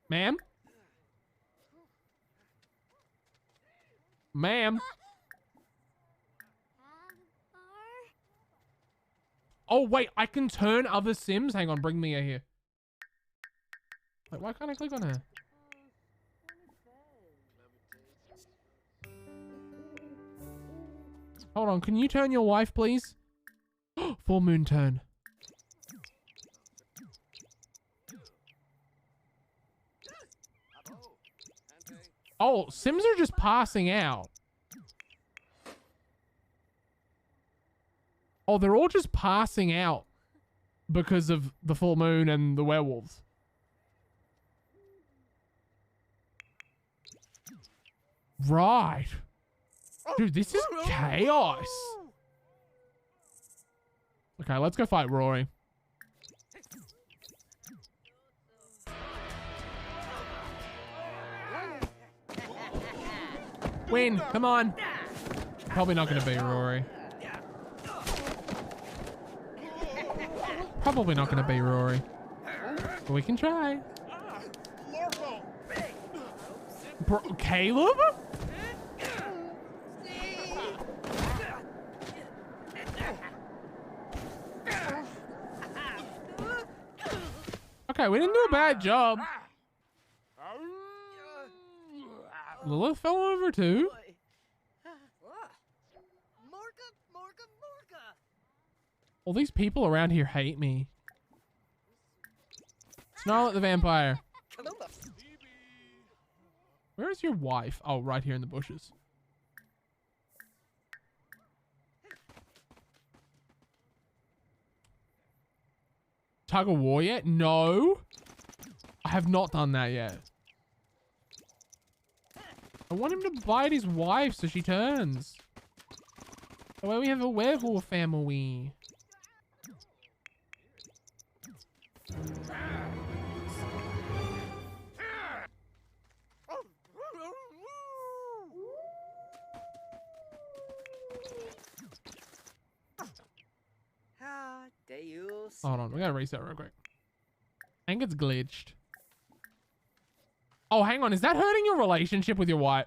Ma'am? Ma'am? Oh, wait, I can turn other Sims? Hang on, bring Mia here. Wait, why can't I click on her? Hold on, can you turn your wife, please? Full moon turn. Oh, Sims are just passing out. Oh, they're all just passing out because of the full moon and the werewolves. Right. Dude, this is chaos. Okay, let's go fight Rory. Win, come on. Probably not going to be Rory. Probably not going to be Rory. But we can try. Bro, Caleb? Okay, we didn't do a bad job. Lilith fell over too. All these people around here hate me. Snarl at the vampire. Where is your wife? Oh, right here in the bushes. Tug of war yet? No. I have not done that yet. I want him to bite his wife so she turns. The way we have a werewolf family. Hold on, we gotta reset real quick. I think it's glitched. Oh, hang on. Is that hurting your relationship with your wife?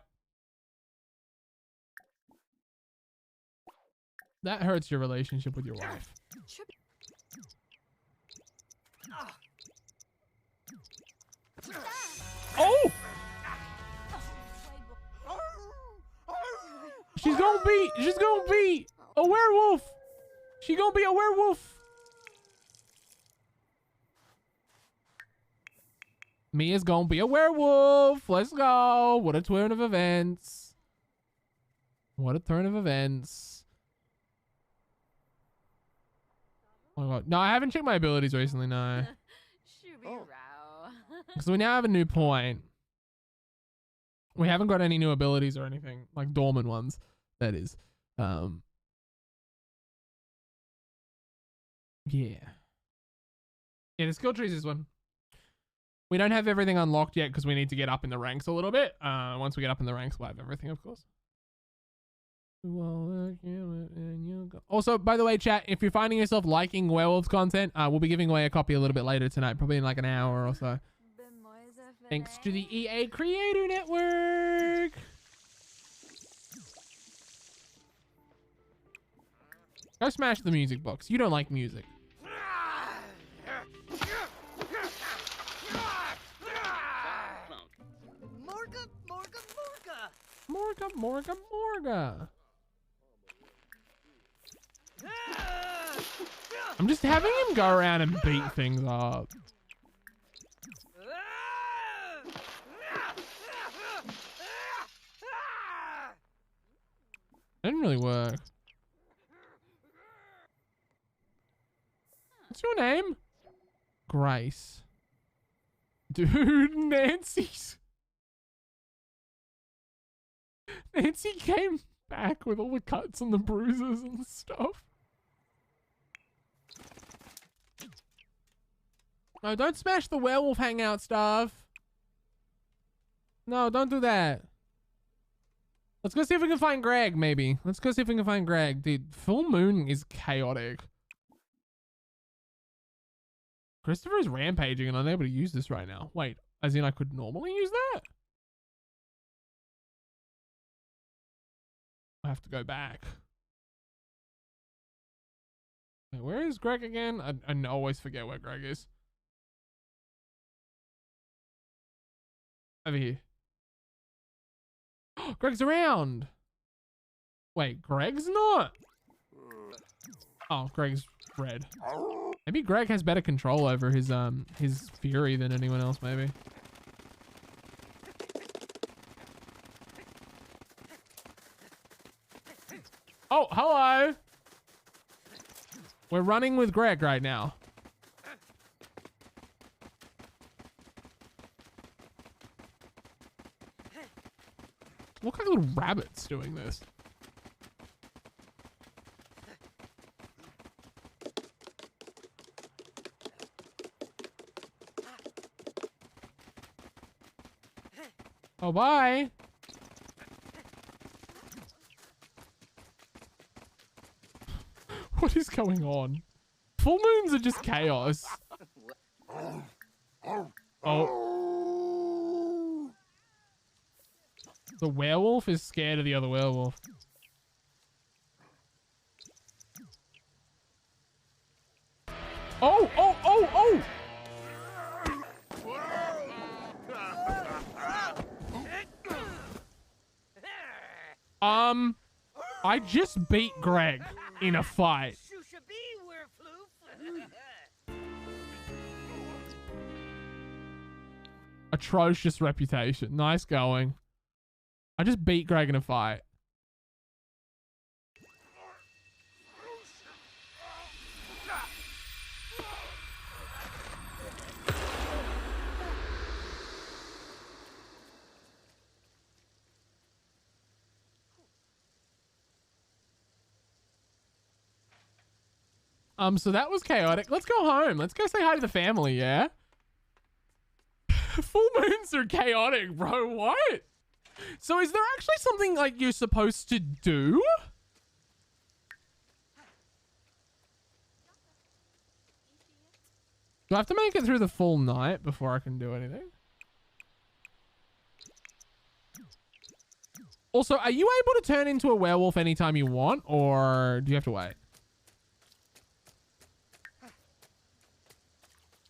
That hurts your relationship with your wife. Oh! She's gonna be a werewolf. She's gonna be a werewolf. Mia's gonna be a werewolf. Let's go. What a turn of events. What a turn of events. Oh my god. No, I haven't checked my abilities recently, no. So we now have a new point. We haven't got any new abilities or anything. Like dormant ones, that is. Yeah. Yeah, the skill tree is this one. We don't have everything unlocked yet because we need to get up in the ranks a little bit. Once we get up in the ranks, we'll have everything, of course. Also, by the way, chat, if you're finding yourself liking Werewolves content, we'll be giving away a copy a little bit later tonight, probably in like an hour or so. Thanks to the EA Creator Network. Go smash the music box. You don't like music. Morga. I'm just having him go around and beat things up. Didn't really work. What's your name? Grace. Dude, Nancy came back with all the cuts and the bruises and stuff. No, don't smash the werewolf hangout stuff. No, don't do that. Let's go see if we can find Greg, maybe. Let's go see if we can find Greg. Dude, full moon is chaotic. Christopher is rampaging and unable to use this right now. Wait, as in I could normally use that? I have to go back. Wait, where is Greg again? I always forget where Greg is. Over here. Greg's around. Wait, Greg's not? Oh, Greg's red. Maybe Greg has better control over his fury than anyone else, maybe. Oh, hello. We're running with Greg right now. Look like little rabbits doing this. Oh, bye. What is going on? Full moons are just chaos. Oh. The werewolf is scared of the other werewolf. Oh, oh, oh, oh! I just beat Greg in a fight. Atrocious reputation. Nice going. I just beat Greg in a fight. So that was chaotic. Let's go home. Let's go say hi to the family, yeah? Full moons are chaotic, bro. What? So is there actually something like you're supposed to do? Do I have to make it through the full night before I can do anything? Also, are you able to turn into a werewolf anytime you want, or do you have to wait?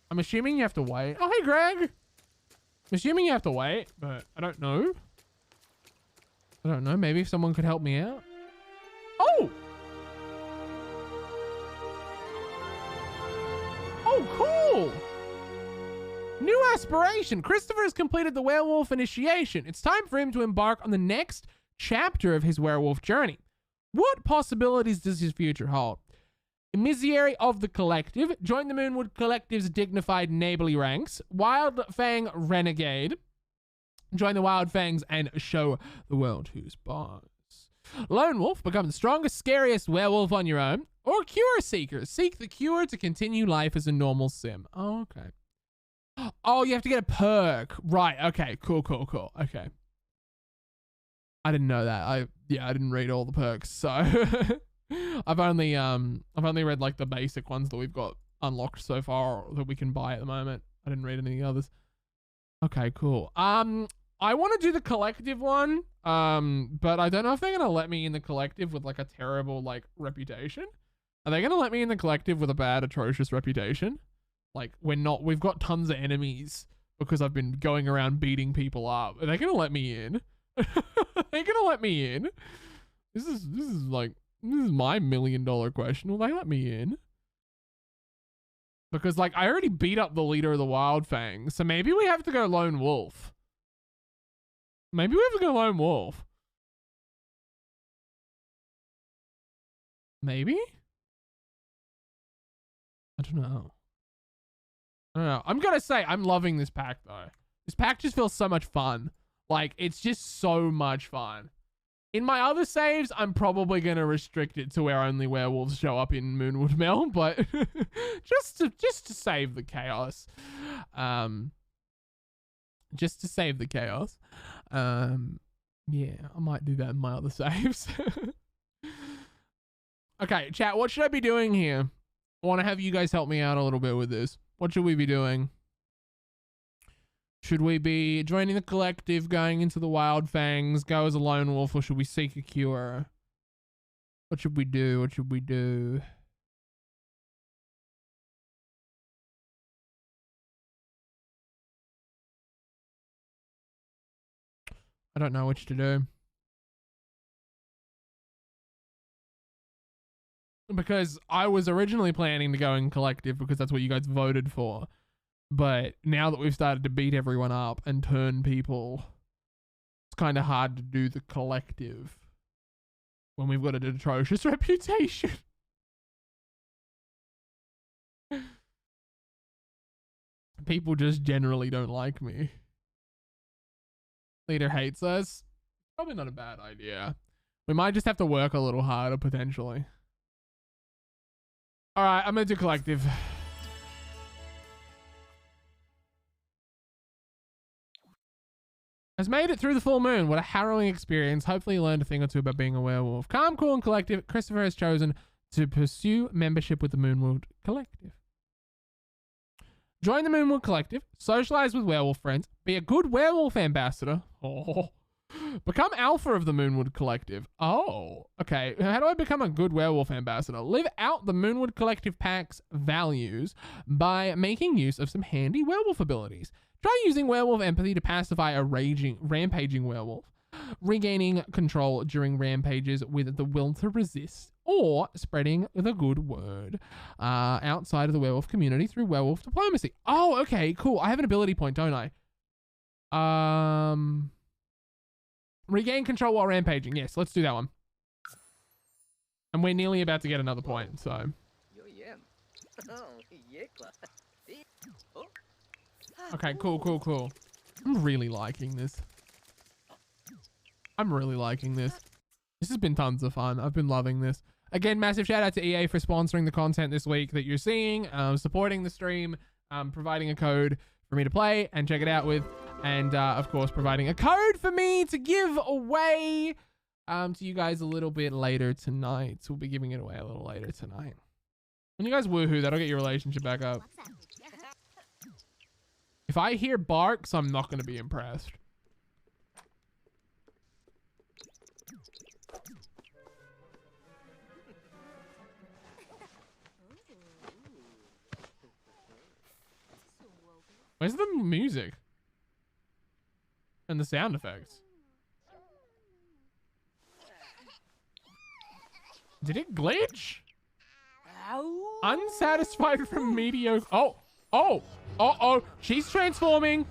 I'm assuming you have to wait. Oh, hey, Greg. I'm assuming you have to wait, but I don't know. I don't know. Maybe someone could help me out. Oh! Oh, cool! New aspiration. Christopher has completed the werewolf initiation. It's time for him to embark on the next chapter of his werewolf journey. What possibilities does his future hold? Emissary of the Collective. Join the Moonwood Collective's dignified neighborly ranks. Wild Fang Renegade. Join the Wild Fangs and show the world who's boss. Lone Wolf. Become the strongest, scariest werewolf on your own. Or Cure Seeker. Seek the cure to continue life as a normal sim. Oh, okay. Oh, you have to get a perk. Right. Okay. Cool, cool, cool. Okay. I didn't know that. I didn't read all the perks, so I've only read like the basic ones that we've got unlocked so far that we can buy at the moment. I didn't read any others. Okay, cool. I want to do the collective one, but I don't know if they're gonna let me in the collective with like a terrible like reputation. Are they gonna let me in the collective with a bad, atrocious reputation? Like we've got tons of enemies because I've been going around beating people up. Are they gonna let me in? They're gonna let me in. This is my $1 million question. Will they let me in? Because like I already beat up the leader of the Wild Fangs, so maybe we have to go Lone Wolf. Maybe we have to go Lone Wolf. Maybe? I don't know. I'm gonna say I'm loving this pack though. This pack just feels so much fun. Like, it's just so much fun. In my other saves, I'm probably going to restrict it to where only werewolves show up in Moonwood Mill, but just to save the chaos. just to save the chaos. Yeah, I might do that in my other saves. Okay, chat, what should I be doing here? I want to have you guys help me out a little bit with this. What should we be doing? Should we be joining the collective, going into the Wild Fangs, go as a lone wolf, or should we seek a cure? What should we do? What should we do? I don't know which to do. Because I was originally planning to go in collective because that's what you guys voted for. But now that we've started to beat everyone up and turn people, it's kind of hard to do the collective when we've got an atrocious reputation. People just generally don't like me. Leader hates us. Probably not a bad idea. We might just have to work a little harder potentially. All right, I'm gonna do collective. Has made it through the full moon. What a harrowing experience. Hopefully you learned a thing or two about being a werewolf. Calm, cool, and collective. Christopher has chosen to pursue membership with the Moonwood Collective. Join the Moonwood Collective. Socialize with werewolf friends. Be a good werewolf ambassador. Oh. Become alpha of the Moonwood Collective. Oh, okay. How do I become a good werewolf ambassador? Live out the Moonwood Collective Pack's values by making use of some handy werewolf abilities. Try using werewolf empathy to pacify a rampaging werewolf, regaining control during rampages with the will to resist, or spreading the good word outside of the werewolf community through werewolf diplomacy. Oh, okay, cool. I have an ability point, don't I? Regain control while rampaging. Yes, let's do that one. And we're nearly about to get another point, so. Okay, cool. I'm really liking this. This has been tons of fun. I've been loving this. Again, massive shout out to EA for sponsoring the content this week that you're seeing, supporting the stream, providing a code for me to play and check it out with. And, of course, providing a code for me to give away to you guys a little bit later tonight. So we'll be giving it away a little later tonight. When you guys woohoo, that'll get your relationship back up. If I hear barks, I'm not going to be impressed. Where's the music? And the sound effects. Did it glitch? Unsatisfied from mediocre. Oh, she's transforming.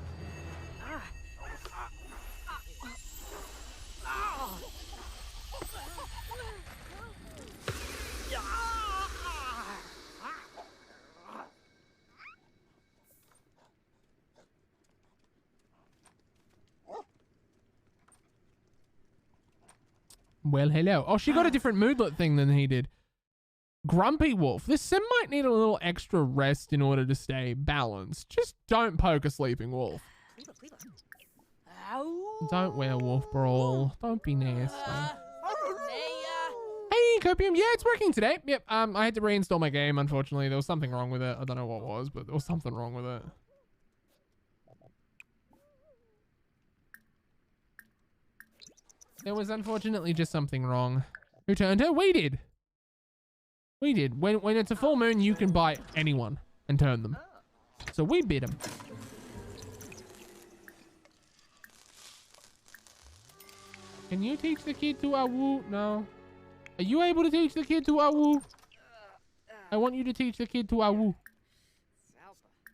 Well, hello. Oh, she got a different moodlet thing than he did. Grumpy Wolf. This sim might need a little extra rest in order to stay balanced. Just don't poke a sleeping wolf. Don't werewolf brawl. Don't be nasty. Hey, Copium. Yeah, it's working today. Yep. I had to reinstall my game, unfortunately. There was something wrong with it. I don't know what was, but there was something wrong with it. There was unfortunately just something wrong. Who turned her? We did. We did. When it's a full moon, you can buy anyone and turn them. So we bit him. Can you teach the kid to awoo? No. Are you able to teach the kid to awoo? I want you to teach the kid to awoo.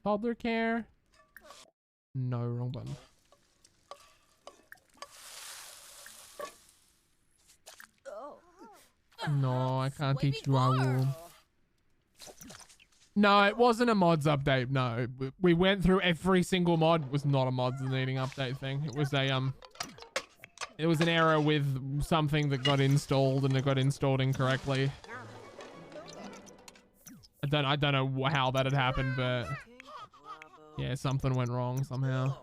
Toddler care. No, wrong button. No, I can't teach Raul. No, it wasn't a mods update. No, we went through every single mod. It was not a mods needing update thing. It was a it was an error with something that got installed and it got installed incorrectly. I don't know how that had happened, but yeah, something went wrong somehow.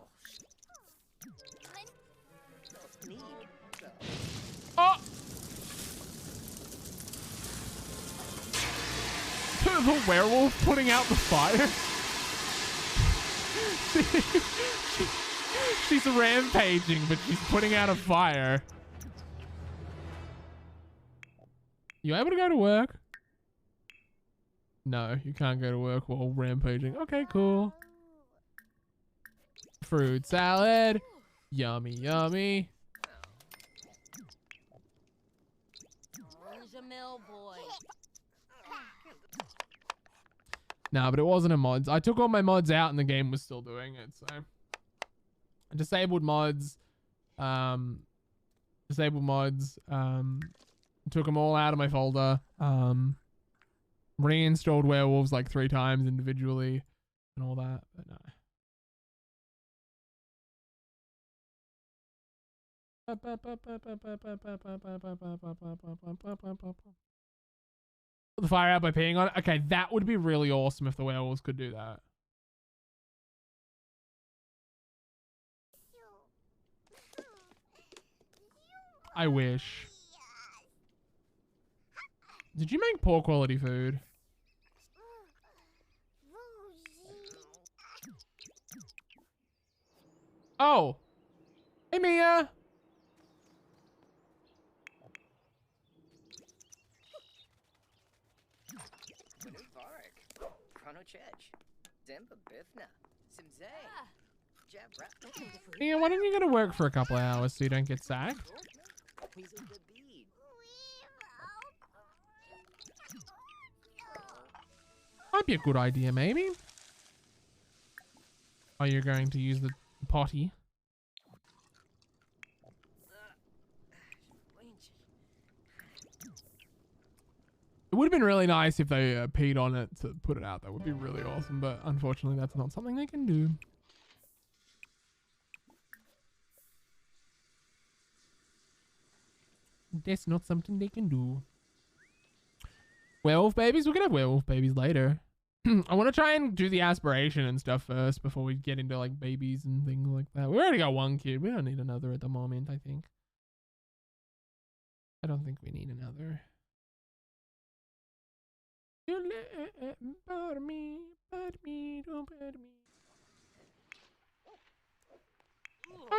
the werewolf putting out the fire? She's rampaging, but she's putting out a fire. You able to go to work? No, you can't go to work while rampaging. Okay, cool. Fruit salad. Yummy, yummy. Nah, but it wasn't a mods. I took all my mods out and the game was still doing it, so. I disabled mods. Took them all out of my folder. Reinstalled Werewolves like 3 times individually and all that, but no. Put the fire out by peeing on it. Okay, that would be really awesome if the werewolves could do that. I wish. Did you make poor quality food? Oh. Hey, Mia. Mia, why don't you go to work for a couple of hours so you don't get sacked? Might be a good idea, maybe. Oh, you're going to use the potty. It would have been really nice if they peed on it to put it out. That would be really awesome, but unfortunately that's not something they can do. That's not something they can do. Werewolf babies? We can have werewolf babies later. I want to try and do the aspiration and stuff first before we get into like babies and things like that. We already got 1 kid. We don't need another at the moment, I think. I don't think we need another.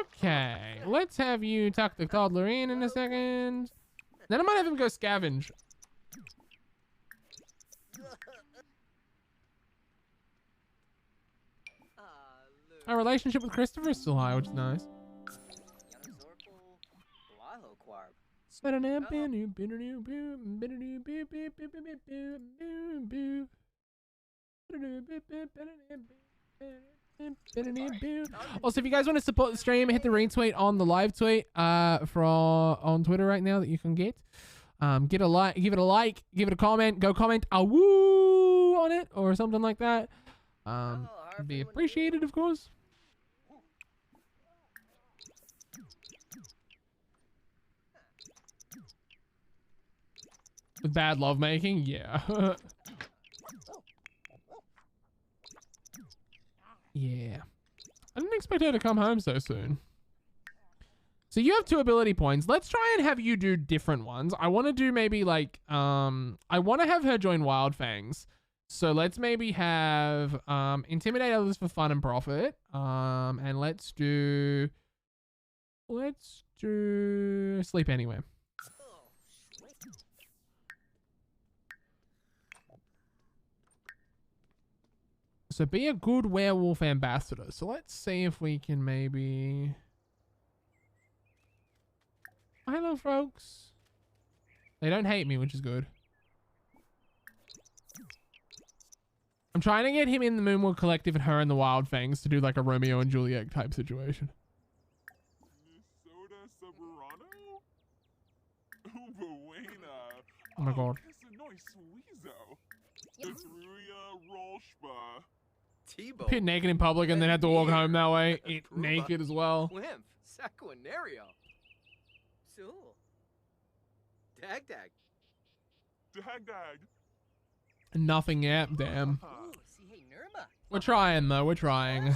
Okay, let's have you tuck the toddler in a second. Then I might have him go scavenge. Our relationship with Christopher is still high, which is nice. Also, if you guys want to support the stream, hit the retweet on the live tweet on Twitter right now that you can get. Give it a like, give it a comment, go comment a woo on it or something like that. Be appreciated, of course. With bad lovemaking, yeah. Yeah. I didn't expect her to come home so soon. So you have 2 ability points. Let's try and have you do different ones. I want to do maybe like, I want to have her join Wild Fangs. So let's maybe have intimidate others for fun and profit. And let's do sleep anywhere. So be a good werewolf ambassador. So let's see if we can maybe... Hello, folks. They don't hate me, which is good. I'm trying to get him in the Moonwood Collective and her in the Wild Fangs to do like a Romeo and Juliet type situation. Oh my god. Appeared naked in public and then had to walk home that way. Eat naked as well. Nothing yet, damn. We're trying though, we're trying.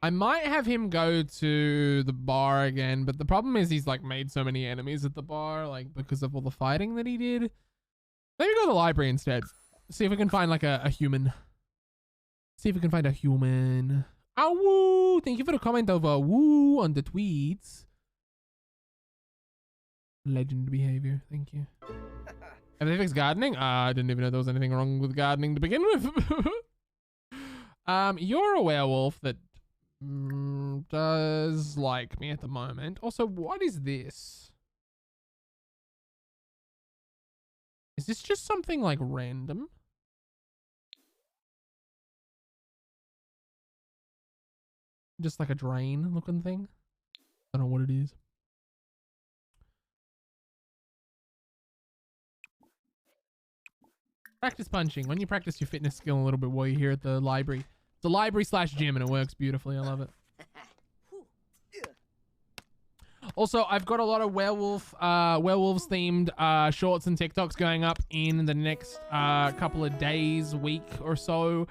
I might have him go to the bar again, but the problem is he's like made so many enemies at the bar, like because of all the fighting that he did. Maybe go to the library instead. See if we can find like a human. See if we can find a human. Oh, woo! Thank you for the comment over woo on the tweets. Legend behavior. Thank you. Have they fixed gardening? I didn't even know there was anything wrong with gardening to begin with. You're a werewolf that does like me at the moment. Also, what is this? Is this just something like random? Just like a drain looking thing? I don't know what it is. Practice punching. When you practice your fitness skill a little bit while you're here at the library. It's a library/gym and it works beautifully. I love it. Also, I've got a lot of werewolves themed shorts and TikToks going up in the next couple of days, week or so.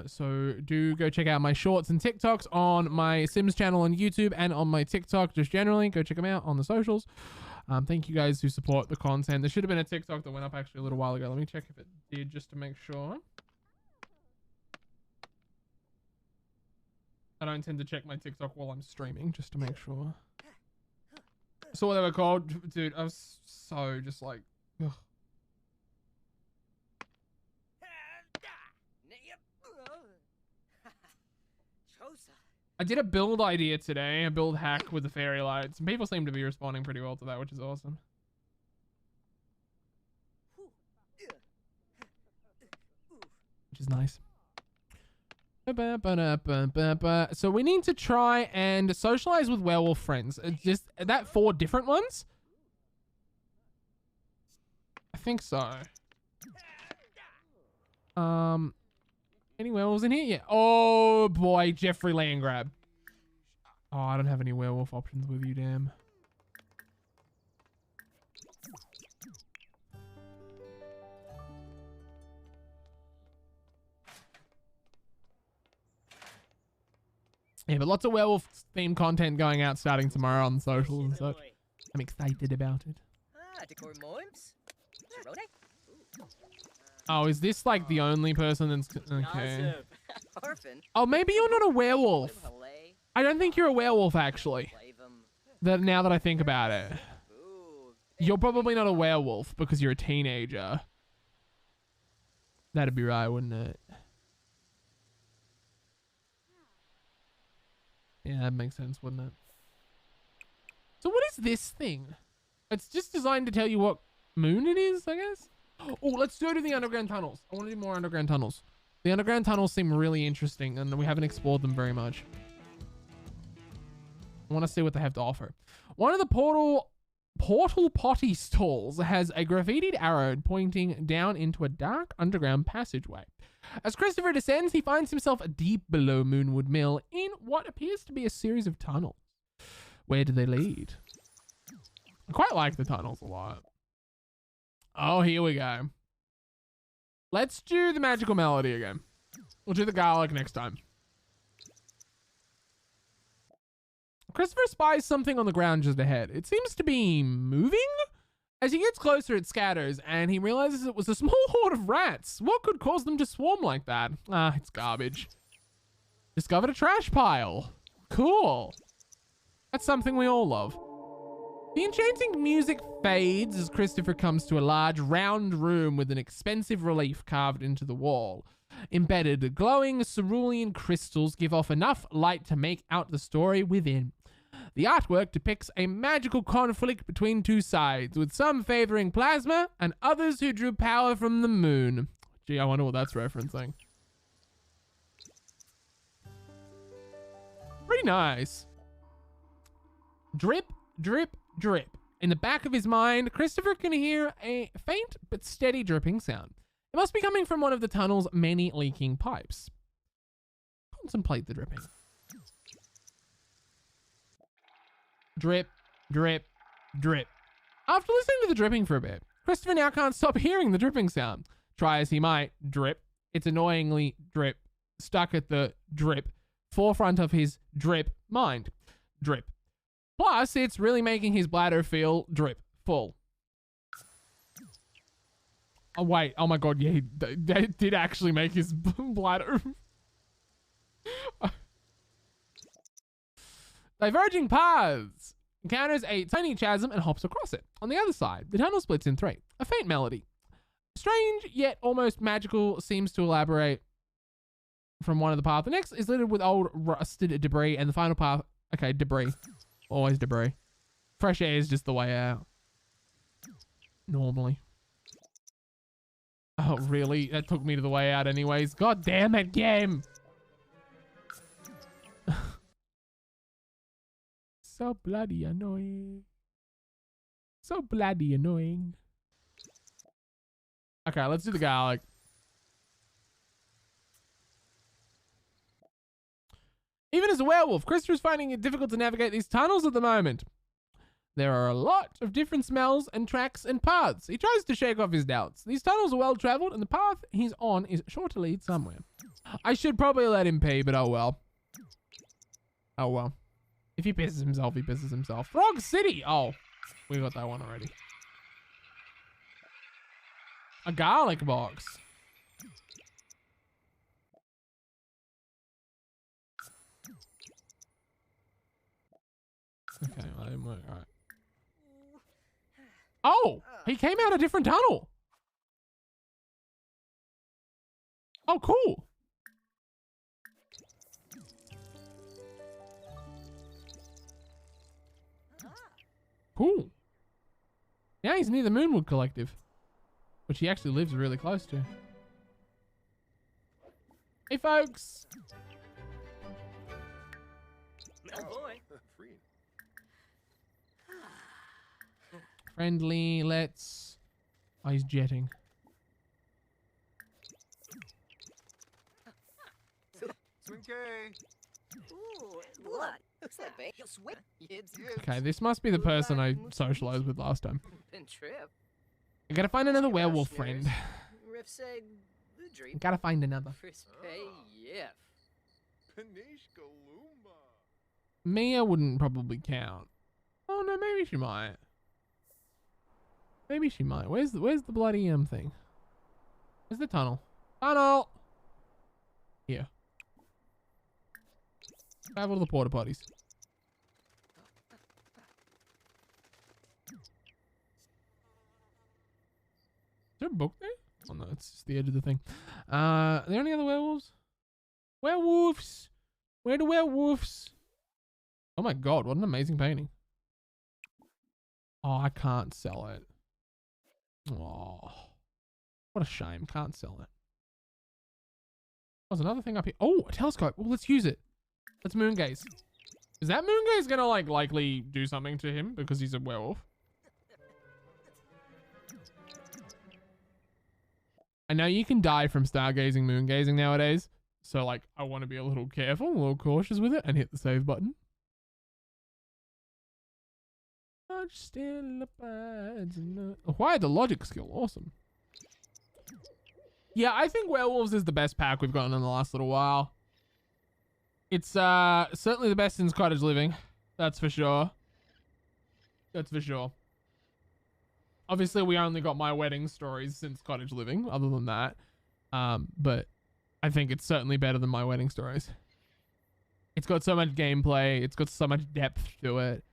So do go check out my shorts and TikToks on my Sims channel on YouTube and on my TikTok just generally. Go check them out on the socials. Thank you guys who support the content. There should have been a TikTok that went up actually a little while ago. Let me check if it did just to make sure. I don't tend to check my TikTok while I'm streaming just to make sure. So what they were called, dude, I was so just like, ugh. I did a build idea today, a build hack with the fairy lights, and people seem to be responding pretty well to that, which is awesome. Which is nice. So we need to try and socialize with werewolf friends. Just that 4 different ones? I think so. Any werewolves in here? Yeah. Oh boy, Jeffrey Landgrab. Oh, I don't have any werewolf options with you, damn. Yeah, but lots of werewolf themed content going out starting tomorrow on the socials and such. I'm excited about it. Oh, is this like the only person that's... Okay. Oh, maybe you're not a werewolf. I don't think you're a werewolf, actually. Now that I think about it. You're probably not a werewolf because you're a teenager. That'd be right, wouldn't it? Yeah, that makes sense, wouldn't it? So what is this thing? It's just designed to tell you what moon it is, I guess? Oh, let's go to the underground tunnels. I want to do more underground tunnels. The underground tunnels seem really interesting and we haven't explored them very much. I want to see what they have to offer. One of the portal potty stalls has a graffitied arrow pointing down into a dark underground passageway. As Christopher descends, he finds himself deep below Moonwood Mill in what appears to be a series of tunnels. Where do they lead? I quite like the tunnels a lot. Oh, here we go. Let's do the magical melody again. We'll do the garlic next time. Christopher spies something on the ground just ahead. It seems to be moving? As he gets closer, it scatters, and he realizes it was a small horde of rats. What could cause them to swarm like that? Ah, it's garbage. Discovered a trash pile. Cool. That's something we all love. The enchanting music fades as Christopher comes to a large round room with an expensive relief carved into the wall. Embedded, glowing cerulean crystals give off enough light to make out the story within. The artwork depicts a magical conflict between two sides, with some favoring plasma and others who drew power from the moon. Gee, I wonder what that's referencing. Pretty nice. Drip, drip, drip. In the back of his mind, Christopher can hear a faint but steady dripping sound. It must be coming from one of the tunnel's many leaking pipes. Contemplate the dripping. Drip, drip, drip. After listening to the dripping for a bit, Christopher now can't stop hearing the dripping sound. Try as he might, drip. It's annoyingly drip, stuck at the drip forefront of his drip mind. Drip. Plus, it's really making his bladder feel drip full. Oh, wait. Oh, my God. Yeah, they did actually make his bladder. Diverging paths. Encounters a tiny chasm and hops across it. On the other side, the tunnel splits in three. A faint melody. Strange, yet almost magical, seems to elaborate from one of the paths. The next is littered with old rusted debris, and the final path... Okay, debris. Always debris. Fresh air is just the way out. Normally. Oh, really? That took me to the way out anyways. God damn it, game! So bloody annoying. So bloody annoying. Okay, let's do the garlic. Even as a werewolf, Christopher's finding it difficult to navigate these tunnels at the moment. There are a lot of different smells and tracks and paths. He tries to shake off his doubts. These tunnels are well traveled and the path he's on is sure to lead somewhere. I should probably let him pee, but oh well. Oh well. If he pisses himself, he pisses himself. Frog City! Oh, we got that one already. A garlic box. Okay, well, that didn't work. All right. Oh, he came out a different tunnel. Oh, cool. Cool. Now he's near the Moonwood Collective, which he actually lives really close to. Hey, folks. Oh boy. Friendly, let's... Oh, he's jetting. Okay, this must be the person I socialized with last time. I gotta find another werewolf friend. I gotta find another. Mia wouldn't probably count. Oh no, maybe she might. Maybe she might. Where's the bloody thing? Where's the tunnel? Tunnel! Here. Travel to the porta potties. Is there a book there? Oh no, it's just the edge of the thing. Are there any other werewolves? Werewolves! Where are the werewolves? Oh my god, what an amazing painting. Oh, I can't sell it. Oh, what a shame. Can't sell it. There's another thing up here. Oh, a telescope. Well, let's use it. Let's moon gaze. Is that moon gaze gonna like likely do something to him because he's a werewolf? I know you can die from stargazing, moon gazing nowadays. So like, I want to be a little careful, a little cautious with it and hit the save button. Acquired the logic skill. Awesome. Yeah, I think werewolves is the best pack we've gotten in the last little while. It's certainly the best since Cottage Living. That's for sure. That's for sure. Obviously, we only got My Wedding Stories since Cottage Living, other than that. But I think it's certainly better than My Wedding Stories. It's got so much gameplay. It's got so much depth to it.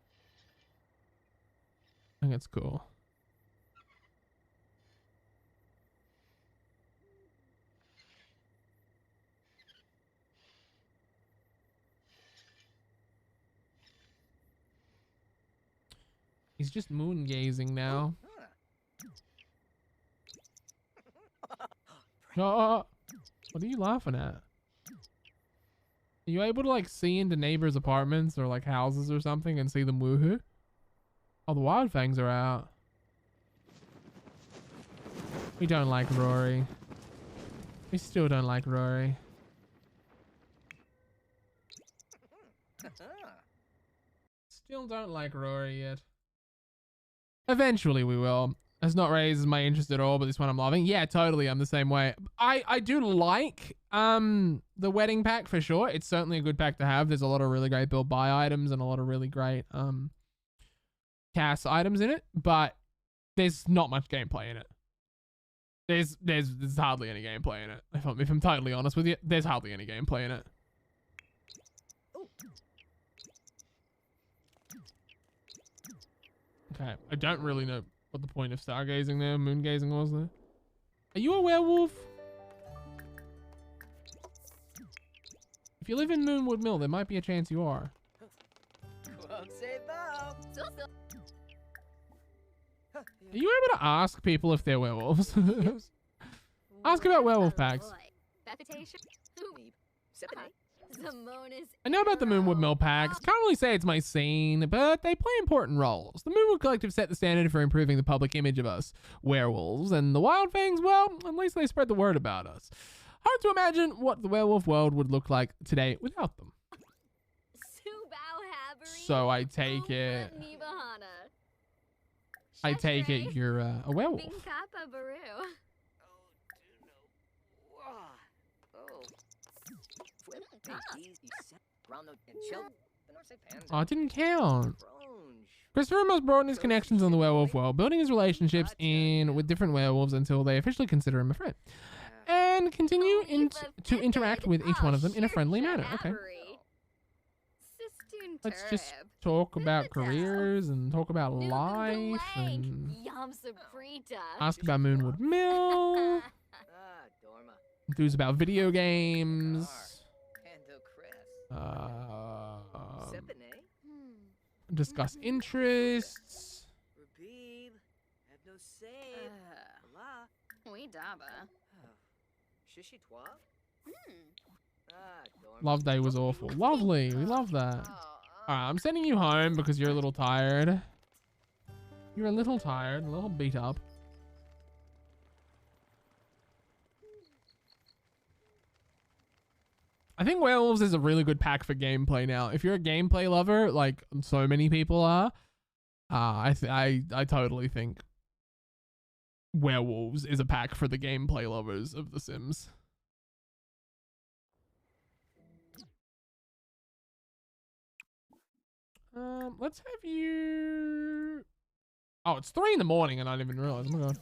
I think it's cool. He's just moon gazing now. Oh, what are you laughing at? Are you able to like see into neighbors' apartments or like houses or something and see them woohoo? Oh, the wild fangs are out. We don't like Rory. We still don't like Rory. Still don't like Rory yet. Eventually we will. It's not raised my interest at all, but this one I'm loving. Yeah, totally. I'm the same way. I do like the wedding pack for sure. It's certainly a good pack to have. There's a lot of really great build buy items and a lot of really great cast items in it, but there's not much gameplay in it. There's hardly any gameplay in it. If I'm totally honest with you, there's hardly any gameplay in it. Okay, I don't really know what the point of stargazing there, moon gazing was there. Are you a werewolf? If you live in Moonwood Mill, there might be a chance you are. Are you able to ask people if they're werewolves? Ask about werewolf packs. I know about the Moonwood Mill packs. Can't really say it's my scene, but they play important roles. The Moonwood Collective set the standard for improving the public image of us werewolves, and the Wild Fangs, well, at least they spread the word about us. Hard to imagine what the werewolf world would look like today without them. So I take it you're a werewolf. Oh, it didn't count. Christopher must broaden his connections in the werewolf world, building his relationships with different werewolves until they officially consider him a friend. And continue to interact with each one of them in a friendly manner. Okay. Let's just talk about careers and talk about life and ask about Moonwood Mill. Enthuse about video games. Discuss interests. Love Day was awful. Lovely. We love that. Alright, I'm sending you home because you're a little tired. You're a little tired, a little beat up. I think Werewolves is a really good pack for gameplay now. If you're a gameplay lover, like so many people are, I totally think Werewolves is a pack for the gameplay lovers of The Sims. Let's have you... Oh, it's 3 in the morning and I didn't even realize. Oh my god.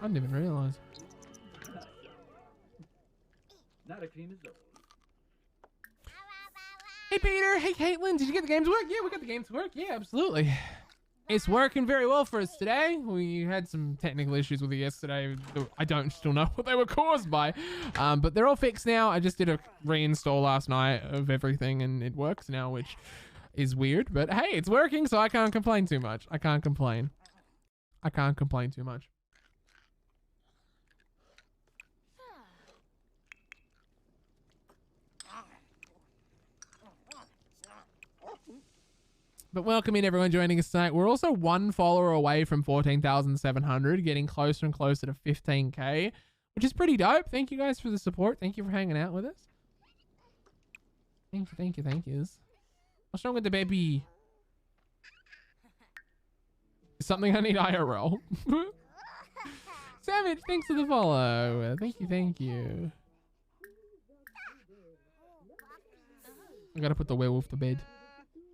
I didn't even realize. Hey Peter, hey Caitlin, did you get the games to work? Yeah, we got the games to work. Yeah, absolutely. It's working very well for us today. We had some technical issues with it yesterday. I don't still know what they were caused by, but they're all fixed now. I just did a reinstall last night of everything and it works now, which is weird, but hey, it's working, so I can't complain too much. I can't complain. I can't complain too much. But welcome in everyone joining us tonight. We're also 1 follower away from 14,700, getting closer and closer to 15k, which is pretty dope. Thank you guys for the support. Thank you for hanging out with us. Thank you, thank you, thank yous. What's wrong with the baby? Something I need IRL. Savage, thanks for the follow. Thank you, thank you. I gotta put the werewolf to bed.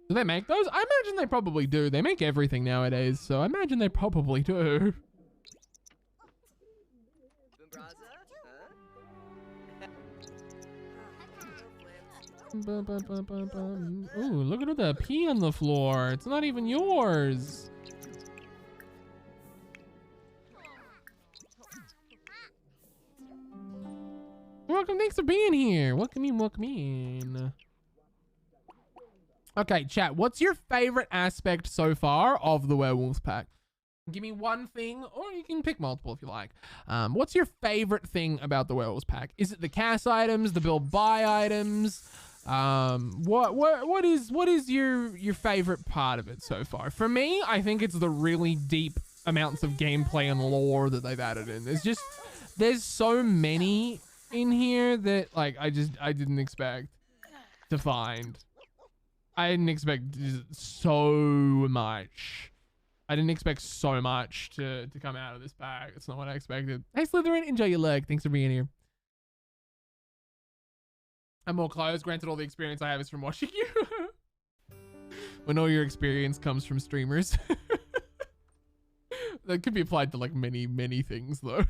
Do they make those? I imagine they probably do. They make everything nowadays, so I imagine they probably do. Ooh, look at all the pee on the floor. It's not even yours. Welcome, thanks for being here. Welcome in, welcome in. Okay, chat, what's your favorite aspect so far of the Werewolves pack? Give me one thing, or you can pick multiple if you like. What's your favorite thing about the Werewolves pack? Is it the cast items, the build buy items? What is your favorite part of it so far? For me, I think it's the really deep amounts of gameplay and lore that they've added in. There's so many in here that like I didn't expect to find. I didn't expect so much. I didn't expect so much to come out of this pack. It's not what I expected. Hey Slytherin, enjoy your leg. Thanks for being here. I'm more clothes. Granted, all the experience I have is from watching you. when all your experience comes from streamers. That could be applied to like many things though.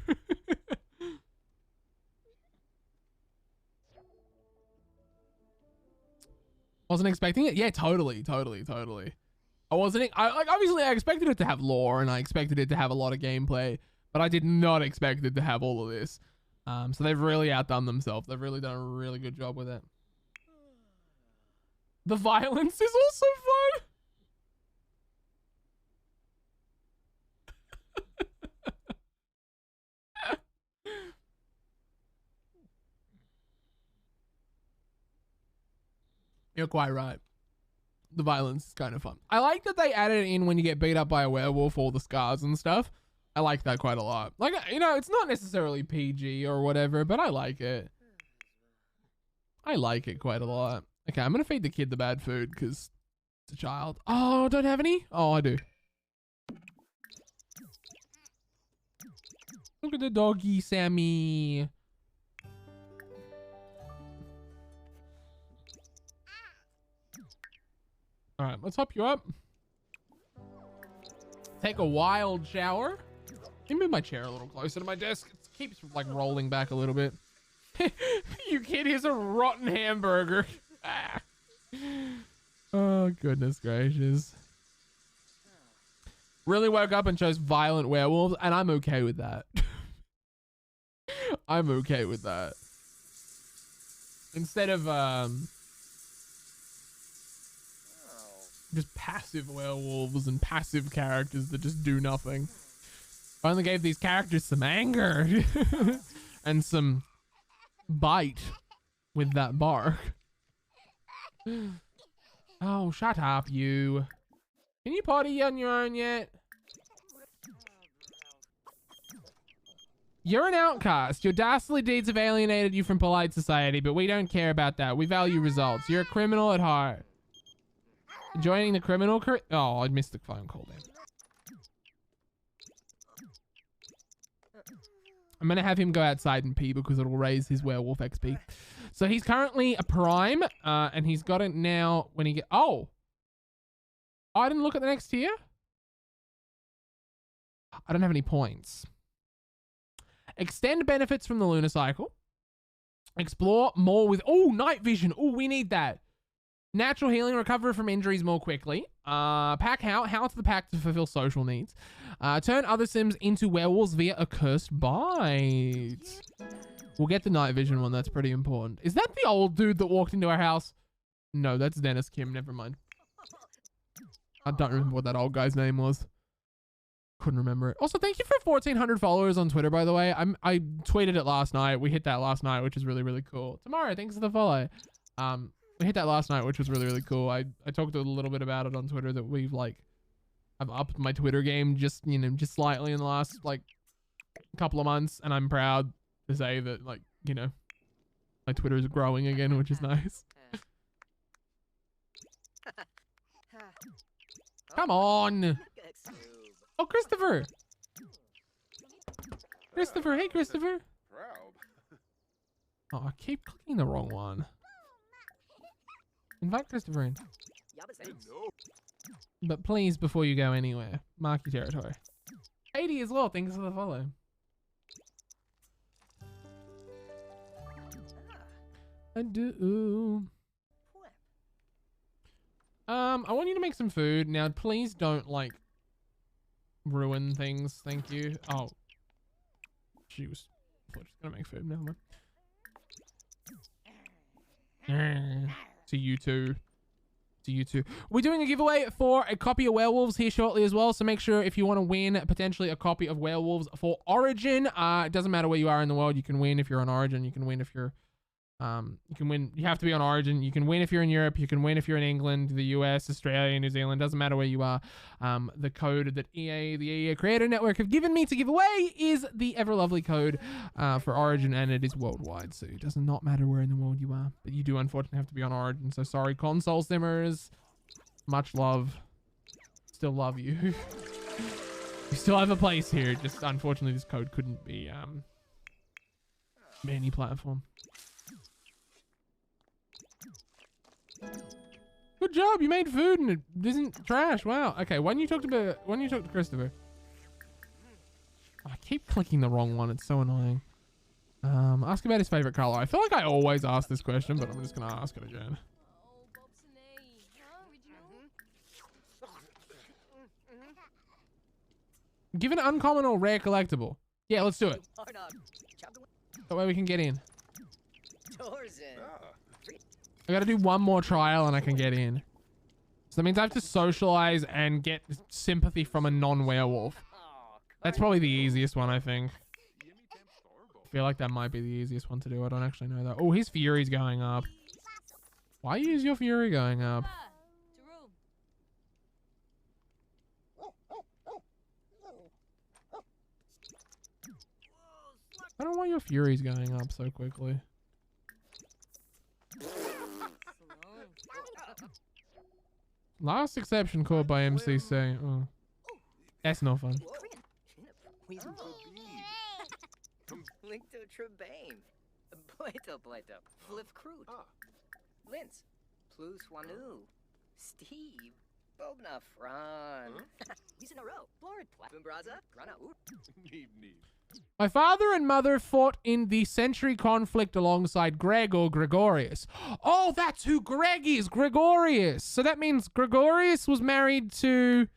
Wasn't expecting it. Yeah, totally. I wasn't. Obviously I expected it to have lore and I expected it to have a lot of gameplay, but I did not expect it to have all of this. So they've really outdone themselves. They've really done a really good job with it. The violence is also fun. You're quite right. The violence is kind of fun. I like that they added in when you get beat up by a werewolf, all the scars and stuff. I like that quite a lot. Like, you know, it's not necessarily PG or whatever, but I like it. I like it quite a lot. Okay, I'm going to feed the kid the bad food because it's a child. Oh, don't have any? Oh, I do. Look at the doggy, Sammy. All right, let's hop you up. Take a wild shower. Let me move my chair a little closer to my desk. It keeps like rolling back a little bit. You kid, here's a rotten hamburger. Oh, goodness gracious. Really woke up and chose violent werewolves, and I'm okay with that. I'm okay with that. Instead of just passive werewolves and passive characters that just do nothing. I only gave these characters some anger and some bite with that bark. Oh, shut up, you. Can you potty on your own yet? You're an outcast. Your dastardly deeds have alienated you from polite society, but we don't care about that. We value results. You're a criminal at heart. Joining the criminal oh, I missed the phone call then. I'm gonna have him go outside and pee because it'll raise his werewolf XP. So he's currently a prime, and he's got it now when he get. Oh, I didn't look at the next tier. I don't have any points. Extend benefits from the lunar cycle. Explore more with night vision. Oh, we need that. Natural healing, recover from injuries more quickly. Pack how to the pack to fulfill social needs. Turn other sims into werewolves via a cursed bite. We'll get the night vision one. That's pretty important. Is that the old dude that walked into our house? No, that's Dennis Kim. Never mind. I don't remember what that old guy's name was. Couldn't remember it. Also, thank you for 1,400 followers on Twitter, by the way. I tweeted it last night. We hit that last night, which is really, really cool. Tomorrow, thanks for the follow. We hit that last night, which was really, really cool. I talked a little bit about it on Twitter that I've upped my Twitter game just slightly in the last like couple of months, and I'm proud to say that my Twitter is growing again, which is nice. Come on. Oh, Christopher. Hey, Christopher. Oh, I keep clicking the wrong one. Invite Christopher in. But please, before you go anywhere, mark your territory. 80 as well, thanks for the follow. I do. I want you to make some food. Now, please don't, ruin things. Thank you. Oh. She was just gonna make food. Never mind. To you two. We're doing a giveaway for a copy of Werewolves here shortly as well. So make sure if you want to win potentially a copy of Werewolves for Origin. It doesn't matter where you are in the world. You can win if you're on Origin. You can win if you're you can win. You have to be on Origin. You can win if you're in Europe. You can win if you're in England, the US, Australia, New Zealand. Doesn't matter where you are. The code that the EA Creator Network have given me to give away is the ever lovely code for Origin, and it is worldwide. So it does not matter where in the world you are, but you do unfortunately have to be on Origin. So sorry, console simmers. Much love. Still love you. You still have a place here. Just unfortunately, this code couldn't be any platform. Good job. You made food and it isn't trash. Wow. Okay. When you talk to Christopher. I keep clicking the wrong one. It's so annoying. Ask about his favorite color. I feel like I always ask this question, but I'm just gonna ask it again. Give an uncommon or rare collectible. Yeah, let's do it. That way we can get in. I gotta do one more trial and I can get in. So that means I have to socialize and get sympathy from a non-werewolf. That's probably the easiest one, I think. I feel like that might be the easiest one to do. I don't actually know that. Oh, his fury's going up. Why is your fury going up? I don't know why your fury's going up so quickly. Last exception called by MCC. Oh. That's no fun. Flip crude. Linz. Plus Wanu. Steve. Bobna Fran. He's in a row. Blord. Bumbraza. Grana. My father and mother fought in the century conflict alongside Greg or Gregorius. Oh, that's who Greg is. Gregorius. So that means Gregorius was married to...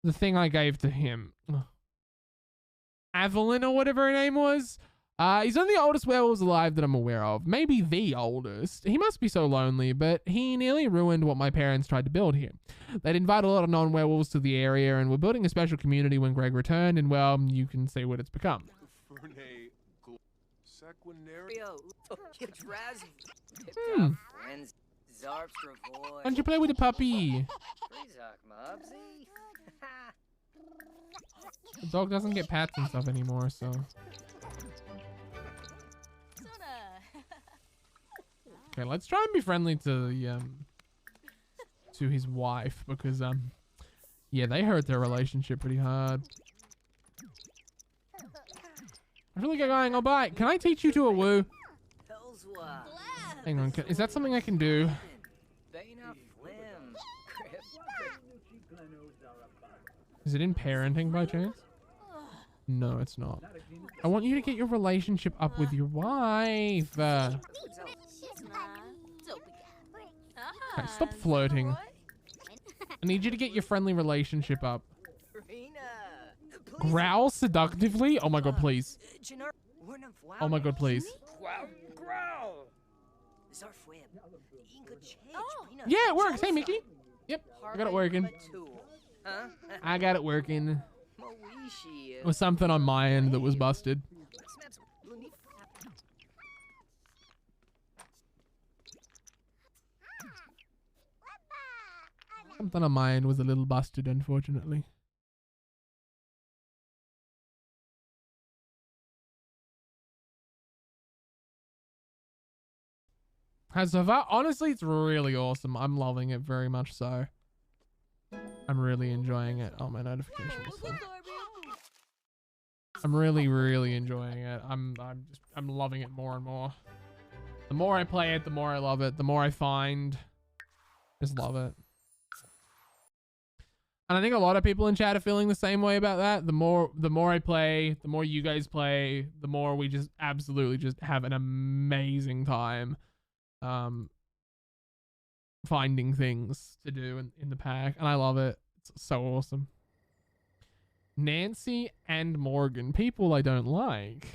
the thing I gave to him. Evelyn or whatever her name was. He's one of the oldest werewolves alive that I'm aware of. Maybe the oldest. He must be so lonely, but he nearly ruined what my parents tried to build here. They'd invite a lot of non-werewolves to the area and were building a special community when Greg returned, and well, you can see what it's become. Why don't you play with the puppy? The dog doesn't get pats and stuff anymore, so... Okay, let's try and be friendly to the, to his wife, because, yeah, they hurt their relationship pretty hard. I really get going. Oh, bye. Can I teach you to a woo? Hang on. Is that something I can do? Is it in parenting by chance? No, it's not. I want you to get your relationship up with your wife. Okay, stop flirting. I need you to get your friendly relationship up. Growl seductively? Oh my god, please. Oh my god, please. Yeah, it works. Hey, Mickey. Yep, I got it working. I got it working. It was something on my end that was busted. Something on my end was a little busted, unfortunately. So far, honestly, it's really awesome. I'm loving it very much so. I'm really enjoying it. Oh, my notification was full. I'm really enjoying it. I'm loving it more and more. The more I play it, the more I love it. The more I find, just love it. And I think a lot of people in chat are feeling the same way about that. The more I play, the more you guys play, the more we just absolutely just have an amazing time finding things to do in the pack, and I love it. It's so awesome. Nancy and Morgan, people I don't like.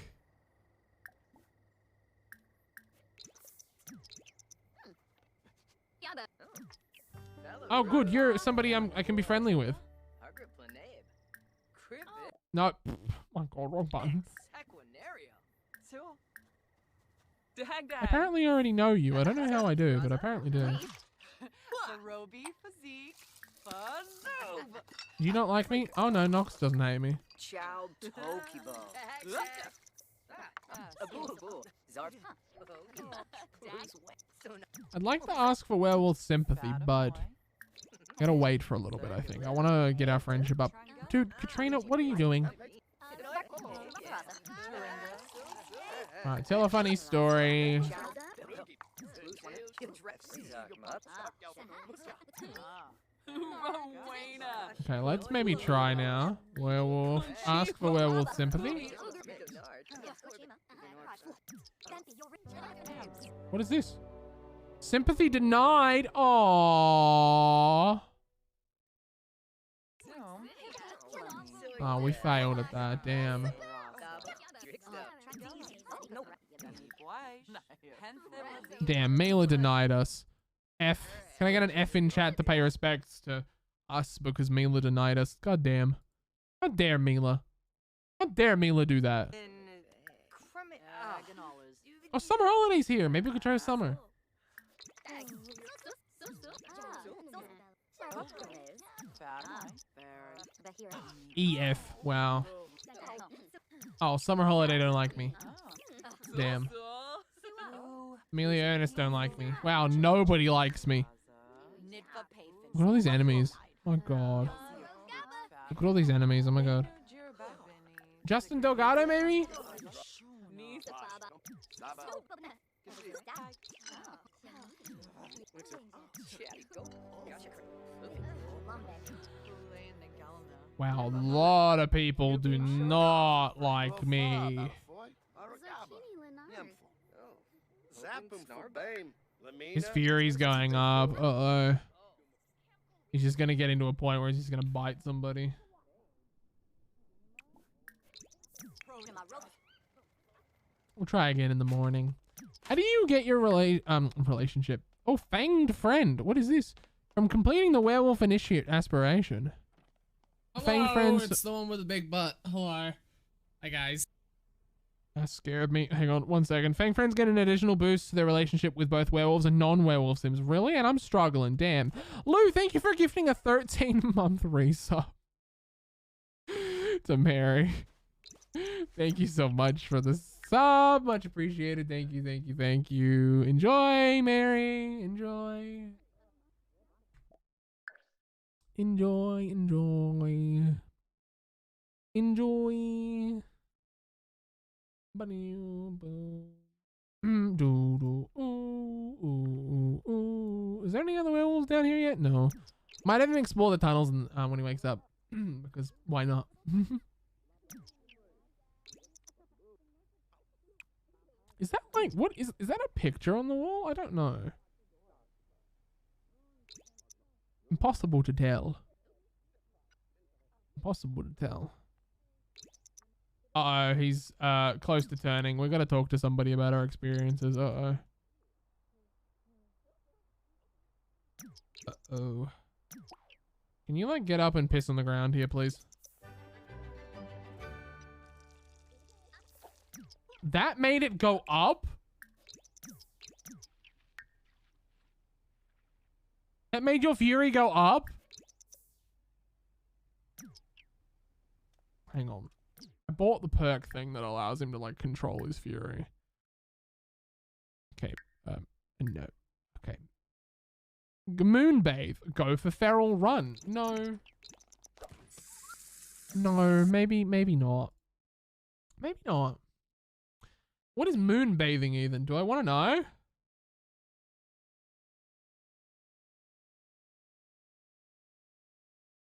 Oh, good. You're somebody I can be friendly with. No. Oh my god, wrong button. Apparently I already know you. I don't know how I do, but I apparently do. Do you not like me? Oh no, Nox doesn't hate me. I'd like to ask for werewolf sympathy, but I gotta wait for a little bit, I think. I want to get our friendship up. Dude, Katrina, what are you doing? Alright, tell a funny story. Okay, let's maybe try now. Werewolf. Ask for werewolf sympathy. What is this? Sympathy denied. Aww. Oh, we failed at that. Damn. Damn, Mila denied us. F. Can I get an F in chat to pay respects to us because Mila denied us? God damn. How dare Mila? How dare Mila do that? Oh, summer holidays here. Maybe we could try summer. EF. Wow. Oh, summer holiday don't like me. Damn. Amelia Ernest don't like me. Wow, nobody likes me. Look at all these enemies. Oh my god. Look at all these enemies. Oh my god. Justin Delgado, maybe? Wow, a lot of people do not like me. His fury's going up. Uh-oh. He's just gonna get into a point where he's just gonna bite somebody. We'll try again in the morning. How do you get your relationship? Oh, Fanged Friend. What is this? From completing the Werewolf Initiate aspiration. Fanged Friends. It's the one with the big butt. Hello. Hi, guys. That scared me. Hang on 1 second. Fang Friends get an additional boost to their relationship with both werewolves and non-werewolf sims. Really? And I'm struggling. Damn. Lou, thank you for gifting a 13-month resub to Mary. Thank you so much for the sub. Much appreciated. Thank you, thank you, thank you. Enjoy, Mary. Enjoy. Enjoy, enjoy. Enjoy. Is there any other werewolves down here yet? No. Might even explore the tunnels when he wakes up. Because why not? Is that like, what is that a picture on the wall? I don't know. Impossible to tell. Impossible to tell. Uh-oh, he's close to turning. We gotta talk to somebody about our experiences. Uh-oh. Uh-oh. Can you like get up and piss on the ground here, please? That made it go up? That made your fury go up? Hang on. I bought the perk thing that allows him to like control his fury. Okay. No. Okay. Moonbathe. Go for feral run. No. No, maybe not. Maybe not. What is moonbathing even? Do I want to know?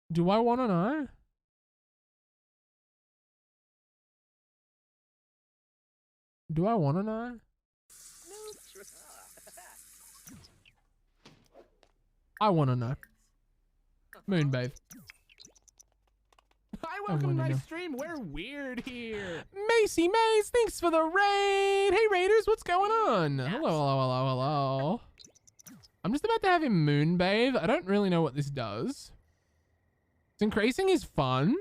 Do I want to know? Do I want to know? I want to know. Moonbathe. Hi, welcome to my stream. We're weird here. Macy Maze, thanks for the raid. Hey, Raiders, what's going on? Hello, hello, hello, hello. I'm just about to have him moonbathe. I don't really know what this does. It's increasing his fun.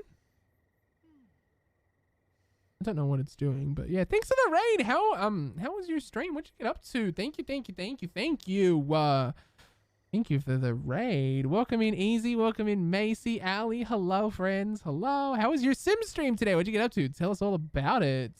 I don't know what it's doing, but yeah, thanks for the raid. How was your stream? What'd you get up to? Thank you, thank you, thank you, thank you. Thank you for the raid. Welcome in Easy, welcome in Macy, Ali. Hello, friends. Hello. How was your sim stream today? What'd you get up to? Tell us all about it.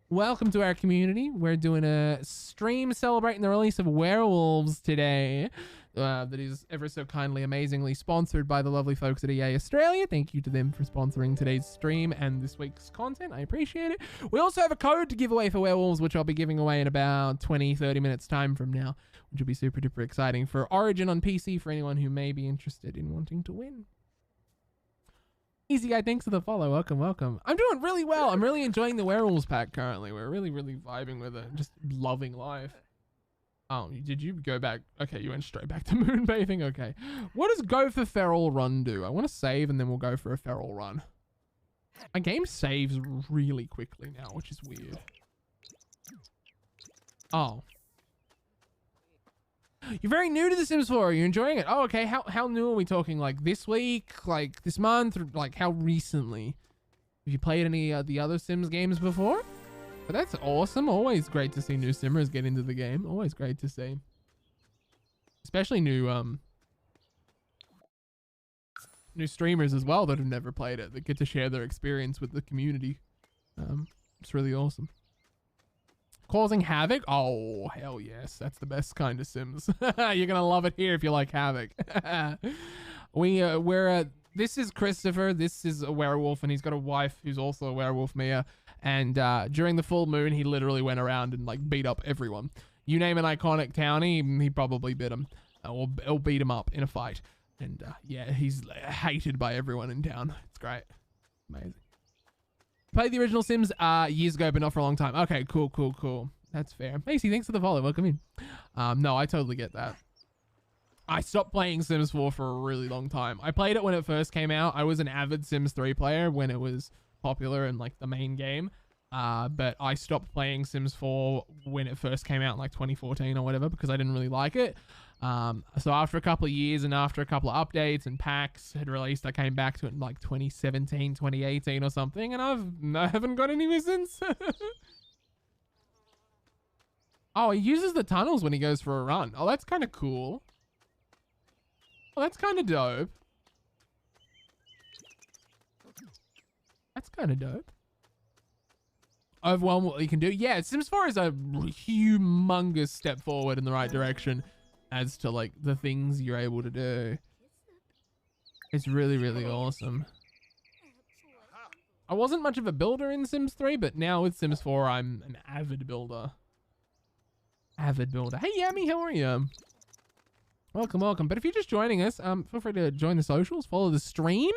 Welcome to our community. We're doing a stream celebrating the release of Werewolves today. that is ever so kindly, amazingly sponsored by the lovely folks at EA Australia. Thank you to them for sponsoring today's stream and this week's content. I appreciate it. We also have a code to give away for Werewolves, which I'll be giving away in about 20-30 minutes time from now, which will be super duper exciting for Origin on PC for anyone who may be interested in wanting to win. Easy guy, thanks for the follow. Welcome, welcome. I'm doing really well. I'm really enjoying the Werewolves pack currently. We're really, really vibing with it. Just loving life. Oh, did you go back? Okay, you went straight back to moonbathing. Okay. What does go for feral run do? I want to save and then we'll go for a feral run. My game saves really quickly now, which is weird. Oh. You're very new to The Sims 4. Are you enjoying it? Oh, okay. How new are we talking? Like this week? Like this month? Like how recently? Have you played any of the other Sims games before? But that's awesome. Always great to see new Simmers get into the game. Always great to see. Especially new streamers as well that have never played it, that get to share their experience with the community. It's really awesome. Causing havoc? Oh, hell yes. That's the best kind of Sims. You're gonna love it here if you like havoc. This is Christopher. This is a werewolf, and he's got a wife who's also a werewolf, Mia. And during the full moon, he literally went around and like beat up everyone. You name an iconic townie, he probably bit him, or beat him up in a fight. And yeah, he's hated by everyone in town. It's great, amazing. Played the original Sims years ago, but not for a long time. Okay, cool. That's fair. Macy, thanks for the follow. Welcome in. No, I totally get that. I stopped playing Sims 4 for a really long time. I played it when it first came out. I was an avid Sims 3 player when it was popular and like the main game. But I stopped playing Sims 4 when it first came out in like 2014 or whatever because I didn't really like it. So after a couple of years and after a couple of updates and packs had released, I came back to it in like 2017, 2018 or something, and I haven't got anywhere since. Oh, he uses the tunnels when he goes for a run. Oh, that's kind of cool. Oh, that's kind of dope. That's kind of dope. Overwhelm what you can do. Yeah, Sims 4 is a humongous step forward in the right direction as to like the things you're able to do. It's really, really awesome. I wasn't much of a builder in Sims 3, but now with Sims 4, I'm an avid builder. Avid builder. Hey, Yami, how are you? Welcome. But if you're just joining us, feel free to join the socials, follow the stream.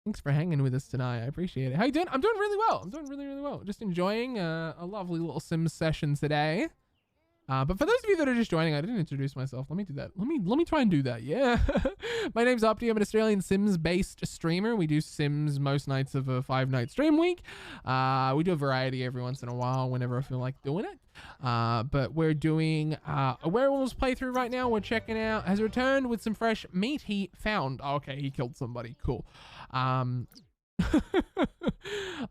Thanks for hanging with us tonight. I appreciate it. How you doing? I'm doing really well. I'm doing really, really well. Just enjoying a lovely little Sims session today. But for those of you that are just joining, I didn't introduce myself. Let me do that. Let me try and do that. Yeah. My name's Opti. I'm an Australian Sims-based streamer. We do Sims most nights of a 5-night stream week. We do a variety every once in a while whenever I feel like doing it. But we're doing a Werewolves playthrough right now. We're checking out. Has returned with some fresh meat he found. Oh, okay, he killed somebody. Cool.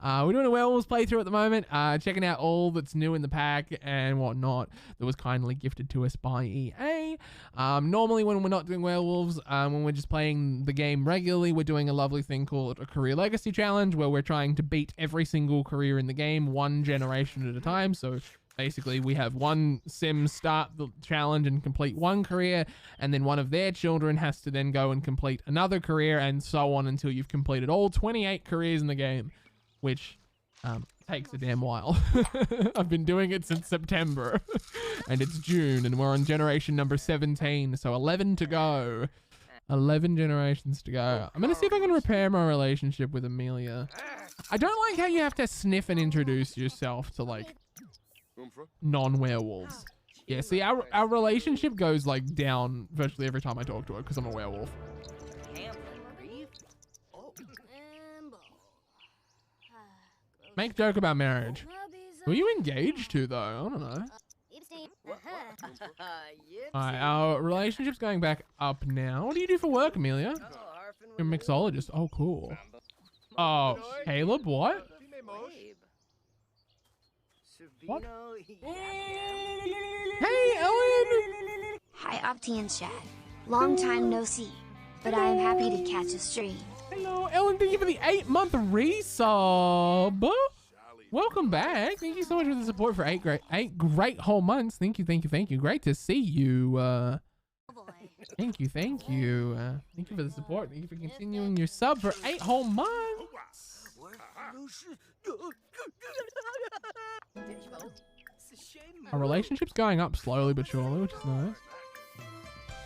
We're doing a Werewolves playthrough at the moment, checking out all that's new in the pack and whatnot that was kindly gifted to us by EA. Normally when we're not doing Werewolves, when we're just playing the game regularly, we're doing a lovely thing called a Career Legacy Challenge, where we're trying to beat every single career in the game one generation at a time. So basically, we have one Sim start the challenge and complete one career, and then one of their children has to then go and complete another career, and so on until you've completed all 28 careers in the game, which takes a damn while. I've been doing it since September, and it's June, and we're on generation number 17, so 11 to go. 11 generations to go. I'm going to see if I can repair my relationship with Amelia. I don't like how you have to sniff and introduce yourself to, like, non-werewolves. Yeah, see, our relationship goes like down virtually every time I talk to her because I'm a werewolf. Make joke about marriage. Were you engaged to though? I don't know. Alright, our relationship's going back up now. What do you do for work, Amelia? You're a mixologist. Oh, cool. Oh, Caleb, what? What? Hey, Ellen! Hi, Opti and Chad. Long time no see, but I am happy to catch a stream. Hello, Ellen, thank you for the 8-month resub. Welcome back. Thank you so much for the support for eight great whole months. Thank you. Great to see you. Thank you, thank you. Thank you for the support. Thank you for continuing your sub for 8 whole months. Our relationship's going up slowly but surely, which is nice.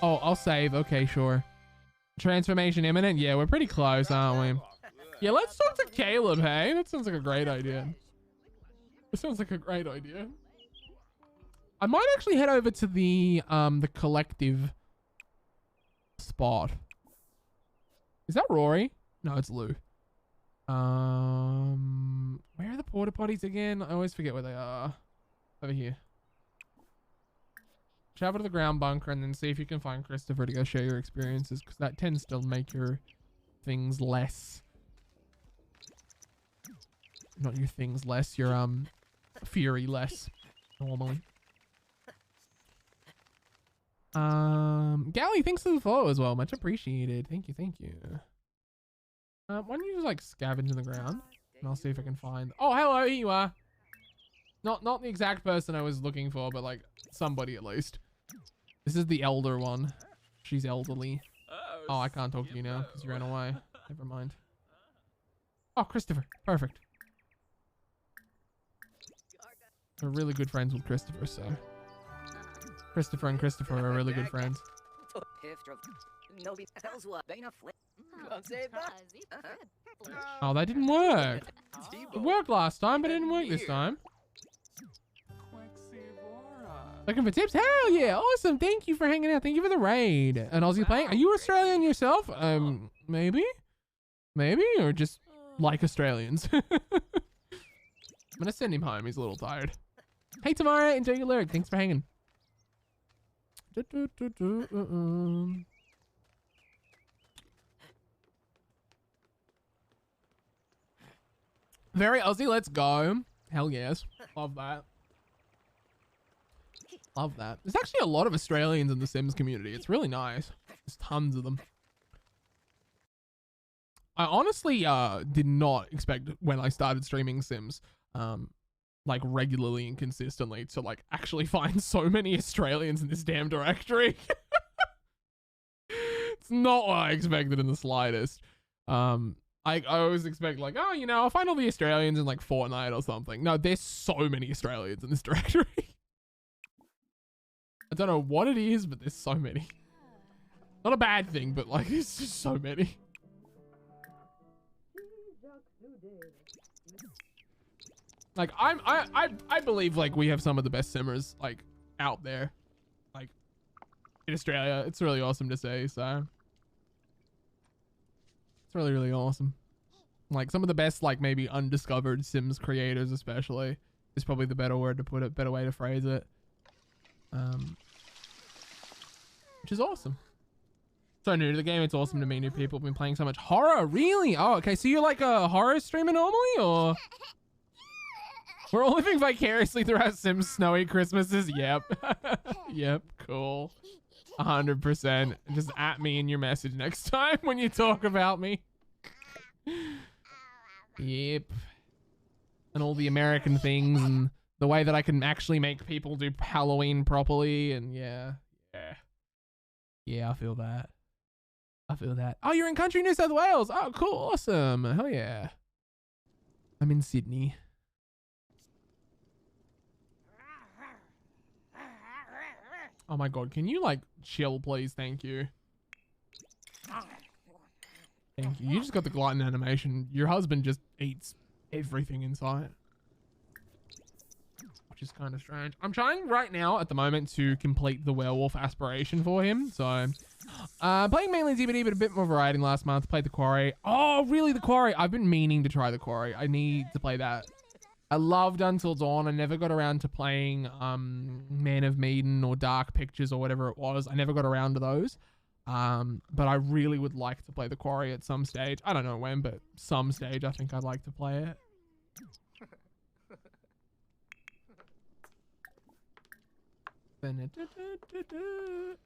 Oh, I'll save. Okay, sure. Transformation imminent. Yeah, we're pretty close, aren't we? Yeah, let's talk to Caleb, hey? That sounds like a great idea. That sounds like a great idea. I might actually head over to the collective spot. Is that Rory? No, it's Lou. Where are the porta potties again? I always forget where they are. Over here. Travel to the ground bunker and then see if you can find Christopher to go share your experiences, because that tends to make your things less. Not your things less, your fury less normally. Gally, thanks for the follow as well. Much appreciated. Thank you, thank you. Why don't you just like scavenge in the ground? And I'll see if I can find. Oh, hello, here you are. Not the exact person I was looking for, but like somebody at least. This is the elder one. She's elderly. Oh, I can't talk to you now because you ran away. Never mind. Oh, Christopher. Perfect. We're really good friends with Christopher, so. Christopher and Christopher are really good friends. Oh, that didn't work. It worked last time, but it didn't work this time. Looking for tips? Hell yeah. Awesome. Thank you for hanging out. Thank you for the raid. An Aussie playing. Are you Australian yourself? Maybe? Maybe? Or just like Australians? I'm gonna send him home. He's a little tired. Hey, Tamara. Enjoy your lyric. Thanks for hanging. Very Aussie. Let's go. Hell yes. Love that. Love that. There's actually a lot of Australians in the Sims community. It's really nice. There's tons of them. I honestly did not expect when I started streaming Sims like regularly and consistently to like actually find so many Australians in this damn directory. It's not what I expected in the slightest. I always expect like, oh, you know, I'll find all the Australians in like Fortnite or something. No, there's so many Australians in this directory. I don't know what it is, but there's so many. Not a bad thing, but like there's just so many. Like I believe like we have some of the best simmers like out there, like in Australia. It's really awesome to see. So it's really, really awesome. Like some of the best, like maybe undiscovered Sims creators, especially, is probably the better word to put it, better way to phrase it. Which is awesome. So new to the game, it's awesome to meet new people. I've been playing so much horror. Really? Oh, okay. So you're like a horror streamer normally, or we're all living vicariously through our Sims snowy Christmases? Yep. Yep. Cool. 100%. Just at me in your message next time when you talk about me. Yep. And all the American things and the way that I can actually make people do Halloween properly, and yeah. Yeah, I feel that. I feel that. Oh, you're in country New South Wales. Oh, cool. Awesome. Hell yeah. I'm in Sydney. Oh my God. Can you like chill, please? Thank you. Thank you. You just got the glutton animation. Your husband just eats everything in sight. Which is kind of strange. I'm trying right now at the moment to complete the werewolf aspiration for him. So, playing mainly ZBD, but a bit more variety last month. Played the Quarry. Oh, really? The Quarry? I've been meaning to try the Quarry. I need to play that. I loved Until Dawn. I never got around to playing Man of Medan or Dark Pictures or whatever it was. I never got around to those. But I really would like to play the Quarry at some stage. I don't know when, but some stage I think I'd like to play it.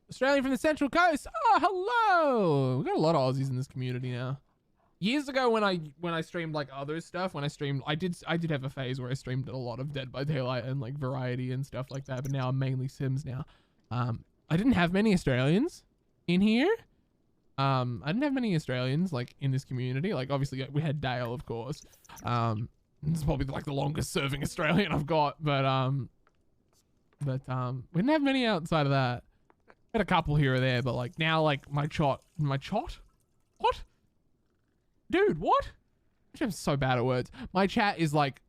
Australian from the Central Coast. Oh, hello. We got a lot of Aussies in this community now. Years ago when I streamed like other stuff, I did have a phase where I streamed a lot of Dead by Daylight and like variety and stuff like that, but now I'm mainly Sims now. I didn't have many Australians in here. I didn't have many Australians like in this community. Like obviously we had Dale, of course. It's probably like the longest serving Australian I've got, but we didn't have many outside of that. Had a couple here or there, but like now, like my chot, what? Dude, what? I'm so bad at words. My chat is like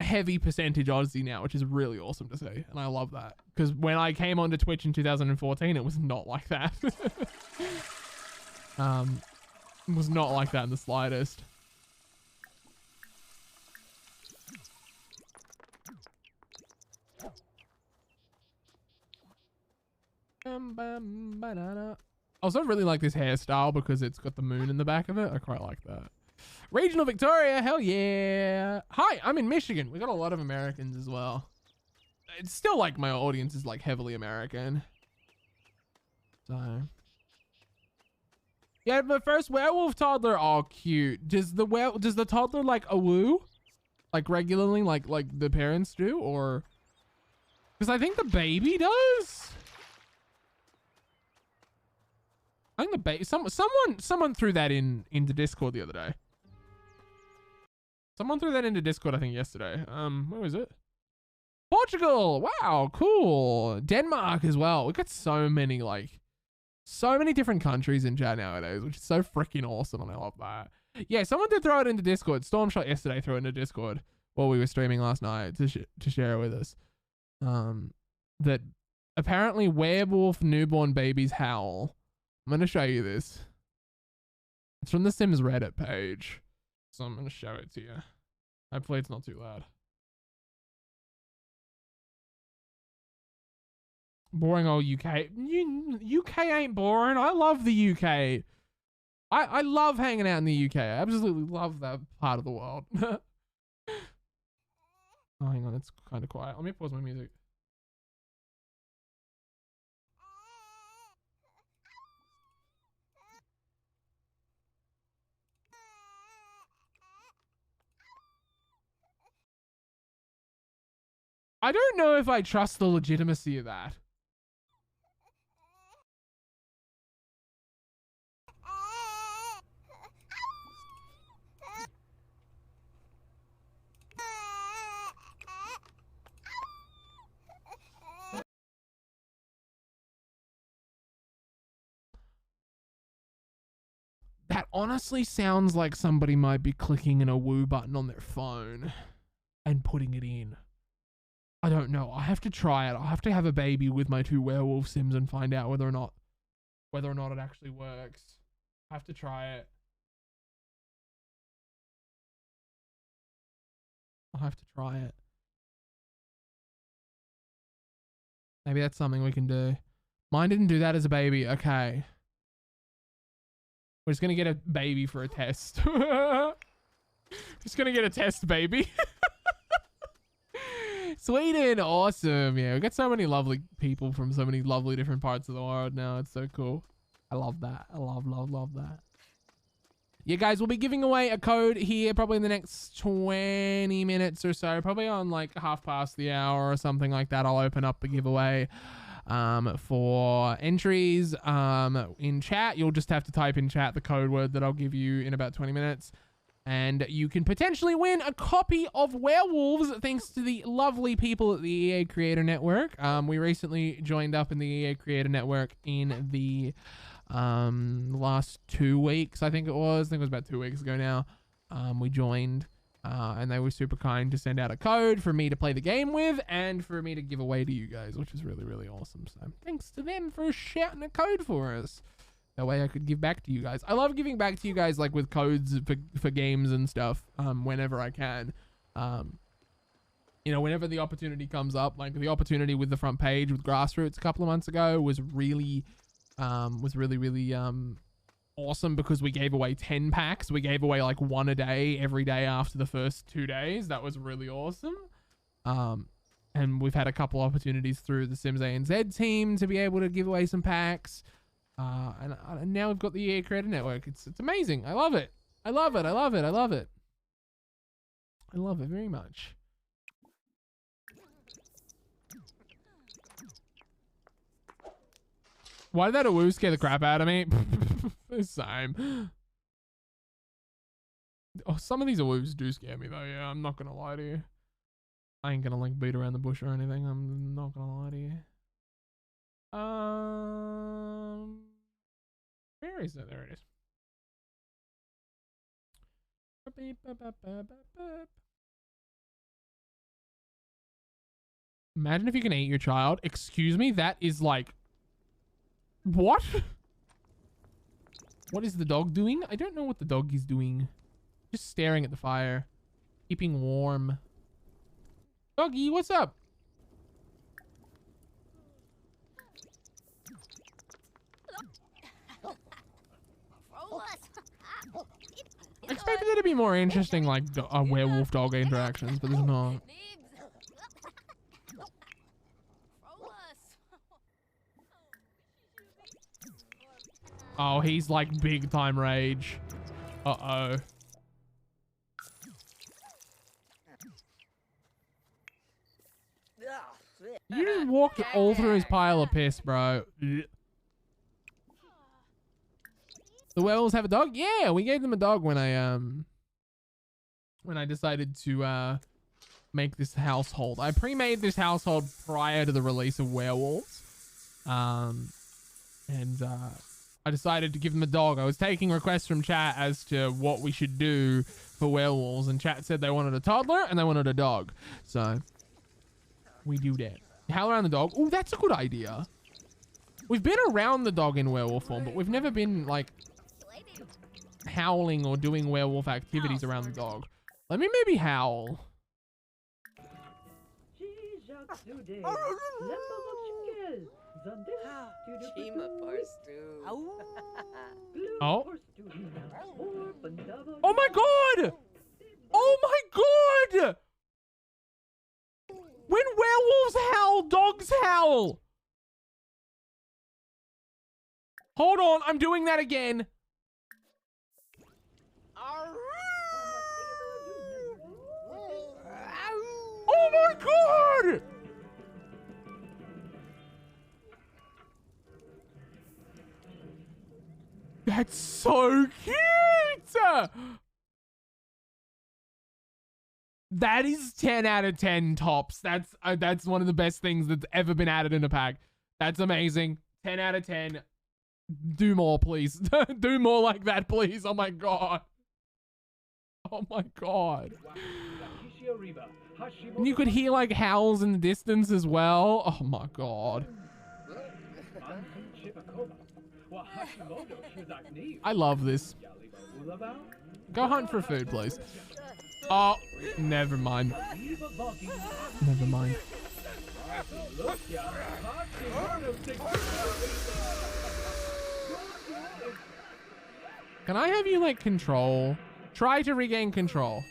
heavy percentage Aussie now, which is really awesome to see, and I love that because when I came onto Twitch in 2014, it was not like that. It was not like that in the slightest. I also really like this hairstyle because it's got the moon in the back of it. I quite like that. Regional Victoria, hell yeah. Hi, I'm in Michigan. We got a lot of Americans as well. It's still like my audience is like heavily American. So. Yeah, my first werewolf toddler. Oh, cute. Does the toddler like a woo? Like regularly, like the parents do, or? Because I think the baby does. I think the baby. Someone threw that into Discord the other day. Someone threw that into Discord, I think yesterday. Where was it? Portugal. Wow, cool. Denmark as well. We got so many different countries in chat nowadays, which is so freaking awesome, and I love that. Yeah, someone did throw it into Discord. Stormshot yesterday threw it into Discord while we were streaming last night to share it with us. That apparently werewolf newborn babies howl. I'm going to show you this. It's from the Sims Reddit page. So I'm going to show it to you. Hopefully it's not too loud. Boring old UK. UK ain't boring. I love the UK. I love hanging out in the UK. I absolutely love that part of the world. Oh, hang on. It's kind of quiet. Let me pause my music. I don't know if I trust the legitimacy of that. That honestly sounds like somebody might be clicking in a woo button on their phone and putting it in. I don't know. I have to try it. I'll have to have a baby with my 2 werewolf sims and find out whether or not it actually works. I have to try it. I'll have to try it. Maybe that's something we can do. Mine didn't do that as a baby. Okay. We're just gonna get a baby for a test. Just gonna get a test baby. Sweden, awesome. Yeah, we got so many lovely people from so many lovely different parts of the world now. It's so cool. I love that. I love that. Yeah, guys, we'll be giving away a code here probably in the next 20 minutes or so. Probably on like 1/2 the hour or something like that. I'll open up a giveaway for entries in chat. You'll just have to type in chat the code word that I'll give you in about 20 minutes. And you can potentially win a copy of Werewolves thanks to the lovely people at the EA Creator Network. We recently joined up in the EA Creator Network in the last 2 weeks, I think it was. I think it was about 2 weeks ago now. We joined and they were super kind to send out a code for me to play the game with and for me to give away to you guys, which is really, really awesome. So thanks to them for shouting a code for us. That way I could give back to you guys. I love giving back to you guys, like with codes for games and stuff, whenever I can. You know, whenever the opportunity comes up, like the opportunity with the front page with Grassroots a couple of months ago was really awesome because we gave away 10 packs. We gave away like 1 a day every day after the first 2 days. That was really awesome. And we've had a couple opportunities through the Sims ANZ team to be able to give away some packs. And now we've got the EA Creator Network. It's amazing. I love it. I love it. I love it. I love it. I love it very much. Why did that awoo scare the crap out of me? Same. Oh, some of these awoos do scare me though. Yeah, I'm not gonna lie to you. I ain't gonna like beat around the bush or anything. I'm not gonna lie to you. Where is it? There it is. Imagine if you can eat your child. Excuse me? That is like... What? What is the dog doing? I don't know what the dog is doing. Just staring at the fire. Keeping warm. Doggy, what's up? I expected there to be more interesting, like, werewolf dog interactions, but there's not. Oh, he's like big time rage. Uh-oh. You just walked all through his pile of piss, bro. The werewolves have a dog? Yeah, we gave them a dog when I decided to make this household. I pre-made this household prior to the release of Werewolves. I decided to give them a dog. I was taking requests from chat as to what we should do for werewolves, and chat said they wanted a toddler and they wanted a dog. So we do that. Howl around the dog. Oh, that's a good idea. We've been around the dog in werewolf form, but we've never been like howling or doing werewolf activities around the dog. Let me maybe howl. Oh. Oh my god! Oh my god! When werewolves howl, dogs howl! Hold on, I'm doing that again. Oh my god! That's so cute! That is 10 out of 10 tops. That's one of the best things that's ever been added in a pack. That's amazing. 10 out of 10. Do more, please. Do more like that, please. Oh my god. Oh my god. And you could hear like howls in the distance as well. Oh my god. I love this. Go hunt for food, please. Oh, never mind. Never mind. Can I have you like control? Try to regain control.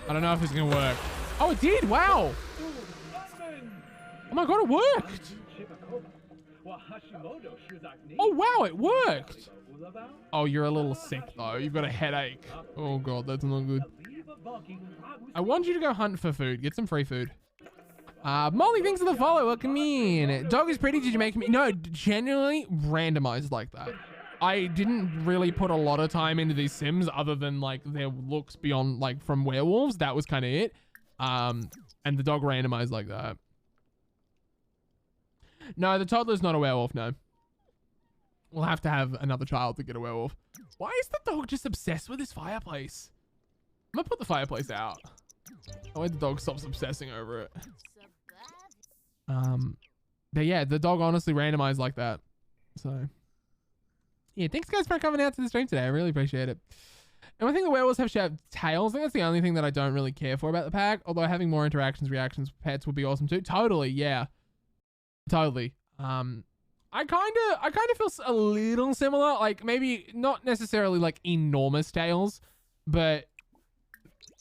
I don't know if it's gonna work. Oh, it did! Wow! Oh my god, it worked! Oh wow, it worked! Oh, you're a little sick though. You've got a headache. Oh god, that's not good. I want you to go hunt for food. Get some free food. Molly, thanks for the follow. Welcome in. Dog is pretty. Did you make me? No, genuinely randomized like that. I didn't really put a lot of time into these Sims other than like their looks beyond like from werewolves. That was kind of it. And the dog randomized like that. No, the toddler's not a werewolf, no. We'll have to have another child to get a werewolf. Why is the dog just obsessed with his fireplace? I'm gonna put the fireplace out. I hope the dog stops obsessing over it. But yeah, the dog honestly randomized like that. So yeah, thanks guys for coming out to the stream today. I really appreciate it. And I think the werewolves have sharp tails. I think that's the only thing that I don't really care for about the pack. Although having more interactions, reactions, pets would be awesome too. Totally, yeah. Totally. I kind of feel a little similar. Like maybe not necessarily like enormous tails, but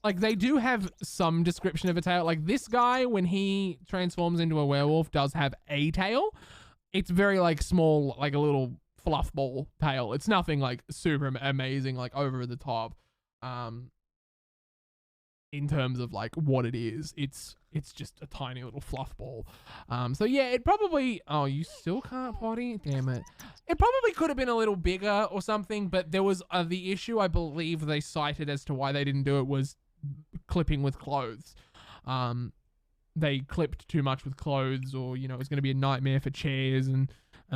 like they do have some description of a tail. Like this guy, when he transforms into a werewolf, does have a tail. It's very like small, like a little fluff ball tail. It's nothing like super amazing, like over the top. in terms of like what it is. It's just a tiny little fluff ball. So yeah, it probably, oh, you still can't potty? Damn it. It probably could have been a little bigger or something, but there was the issue I believe they cited as to why they didn't do it was clipping with clothes. They clipped too much with clothes, or, you know, it was going to be a nightmare for chairs and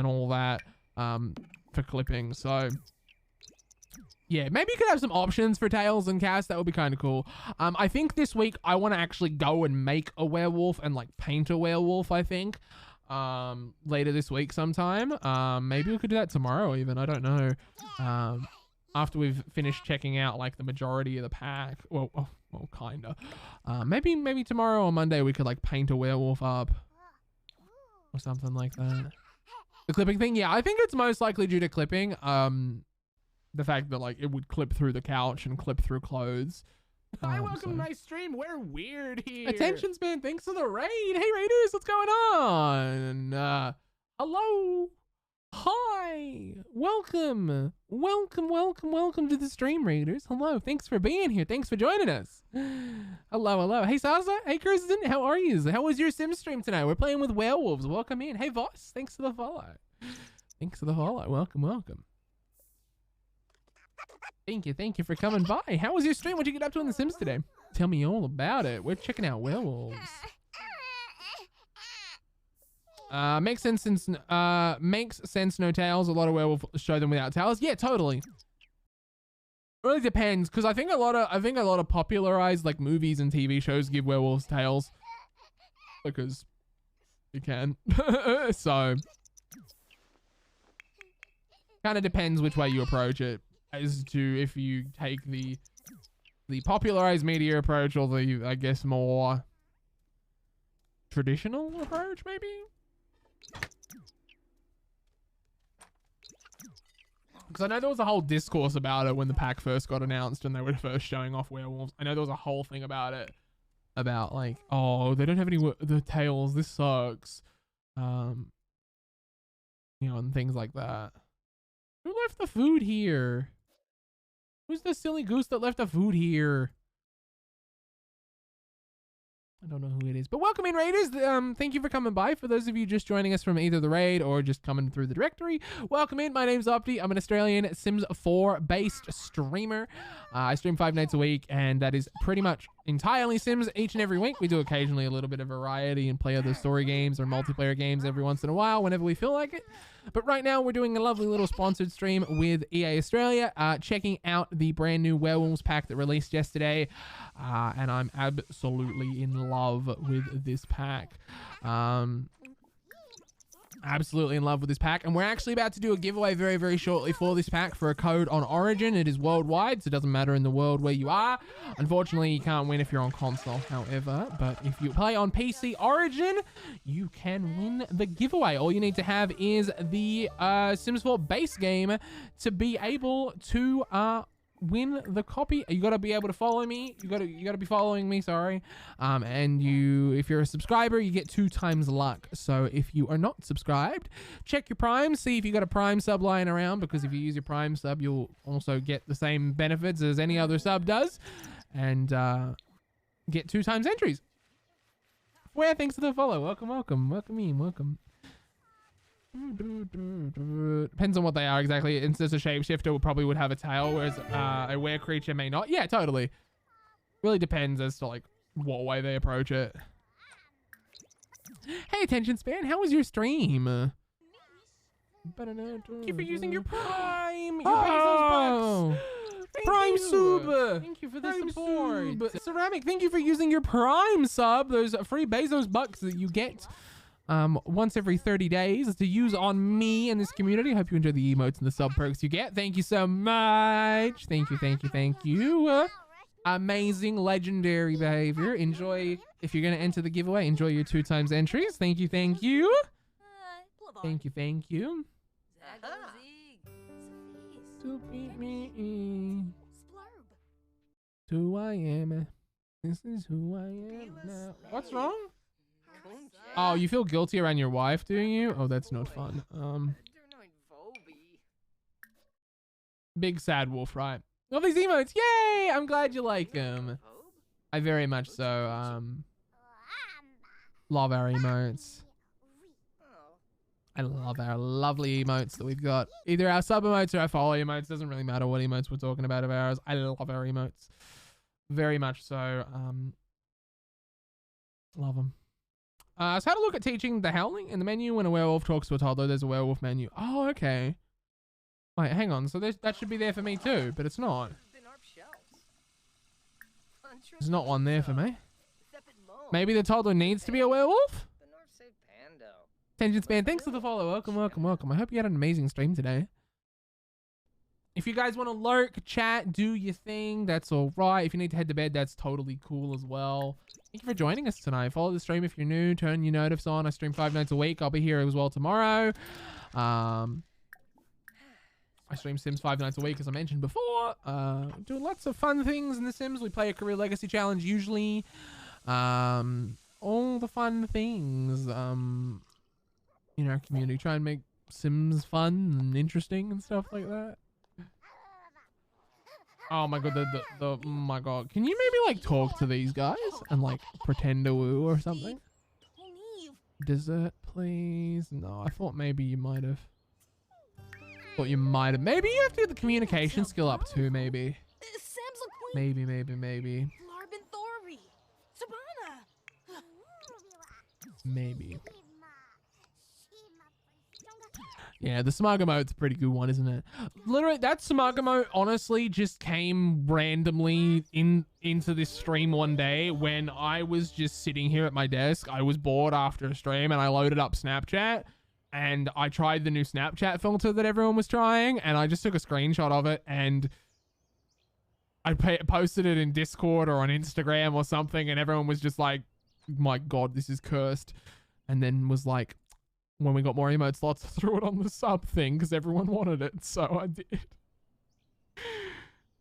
all that, for clipping. So yeah, maybe you could have some options for Tails and Cass. That would be kind of cool. I think this week I want to actually go and make a werewolf and like paint a werewolf, I think. Later this week sometime. Maybe we could do that tomorrow even. I don't know. After we've finished checking out like the majority of the pack. Well, kinda. Maybe tomorrow or Monday we could like paint a werewolf up. Or something like that. The clipping thing? Yeah, I think it's most likely due to clipping. The fact that like it would clip through the couch and clip through clothes. Hi, welcome to my stream. We're weird here. Attention span, thanks for the raid. Hey raiders, what's going on? Hello. Hi. Welcome to the stream, raiders. Hello. Thanks for being here. Thanks for joining us. Hello. Hey Sasa. Hey Kristen. How are you? How was your sim stream tonight? We're playing with werewolves. Welcome in. Hey Voss. Thanks for the follow. Welcome. Thank you for coming by. How was your stream? What'd you get up to in The Sims today? Tell me all about it. We're checking out werewolves. Makes sense no tails. A lot of werewolf show them without tails. Yeah, totally. Really depends, because I think a lot of popularized like movies and TV shows give werewolves tails because you can. So kind of depends which way you approach it, as to if you take the popularized media approach or the, I guess, more traditional approach, maybe. Because I know there was a whole discourse about it when the pack first got announced and they were first showing off werewolves. I know there was a whole thing about it, about like, oh, they don't have any the tails, this sucks, you know, and things like that. Who left the food here? Who's the silly goose that left the food here? I don't know who it is, but welcome in, raiders. Thank you for coming by. For those of you just joining us from either the raid or just coming through the directory, welcome in. My name's Opti. I'm an Australian Sims 4 based streamer. I stream 5 nights a week, and that is pretty much entirely Sims each and every week. We do occasionally a little bit of variety and play other story games or multiplayer games every once in a while whenever we feel like it. But right now we're doing a lovely little sponsored stream with EA Australia, checking out the brand new Werewolves pack that released yesterday. And I'm absolutely in love with this pack. Absolutely in love with this pack, and we're actually about to do a giveaway very, very shortly for this pack for a code on Origin. It is worldwide, so it doesn't matter in the world where you are. Unfortunately, you can't win if you're on console, however, but if you play on PC Origin, you can win the giveaway. All you need to have is the Sims 4 base game to be able to win the copy. You got to be able to follow me. You got to be following me, sorry. And if you're a subscriber, you get 2 times luck. So if you are not subscribed, check your Prime, see if you got a Prime sub lying around, because if you use your Prime sub, you'll also get the same benefits as any other sub does, and get 2 times entries. Well, thanks for the follow. Welcome in. Depends on what they are exactly. Instead of a shapeshifter probably would have a tail, whereas a were creature may not. Yeah, totally. Really depends as to like what way they approach it. Hey, attention span, how was your stream? Thank you for using your Prime. Prime sub. Thank you for the support. Ceramic, thank you for using your Prime sub. Those free Bezos bucks that you get once every 30 days to use on me and this community. I hope you enjoy the emotes and the sub perks you get. Thank you so much. Thank you. Amazing, legendary behavior. Enjoy. If you're going to enter the giveaway, enjoy your 2 times entries. Thank you. Thank you. To beat me. Who I am. This is who I am now. What's wrong? Oh, you feel guilty around your wife, do you? Oh, that's not fun. Big sad wolf, right? Love these emotes. Yay! I'm glad you like them. I very much so love our emotes. I love our lovely emotes that we've got. Either our sub emotes or our follow emotes. Doesn't really matter what emotes we're talking about of ours. I love our emotes. Very much so. Love them. So how to look at teaching the howling in the menu when a werewolf talks to a toddler. There's a werewolf menu. Oh, okay. Wait, hang on. So that should be there for me too, but it's not. There's not one there for me. Maybe the toddler needs to be a werewolf? Attention span, thanks for the follow. Welcome, welcome, welcome. I hope you had an amazing stream today. If you guys want to lurk, chat, do your thing, that's all right. If you need to head to bed, that's totally cool as well. Thank you for joining us tonight. Follow the stream if you're new. Turn your notifs on. I stream 5 nights a week. I'll be here as well tomorrow. I stream Sims 5 nights a week, as I mentioned before. Doing lots of fun things in The Sims. We play a career legacy challenge usually. All the fun things. In our community, try and make Sims fun and interesting and stuff like that. Oh my god, oh my god. Can you maybe like talk to these guys and like pretend to woo or something? Dessert, please. No, I thought maybe you might have. Maybe you have to get the communication skill up too, maybe. Maybe. Maybe. Yeah, the smug emote's a pretty good one, isn't it? Literally, that smug emote honestly just came randomly into this stream one day when I was just sitting here at my desk. I was bored after a stream and I loaded up Snapchat and I tried the new Snapchat filter that everyone was trying and I just took a screenshot of it and I posted it in Discord or on Instagram or something and everyone was just like, my god, this is cursed. And then was like, when we got more emote slots, I threw it on the sub thing because everyone wanted it, so I did. You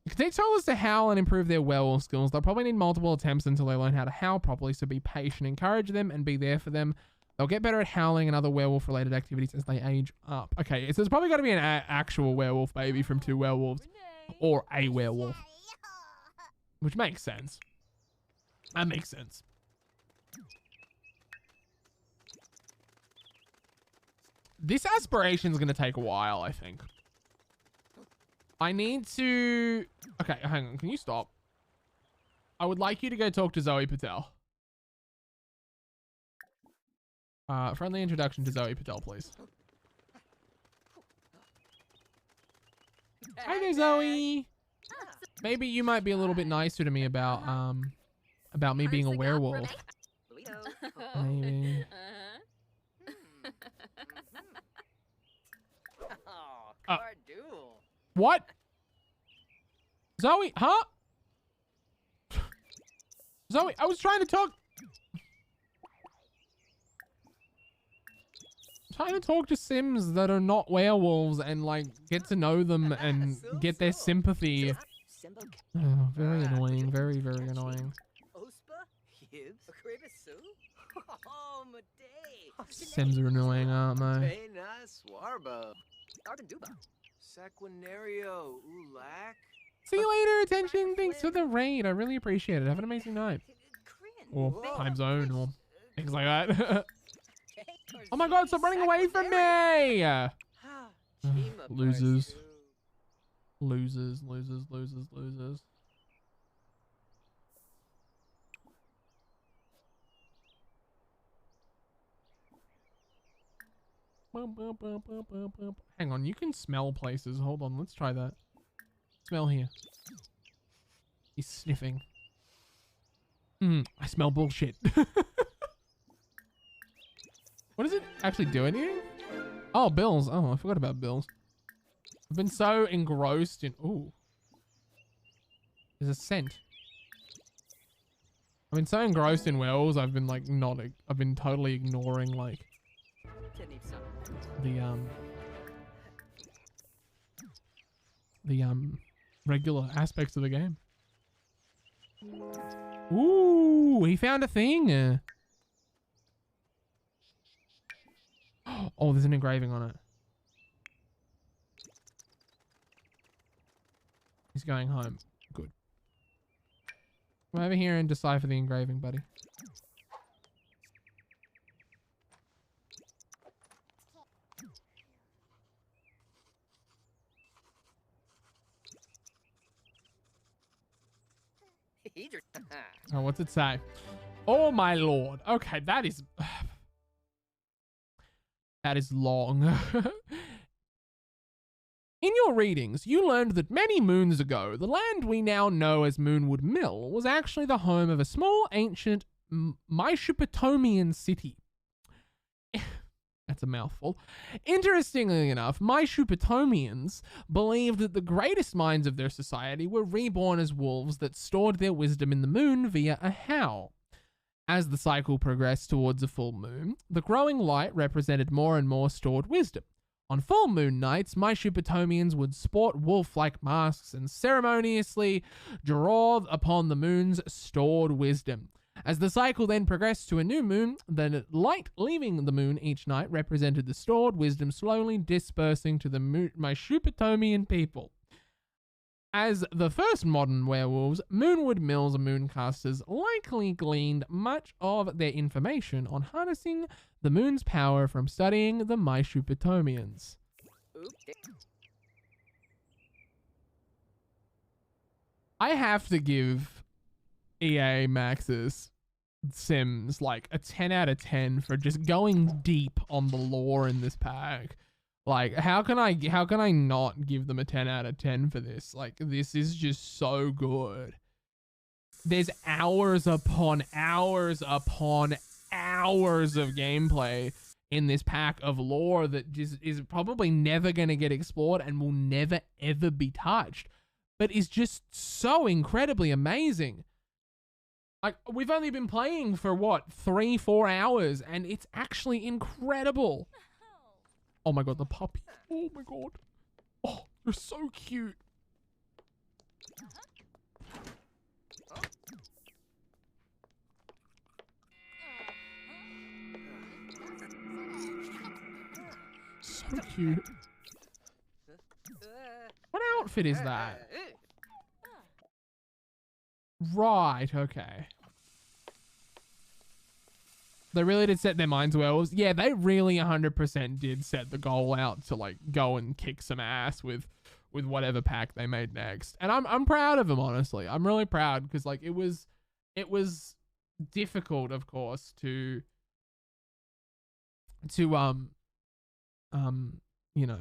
can teach toddlers to howl and improve their werewolf skills. They'll probably need multiple attempts until they learn how to howl properly, so be patient, encourage them, and be there for them. They'll get better at howling and other werewolf-related activities as they age up. Okay, so there's probably got to be an actual werewolf baby from 2 werewolves, or a werewolf, which makes sense. That makes sense. This aspiration is going to take a while, I think. I need to... Okay, hang on. Can you stop? I would like you to go talk to Zoe Patel. Friendly introduction to Zoe Patel, please. Hi there, Zoe. Maybe you might be a little bit nicer to me about me being a werewolf. Maybe. What? Zoe, huh? Zoe, I was trying to talk. Trying to talk to Sims that are not werewolves and like get to know them and get their sympathy. Oh, very annoying. Very, very annoying. Sims are annoying, aren't they? See you later, attention. Thanks for the raid. I really appreciate it. Have an amazing night. Or time zone or things like that. Oh my god, stop running away from me! Losers. Losers, losers, losers, losers. Hang on, you can smell places. Hold on, let's try that. Smell here. He's sniffing. I smell bullshit. What does it actually do anything? Oh, bills. Oh, I forgot about bills. I've been so engrossed in... Ooh. There's a scent. I've been so engrossed in wells, I've been like I've been totally ignoring like the regular aspects of the game. Ooh, he found a thing. Oh, there's an engraving on it. He's going home. Good. Come over here and decipher the engraving, buddy. Oh, what's it say? Oh my lord. Okay, that is that is long. In your readings, you learned that many moons ago, the land we now know as Moonwood Mill was actually the home of a small, ancient Mesopotamian city. That's a mouthful. Interestingly enough, Mesopotamians believed that the greatest minds of their society were reborn as wolves that stored their wisdom in the moon via a howl. As the cycle progressed towards a full moon, the growing light represented more and more stored wisdom. On full moon nights, Mesopotamians would sport wolf-like masks and ceremoniously draw upon the moon's stored wisdom. As the cycle then progressed to a new moon, the light leaving the moon each night represented the stored wisdom slowly dispersing to the Mesopotamian people. As the first modern werewolves, Moonwood Mill's mooncasters likely gleaned much of their information on harnessing the moon's power from studying the Mesopotamians. I have to give EA Maxis Sims like a 10 out of 10 for just going deep on the lore in this pack. Like, how can I not give them a 10 out of 10 for this? Like, this is just so good. There's hours upon hours upon hours of gameplay in this pack of lore that just is probably never going to get explored and will never ever be touched, but is just so incredibly amazing. Like, we've only been playing for what, 3-4 hours, and it's actually incredible. Oh my god, the puppy. Oh my god. Oh, they're so cute. So cute. What outfit is that? Right, okay. They really did set their minds werewolves. Yeah, they really 100% did set the goal out to like go and kick some ass with whatever pack they made next. And I'm proud of them, honestly. I'm really proud because like it was difficult, of course, to you know,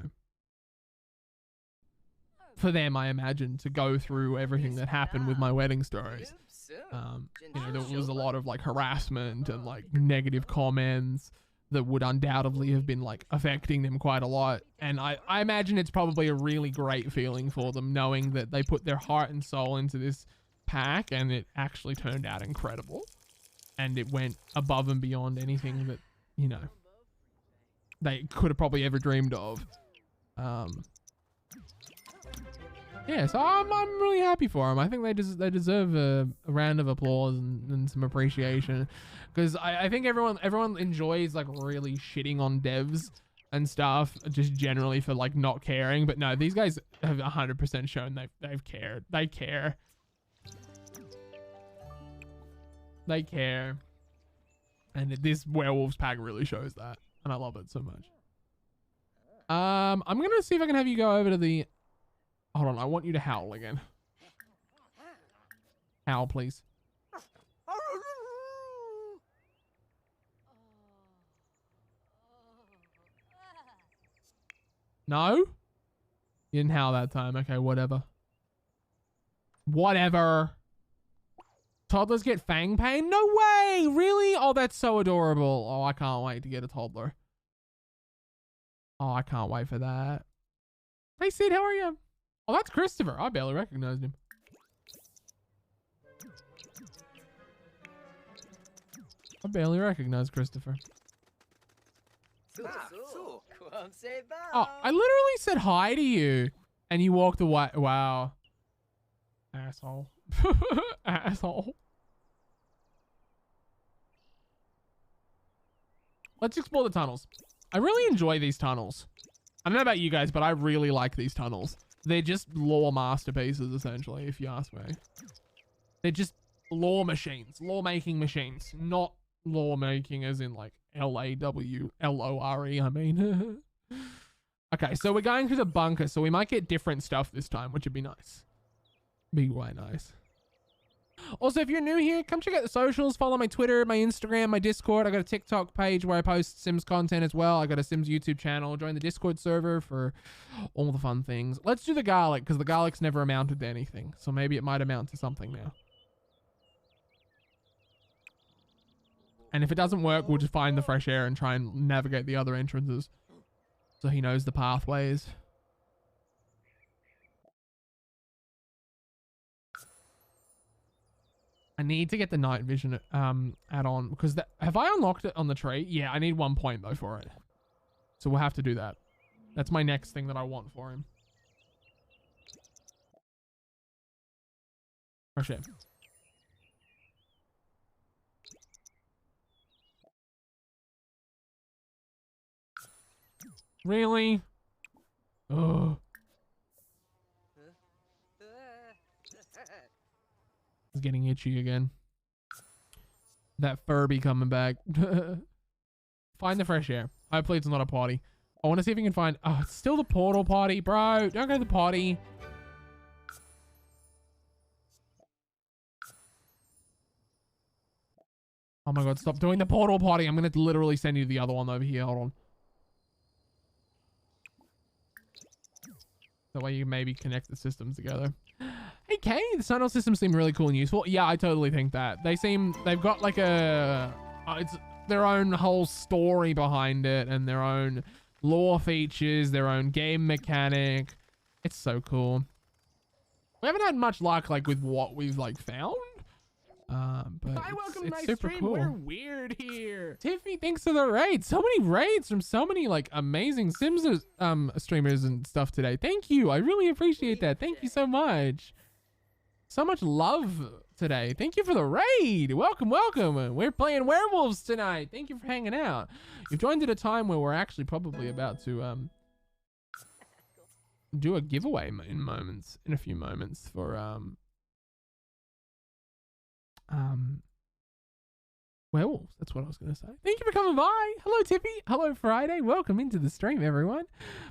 for them, I imagine, to go through everything that happened with my wedding stories. You know, there was a lot of like harassment and like negative comments that would undoubtedly have been like affecting them quite a lot. And I imagine it's probably a really great feeling for them knowing that they put their heart and soul into this pack and it actually turned out incredible. And it went above and beyond anything that, you know, they could have probably ever dreamed of. Yeah, so I'm really happy for them. I think they deserve a round of applause and some appreciation, because I think everyone enjoys like really shitting on devs and stuff just generally for like not caring. But no, these guys have 100% shown they've cared. They care. They care. And this Werewolves pack really shows that, and I love it so much. I'm gonna see if I can have you go over to the. Hold on, I want you to howl again. Howl, please. No? You didn't howl that time. Okay, whatever. Whatever. Toddlers get fang pain? No way! Really? Oh, that's so adorable. Oh, I can't wait to get a toddler. Oh, I can't wait for that. Hey, Sid, how are you? Oh, that's Christopher. I barely recognized him. I barely recognized Christopher. Oh, I literally said hi to you and you walked away. Wow. Asshole. Asshole. Let's explore the tunnels. I really enjoy these tunnels. I don't know about you guys, but I really like these tunnels. They're just lore masterpieces, essentially, if you ask me. They're just law machines, lawmaking machines, not lawmaking as in like LAWLORE. I mean, okay, so we're going through the bunker, so we might get different stuff this time, which would be nice. Be quite nice. Also, if you're new here, come check out the socials. Follow my Twitter, my Instagram, my Discord. I got a TikTok page where I post Sims content as well. I got a Sims YouTube channel. Join the Discord server for all the fun things. Let's do the garlic, because the garlic's never amounted to anything. So maybe it might amount to something now. And if it doesn't work, we'll just find the fresh air and try and navigate the other entrances. So he knows the pathways. I need to get the night vision add-on because have I unlocked it on the tree? Yeah, I need 1 point though for it. So we'll have to do that. That's my next thing that I want for him. Fresh air. Really? Oh. It's getting itchy again. That Furby coming back. Find the fresh air. Hopefully it's not a potty. I want to see if we can find... Oh, it's still the portal potty. Bro, don't go to the potty. Oh my god, stop doing the portal potty. I'm going to literally send you the other one over here. Hold on. That way you maybe connect the systems together. Hey Kay, the Sundial systems seem really cool and useful. Yeah, I totally think that. They've got like it's their own whole story behind it and their own lore features, their own game mechanic. It's so cool. We haven't had much luck like with what we've like found. But it's super cool. We're weird here. Tiffany, thanks for the raid. So many raids from so many like amazing Sims streamers and stuff today. Thank you. I really appreciate that. Thank you so much. So much love today. Thank you for the raid. Welcome, welcome. We're playing Werewolves tonight. Thank you for hanging out. You've joined at a time where we're actually probably about to do a giveaway in a few moments for Werewolves. That's what I was going to say. Thank you for coming by. Hello, Tippy. Hello, Friday. Welcome into the stream, everyone.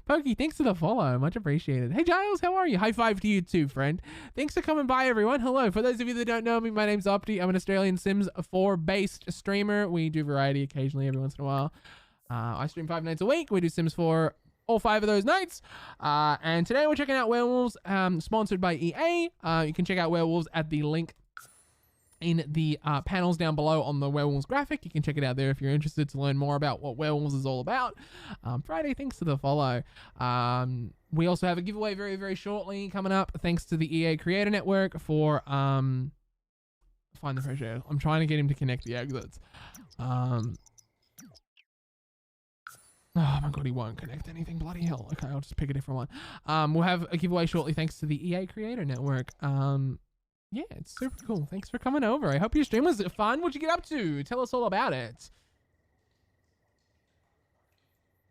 Pokey, thanks for the follow. Much appreciated. Hey, Giles, how are you? High five to you too, friend. Thanks for coming by, everyone. Hello. For those of you that don't know me, my name's Opti. I'm an Australian Sims 4-based streamer. We do variety occasionally every once in a while. I stream 5 nights a week. We do Sims 4 all 5 of those nights. And today we're checking out Werewolves, sponsored by EA. You can check out Werewolves at the link in the panels down below on the Werewolves graphic. You can check it out there if you're interested to learn more about what Werewolves is all about. Friday, thanks for the follow. We also have a giveaway very, very shortly coming up, thanks to the EA Creator Network for Find the Fresh Air. I'm trying to get him to connect the exits. Oh my god, he won't connect anything. Bloody hell. Okay, I'll just pick a different one. We'll have a giveaway shortly thanks to the EA Creator Network. Yeah, it's super cool. Thanks for coming over. I hope your stream was fun. What'd you get up to? Tell us all about it.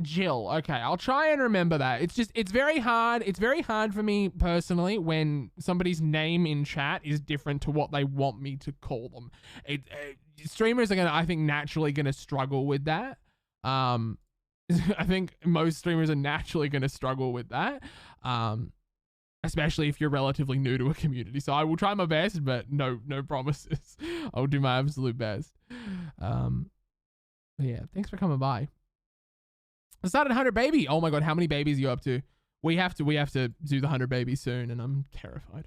Jill. Okay, I'll try and remember that. It's very hard. It's very hard for me personally when somebody's name in chat is different to what they want me to call them. Streamers are I think, naturally gonna struggle with that. I think most streamers are naturally gonna struggle with that. Especially if you're relatively new to a community. So I will try my best, but no promises. I'll do my absolute best. Yeah, thanks for coming by. I started 100 baby. Oh my god, how many babies are you up to? We have to do the 100 baby soon, and I'm terrified.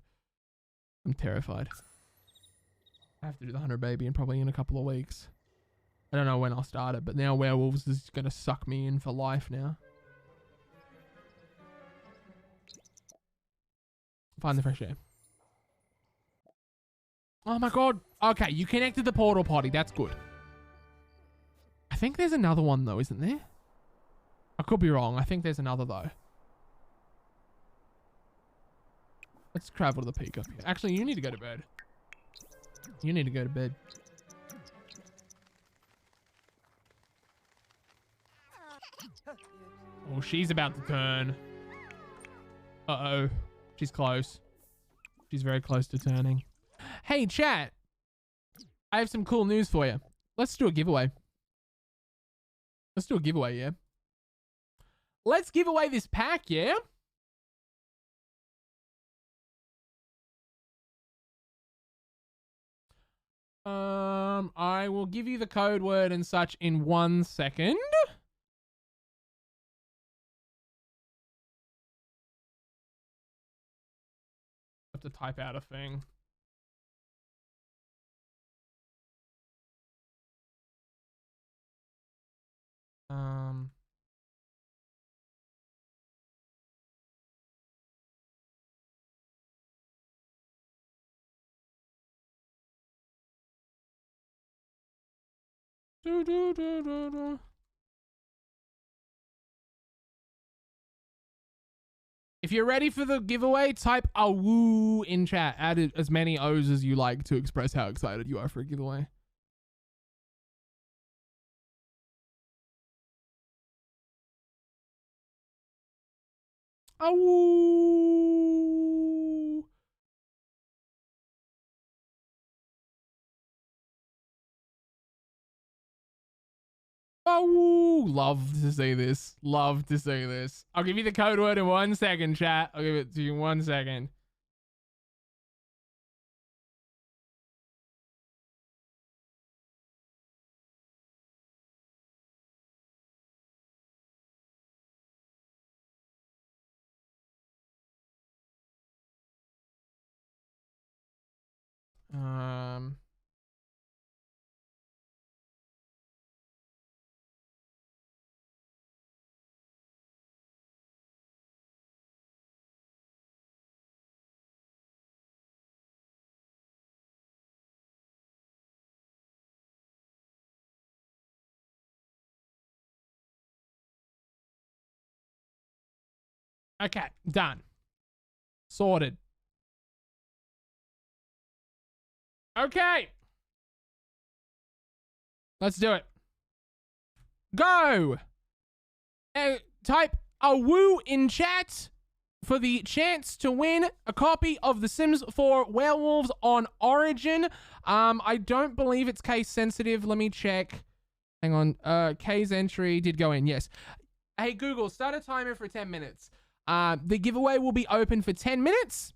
I'm terrified. I have to do the 100 baby and probably in a couple of weeks. I don't know when I'll start it, but now Werewolves is gonna suck me in for life now. Find the fresh air. Oh my god. Okay, you connected the portal potty. That's good. I think there's another one though, isn't there? I could be wrong. I think there's another though. Let's travel to the peak up here. Actually, you need to go to bed. You need to go to bed. Oh, she's about to turn. Uh-oh. She's close. She's very close to turning. Hey, chat. I have some cool news for you. Let's do a giveaway. Let's do a giveaway, yeah? Let's give away this pack, yeah? I will give you the code word and such in 1 second. I have to type out a thing. If you're ready for the giveaway, type a woo in chat. Add as many O's as you like to express how excited you are for a giveaway. A woo. Oh, love to see this. Love to see this. I'll give you the code word in 1 second, chat. I'll give it to you in 1 second. Okay, done. Sorted. Okay. Let's do it. Go. Type a woo in chat for the chance to win a copy of The Sims 4 Werewolves on Origin. I don't believe it's case sensitive. Let me check. Hang on. K's entry did go in. Yes. Hey, Google, start a timer for 10 minutes. The giveaway will be open for 10 minutes.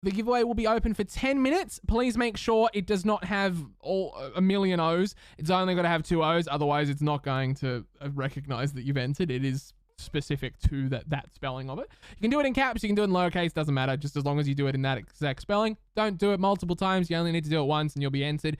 The giveaway will be open for 10 minutes. Please make sure it does not have a million O's. It's only got to have 2 O's. Otherwise, it's not going to recognize that you've entered. It is specific to that spelling of it. You can do it in caps. You can do it in lowercase. Doesn't matter. Just as long as you do it in that exact spelling. Don't do it multiple times. You only need to do it once and you'll be entered.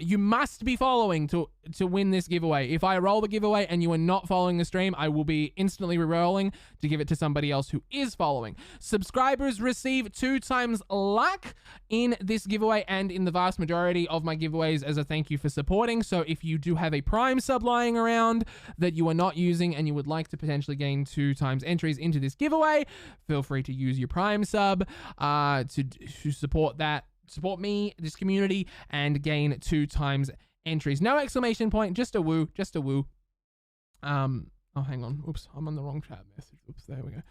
You must be following to win this giveaway. If I roll the giveaway and you are not following the stream, I will be instantly re-rolling to give it to somebody else who is following. Subscribers receive 2 times luck in this giveaway and in the vast majority of my giveaways as a thank you for supporting. So if you do have a Prime sub lying around that you are not using and you would like to potentially gain 2 times entries into this giveaway, feel free to use your Prime sub to support me, this community, and gain 2 times entries. No exclamation point, just a woo, just a woo. Oh, hang on. Oops, I'm on the wrong chat message. Oops, there we go.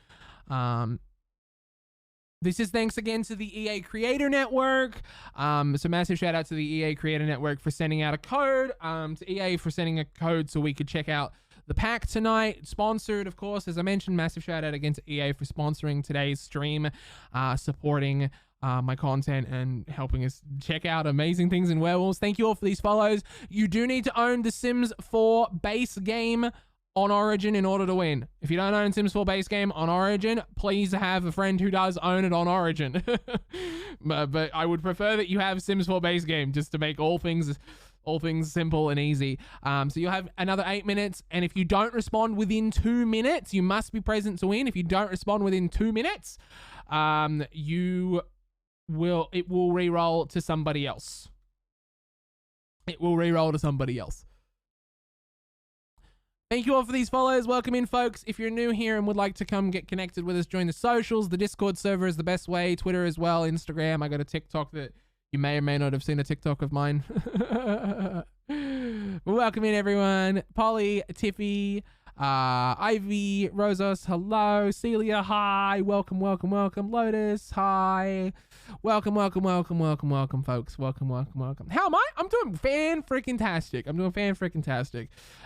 This is thanks again to the EA Creator Network. So massive shout out to the EA Creator Network for sending out a code. To EA for sending a code so we could check out the pack tonight. Sponsored, of course, as I mentioned. Massive shout out again to EA for sponsoring today's stream, supporting my content and helping us check out amazing things in Werewolves. Thank you all for these follows. You do need to own the Sims 4 base game on Origin in order to win. If you don't own Sims 4 base game on Origin, please have a friend who does own it on Origin. but I would prefer that you have Sims 4 base game just to make all things simple and easy. So you'll have another 8 minutes, and if you don't respond within 2 minutes, you must be present to win. If you don't respond within 2 minutes, it will re-roll to somebody else. It will re-roll to somebody else. Thank you all for these follows. Welcome in, folks. If you're new here and would like to come get connected with us, join the socials. The Discord server is the best way. Twitter as well. Instagram. I got a TikTok that you may or may not have seen a TikTok of mine. Welcome in, everyone. Polly, Tiffy, Ivy, Rosas, hello. Celia, hi. Welcome, welcome, welcome. Lotus, hi. Welcome, welcome, welcome, welcome, welcome, folks. Welcome, welcome, welcome. How am I? I'm doing fan-freaking-tastic.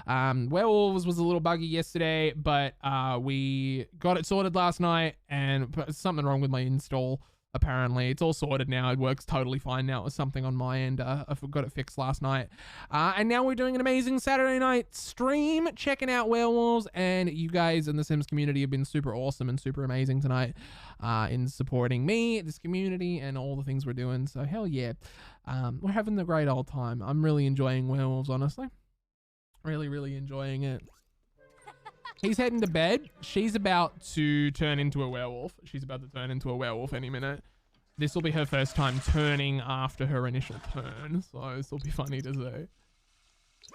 Werewolves was a little buggy yesterday, but we got it sorted last night, and something wrong with my install. Apparently it's all sorted now. It works totally fine now. It was something on my end. I got it fixed last night, and now we're doing an amazing Saturday night stream checking out Werewolves, and you guys in the Sims community have been super awesome and super amazing tonight in supporting me, this community, and all the things we're doing. So hell yeah, we're having a great old time. I'm really enjoying Werewolves, honestly. Really enjoying it. He's heading to bed. She's about to turn into a werewolf. She's about to turn into a werewolf any minute. This will be her first time turning after her initial turn, so this will be funny to see.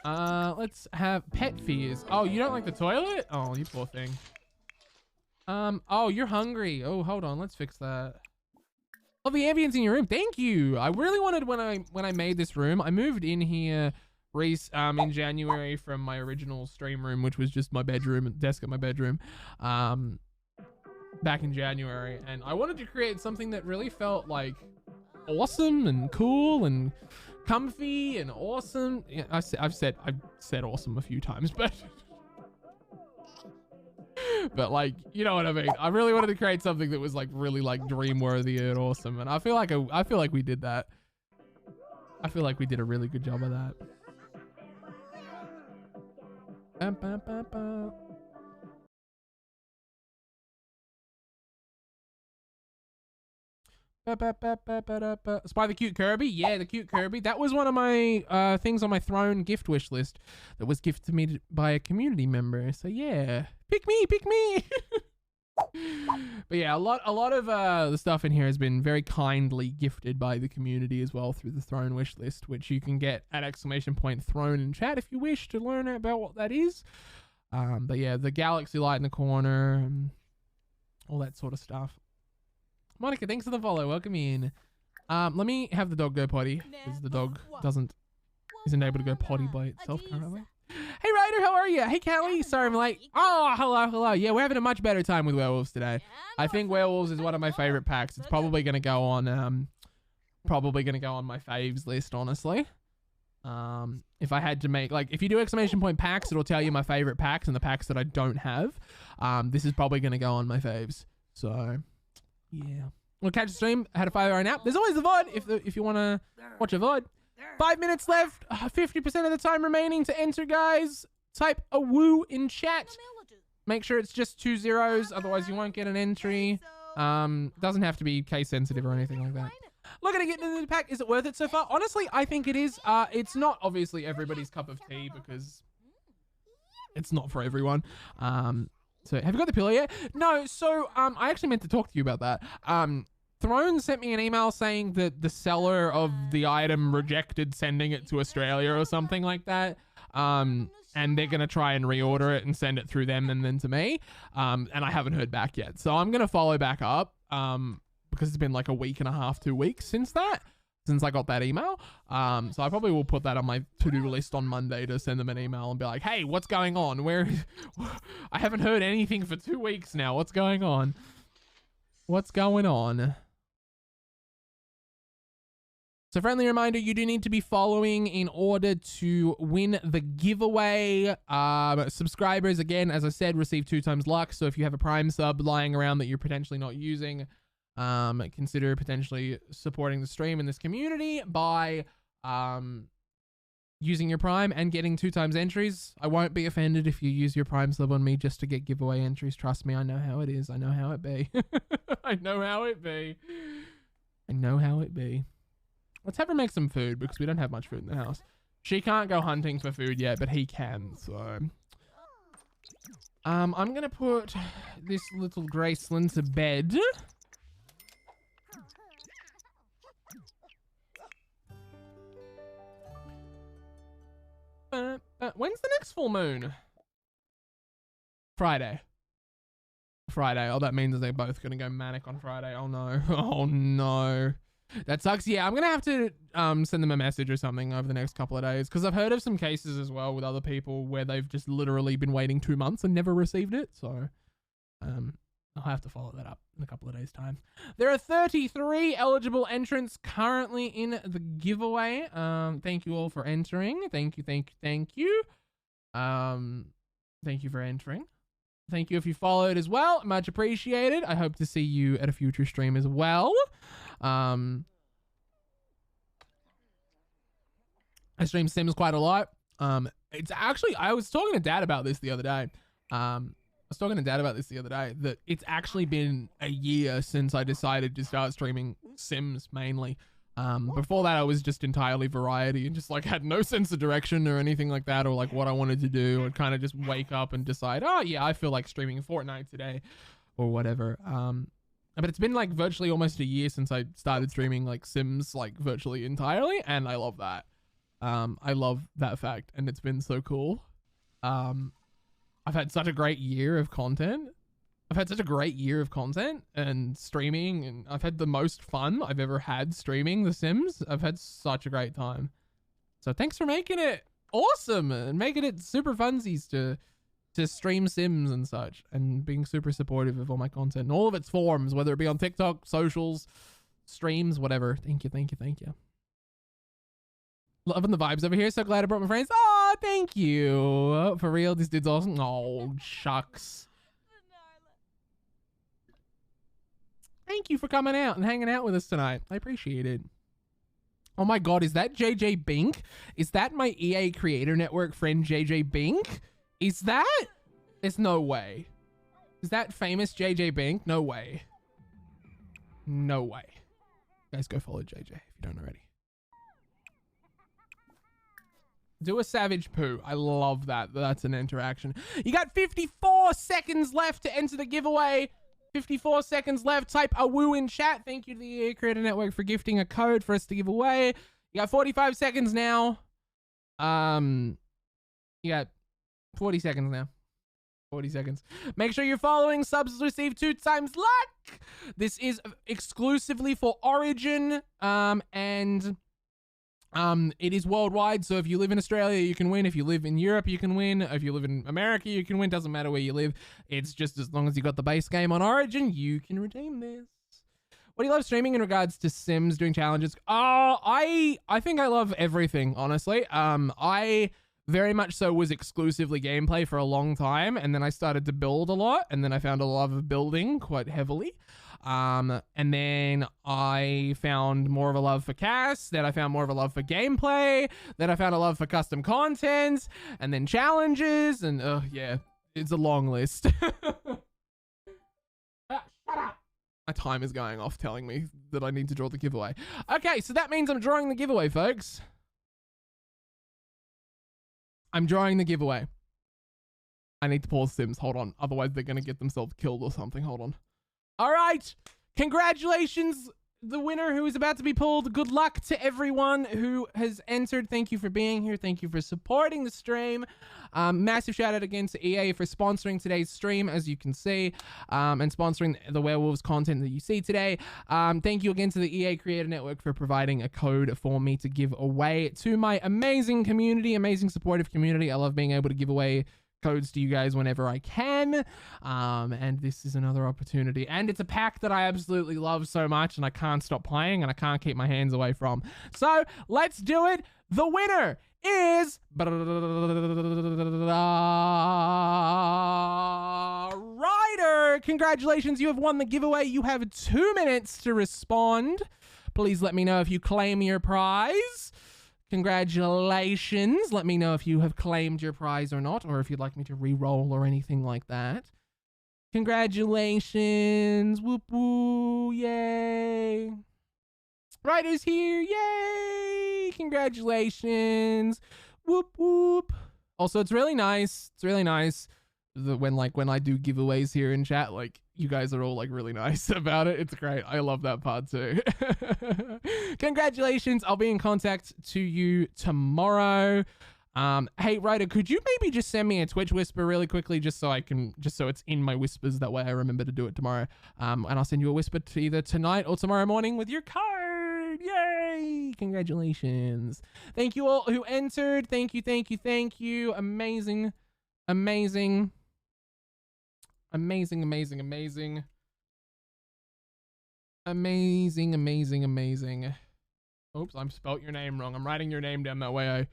Let's have pet fears. Oh, you don't like the toilet? Oh, you poor thing. Oh, you're hungry. Oh, hold on. Let's fix that. Oh, the ambience in your room. Thank you. I really wanted when I made this room. I moved in here in January from my original stream room, which was just my bedroom and desk at my bedroom, back in January, and I wanted to create something that really felt like awesome and cool and comfy and awesome. Yeah, I've said awesome a few times, but but like, you know what I mean. I really wanted to create something that was like really like dream worthy and awesome, and I feel like we did that. I feel like we did a really good job of that. Spy the cute Kirby. Yeah, the cute Kirby. That was one of my things on my throne gift wish list that was gifted to me by a community member. So yeah, pick me. But yeah, a lot of the stuff in here has been very kindly gifted by the community as well through the throne wish list, which you can get at !throne in chat if you wish to learn about what that is. But yeah, the galaxy light in the corner and all that sort of stuff. Monica, thanks for the follow. Welcome in. Let me have the dog go potty because the dog isn't able to go potty by itself currently. Hey Ryder, how are you? Hey Kelly, sorry I'm late. Oh, hello. Yeah, we're having a much better time with Werewolves today. I think Werewolves is one of my favorite packs. It's probably gonna go on my faves list, honestly. If I had to make, like, if you do !packs, it'll tell you my favorite packs and the packs that I don't have. This is probably gonna go on my faves. So yeah, we'll catch the stream. I had a 5-hour nap. There's always the VOD if you want to watch a VOD. 5 minutes left, 50% of the time remaining to enter, guys. Type a woo in chat. Make sure it's just 2 zeros, otherwise you won't get an entry. Doesn't have to be case sensitive or anything like that. Looking to get into the pack. Is it worth it so far? Honestly, I think it is. It's not obviously everybody's cup of tea because it's not for everyone. So have you got the pillow yet? No. So I actually meant to talk to you about that. Throne sent me an email saying that the seller of the item rejected sending it to Australia or something like that. And they're going to try and reorder it and send it through them and then to me. And I haven't heard back yet. So I'm going to follow back up because it's been like a week and a half, 2 weeks since I got that email. So I probably will put that on my to-do list on Monday to send them an email and be like, hey, what's going on? I haven't heard anything for 2 weeks now. What's going on? What's going on? So friendly reminder, you do need to be following in order to win the giveaway. Subscribers, again, as I said, receive 2 times luck. So if you have a Prime sub lying around that you're potentially not using, consider potentially supporting the stream in this community by using your Prime and getting 2 times entries. I won't be offended if you use your Prime sub on me just to get giveaway entries. Trust me, I know how it is. I know how it be. I know how it be. I know how it be. Let's have her make some food because we don't have much food in the house. She can't go hunting for food yet, but he can, so. I'm going to put this little Graceland to bed. When's the next full moon? Friday. Oh, that means they're both going to go manic on Friday. Oh, no. Oh, no. That sucks. Yeah, I'm gonna have to send them a message or something over the next couple of days, because I've heard of some cases as well with other people where they've just literally been waiting 2 months and never received it. So I'll have to follow that up in a couple of days' time. There are 33 eligible entrants currently in the giveaway. Thank you all for entering. Thank you. Thank you for entering. Thank you if you followed as well. Much appreciated. I hope to see you at a future stream as well. I stream Sims quite a lot. It's actually, I was talking to Dad about this the other day. That it's actually been a year since I decided to start streaming Sims mainly. Before that, I was just entirely variety and just like had no sense of direction or anything like that, or like what I wanted to do. I'd kind of just wake up and decide, oh yeah, I feel like streaming Fortnite today or whatever. But it's been like virtually almost a year since I started streaming like Sims like virtually entirely, and I love that. I love that fact, and it's been so cool. I've had such a great year of content. And streaming, and I've had the most fun I've ever had streaming The Sims. I've had such a great time. So thanks for making it awesome and making it super funsies to stream Sims and such, and being super supportive of all my content and all of its forms, whether it be on TikTok, socials, streams, whatever. Thank you. Loving the vibes over here. So glad I brought my friends. Oh, thank you. For real, this dude's awesome. Oh, shucks. Thank you for coming out and hanging out with us tonight. I appreciate it. Oh my God, is that JJ Bink? Is that my EA Creator Network friend JJ Bink? Is that? There's no way. Is that famous JJ Bink? No way. No way. You guys go follow JJ if you don't already. Do a savage poo. I love that. That's an interaction. You got 54 seconds left to enter the giveaway. 54 seconds left. Type a woo in chat. Thank you to the EA Creator Network for gifting a code for us to give away. You got 45 seconds now. You got 40 seconds now. 40 seconds. Make sure you're following. Subs receive 2 times luck. This is exclusively for Origin. It is worldwide, so if you live in Australia, you can win. If you live in Europe, you can win. If you live in America, you can win. Doesn't matter where you live. It's just as long as you got the base game on Origin, you can redeem this. What do you love streaming in regards to Sims, doing challenges? I think I love everything, honestly. I very much so was exclusively gameplay for a long time, and then I started to build a lot, and then I found a love of building quite heavily. And then I found more of a love for cast, then I found more of a love for gameplay, then I found a love for custom content, and then challenges, and yeah, it's a long list. Shut up. My time is going off telling me that I need to draw the giveaway. Okay, so that means I'm drawing the giveaway, folks. I'm drawing the giveaway. I need to pause Sims. Hold on. Otherwise, they're going to get themselves killed or something. Hold on. All right. Congratulations, the winner who is about to be pulled. Good luck to everyone who has entered. Thank you for being here. Thank you for supporting the stream. Massive shout out again to EA for sponsoring today's stream, as you can see, and sponsoring the Werewolves content that you see today. Thank you again to the EA Creator Network for providing a code for me to give away to my amazing community, amazing supportive community. I love being able to give away codes to you guys whenever I can, and this is another opportunity, and it's a pack that I absolutely love so much and I can't stop playing and I can't keep my hands away from. So let's do it. The winner is Ryder. Congratulations, you have won the giveaway. You have 2 minutes to respond. Please let me know if you claim your prize. Congratulations. Let me know if you have claimed your prize or not, or if you'd like me to re-roll or anything like that. Congratulations. Whoop woo. Yay. Ryder's here. Yay. Congratulations. Whoop whoop. Also, it's really nice. It's really nice that when I do giveaways here in chat, like, you guys are all like really nice about it. It's great. I love that part too. Congratulations. I'll be in contact to you tomorrow. Hey Ryder, could you maybe just send me a Twitch whisper really quickly, just so it's in my whispers, that way I remember to do it tomorrow. And I'll send you a whisper to either tonight or tomorrow morning with your code. Yay! Congratulations. Thank you all who entered. Thank you, thank you, thank you. Amazing. Amazing. Amazing, amazing, amazing. Amazing, amazing, amazing. Oops, I'm spelt your name wrong. I'm writing your name down that way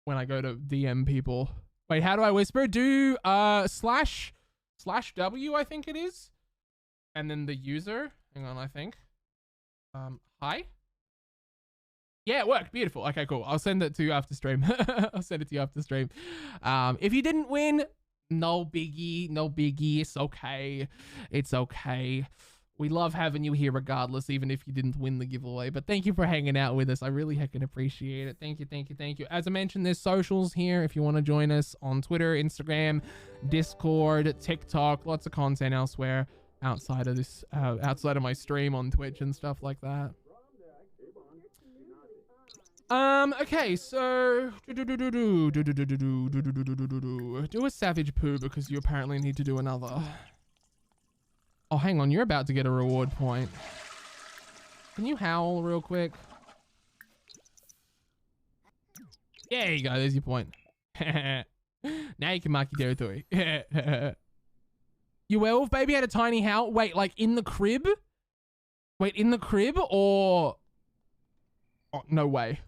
when I go to DM people. Wait, how do I whisper? Do slash W, I think it is. And then the user. Hang on, I think. Hi? Yeah, it worked. Beautiful. Okay, cool. I'll send it to you after stream. I'll send it to you after stream. If you didn't win, no biggie. No biggie. It's okay. It's okay. We love having you here regardless, even if you didn't win the giveaway. But thank you for hanging out with us. I really heckin' appreciate it. Thank you, thank you, thank you. As I mentioned, there's socials here if you want to join us on Twitter, Instagram, Discord, TikTok, lots of content elsewhere outside of this, outside of my stream on Twitch and stuff like that. Okay, so do a savage poo because you apparently need to do another. Oh, hang on, you're about to get a reward point. Can you howl real quick? Yeah, there you go, there's your point. Now you can mark your territory. Your werewolf baby had a tiny howl. Wait, like in the crib? Wait, in the crib or... Oh, no way.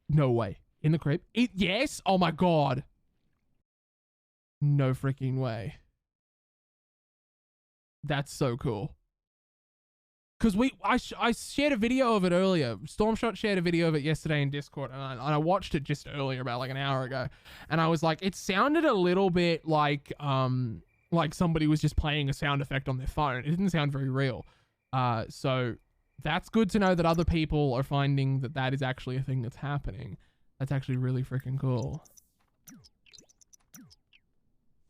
No way. In the crib? Yes? Oh my god. No freaking way. That's so cool. Because I shared a video of it earlier. Stormshot shared a video of it yesterday in Discord, and I watched it just earlier, about like an hour ago. And I was like, it sounded a little bit like somebody was just playing a sound effect on their phone. It didn't sound very real. So that's good to know that other people are finding that that is actually a thing that's happening. That's actually really freaking cool.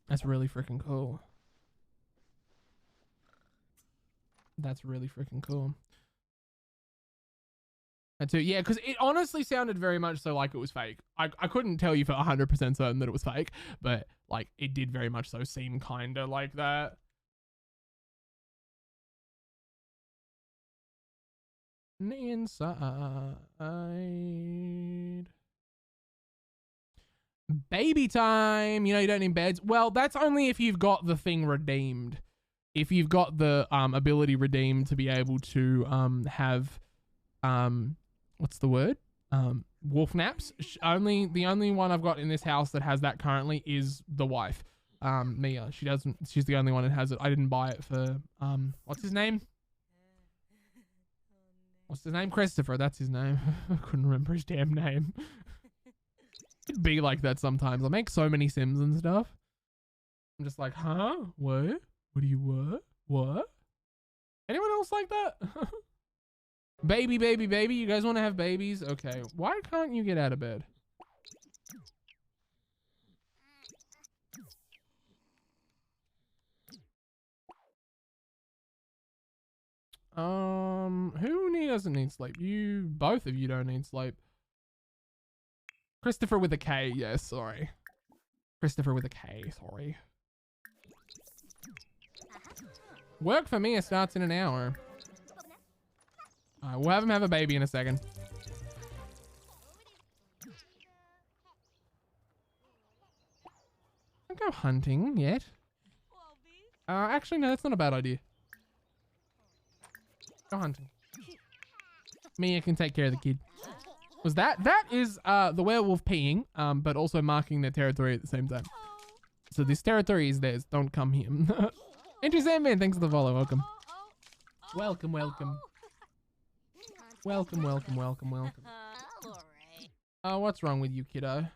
That's really freaking cool. That's really freaking cool. And so, yeah, because it honestly sounded very much so like it was fake. I couldn't tell you for 100% certain that it was fake, but like it did very much so seem kind of like that. Inside. Baby time. You know, you don't need beds. Well, that's only if you've got the thing redeemed. If you've got the ability redeemed to be able to have what's the word? Wolf naps. The only one I've got in this house that has that currently is the wife. Mia. She's the only one that has it. I didn't buy it for what's his name? What's his name? Christopher. That's his name. I couldn't remember his damn name. It'd be like that sometimes. I make so many Sims and stuff. I'm just like, huh? What? What do you what? What? Anyone else like that? Baby, baby, baby. You guys want to have babies? Okay. Why can't you get out of bed? Who doesn't need sleep? Both of you don't need sleep. Christopher with a K. Yes, sorry. Christopher with a K. Sorry. Work for me starts in an hour. Alright, we'll have him have a baby in a second. Don't go hunting yet. Actually, no, that's not a bad idea. Go hunting. Mia can take care of the kid. Was that is the werewolf peeing, but also marking their territory at the same time. So this territory is theirs. Don't come here. Entry Sandman, thanks for the follow. Welcome. Welcome, welcome. Welcome, welcome, welcome, welcome. What's wrong with you, kiddo?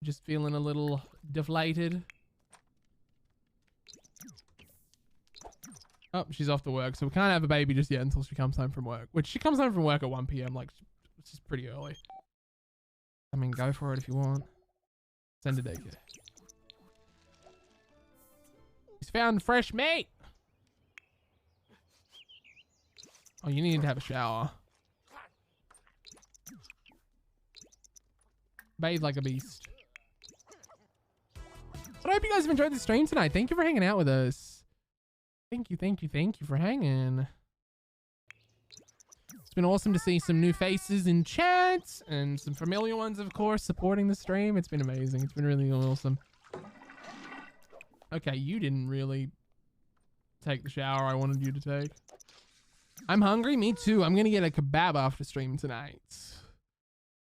Just feeling a little deflated? Oh, she's off to work, so we can't have a baby just yet until she comes home from work. Which she comes home from work at 1 PM, like, it's just pretty early. I mean, go for it if you want. Send a daycare. He's found fresh meat! Oh, you need to have a shower. Bathe like a beast. But I hope you guys have enjoyed the stream tonight. Thank you for hanging out with us. Thank you, thank you, thank you for hanging. It's been awesome to see some new faces in chat and some familiar ones, of course, supporting the stream. It's been amazing. It's been really awesome. Okay, you didn't really take the shower I wanted you to take. I'm hungry. Me too. I'm going to get a kebab after stream tonight.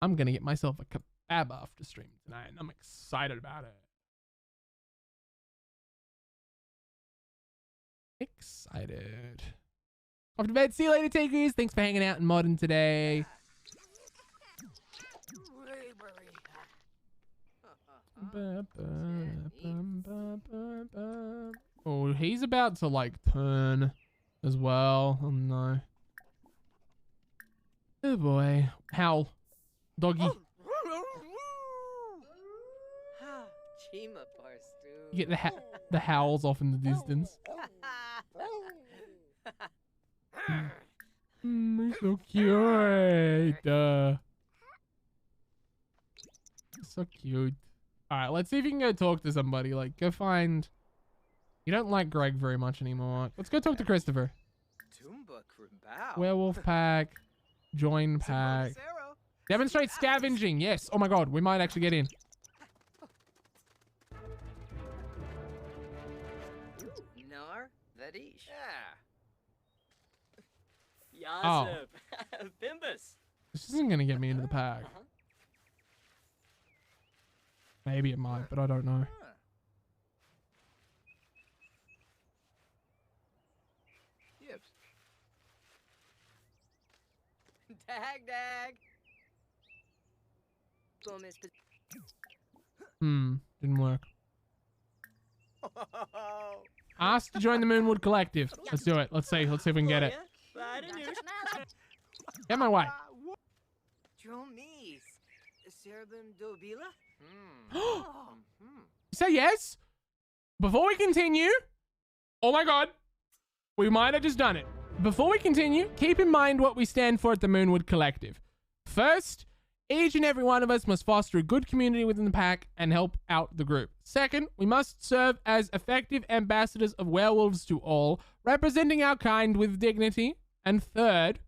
I'm going to get myself a kebab after stream tonight. And I'm excited about it. Excited. Off to bed. See you later, takers. Thanks for hanging out and modding today. Oh, he's about to like turn as well. Oh no. Oh boy. Howl. Doggy. You get the howls off in the distance. He's so cute. So cute. Alright, let's see if you can go talk to somebody. Like, go find... You don't like Greg very much anymore. Let's go talk to Christopher. Werewolf pack. Join pack. Demonstrate scavenging. Yes. Oh my god, we might actually get in. Oh. This isn't gonna get me into the pack. Maybe it might, but I don't know. Dag. Didn't work. Ask to join the Moonwood Collective. Let's do it. Let's see if we can get it. Get my way. Say yes? Before we continue, oh my god, we might have just done it. Before we continue, keep in mind what we stand for at the Moonwood Collective. First, each and every one of us must foster a good community within the pack and help out the group. Second, we must serve as effective ambassadors of werewolves to all, representing our kind with dignity. And third,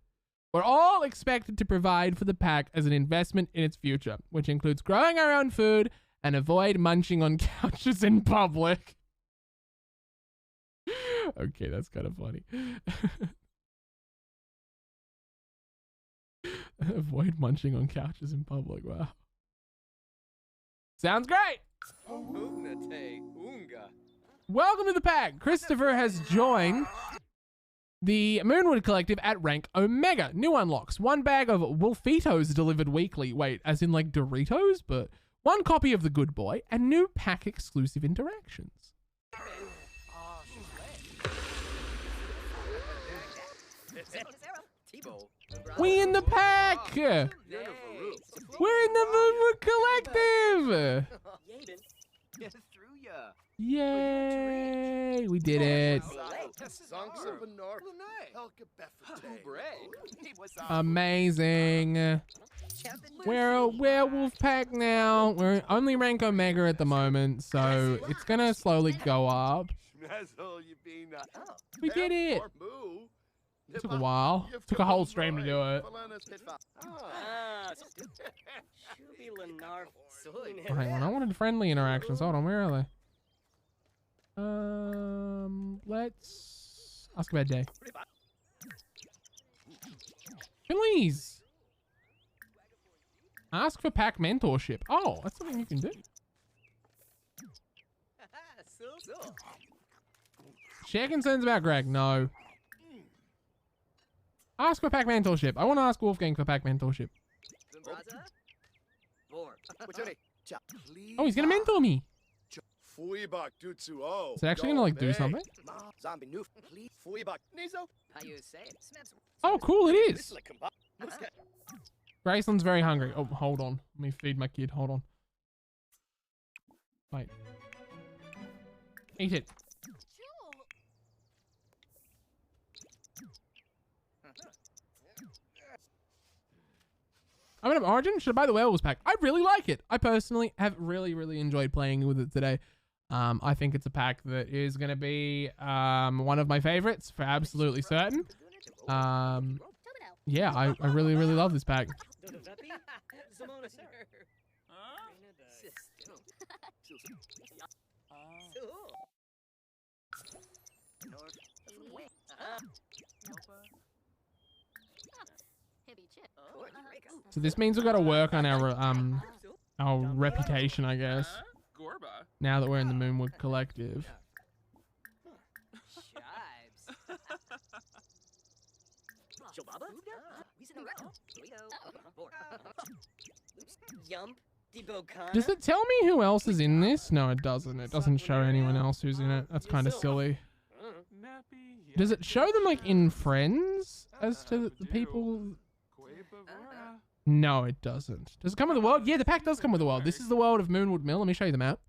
we're all expected to provide for the pack as an investment in its future, which includes growing our own food and avoid munching on couches in public. Okay, that's kind of funny. Avoid munching on couches in public. Wow. Sounds great. Welcome to the pack. Christopher has joined the Moonwood Collective at rank Omega. New unlocks. 1 bag of Wolfitos delivered weekly. Wait, as in like Doritos? But 1 copy of The Good Boy and new pack exclusive interactions. We in the pack! We're in the Moonwood Collective! Yay! We did it. Amazing. We're a werewolf pack now. We're only rank Omega at the moment, so it's gonna slowly go up. We did it! It took a while. It took a whole stream to do it. Oh, hang on, I wanted friendly interactions. Hold on, where are they? Let's ask about day. Please. Ask for pack mentorship. Oh, that's something you can do. Share concerns about Greg. No. Ask for pack mentorship. I want to ask Wolfgang for pack mentorship. Oh, he's gonna mentor me. Is it actually gonna like do something? Oh, cool, it is. Graceland's very hungry. Oh, hold on. Let me feed my kid. Hold on. Wait. Eat it. I'm gonna Origin. Should I buy the Werewolves pack? I really like it. I personally have really enjoyed playing with it today. I think it's a pack that is gonna be one of my favorites for absolutely certain. yeah, I really love this pack. So this means we've got to work on our reputation, I guess. Gorba. Now that we're in the Moonwood Collective. Does it tell me who else is in this? No, it doesn't. It doesn't show anyone else who's in it. That's kind of silly. Does it show them like in friends as to the people? No, it doesn't. Does it come with the world? Yeah, the pack does come with the world. This is the world of Moonwood Mill. Let me show you the map.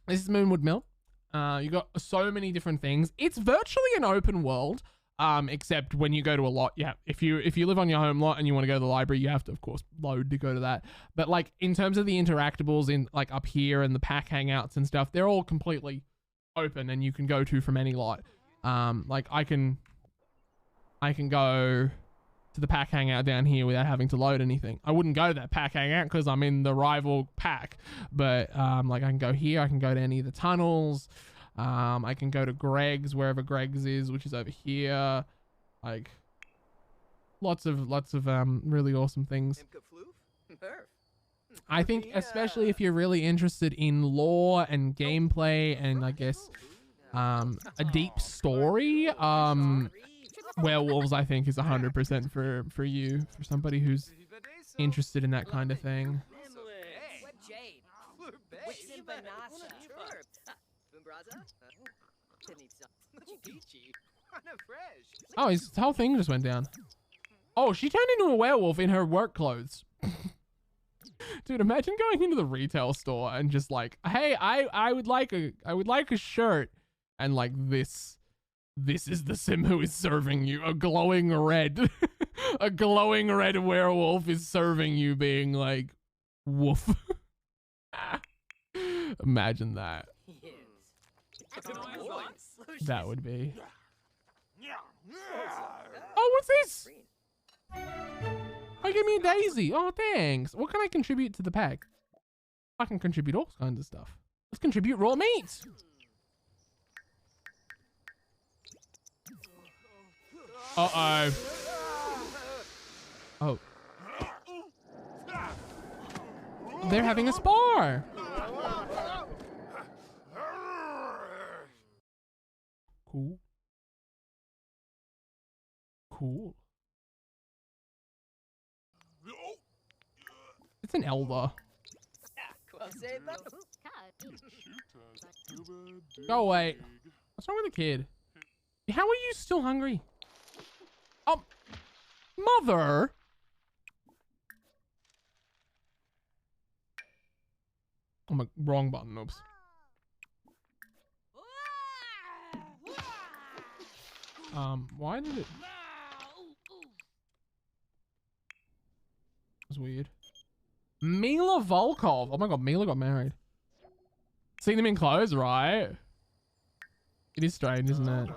This is Moonwood Mill. You got so many different things. It's virtually an open world, except when you go to a lot. Yeah, if you live on your home lot and you want to go to the library, you have to, of course, load to go to that. But like in terms of the interactables in like up here and the pack hangouts and stuff, they're all completely open and you can go to from any lot. Like I can go to the pack hangout down here without having to load anything. I wouldn't go to that pack hangout because I'm in the rival pack, but like I can go here, I can go to any of the tunnels, I can go to Greg's, wherever Greg's is, which is over here. Like lots of really awesome things. I think especially if you're really interested in lore and gameplay and I guess a deep story, Werewolves I think is 100% for you, for somebody who's interested in that kind of thing. Oh, his whole thing just went down. Oh, she turned into a werewolf in her work clothes. Dude, imagine going into the retail store and just like, hey, I would like a shirt, and like this is the sim who is serving you. A glowing red a glowing red werewolf is serving you, being like, woof. Imagine that. That would be. Oh, what's this? Oh, give me a daisy. Oh, thanks. What can I contribute to the pack? I can contribute all kinds of stuff. Let's contribute raw meat. Uh-oh. Oh. They're having a spar. Cool. Cool. It's an elder. Go away. What's wrong with the kid? How are you still hungry? Oh, mother. Oh my, wrong button. Oops. Why did it? That's weird. Mila Volkov. Oh my god, Mila got married. Seen them in clothes, right? It is strange, isn't it?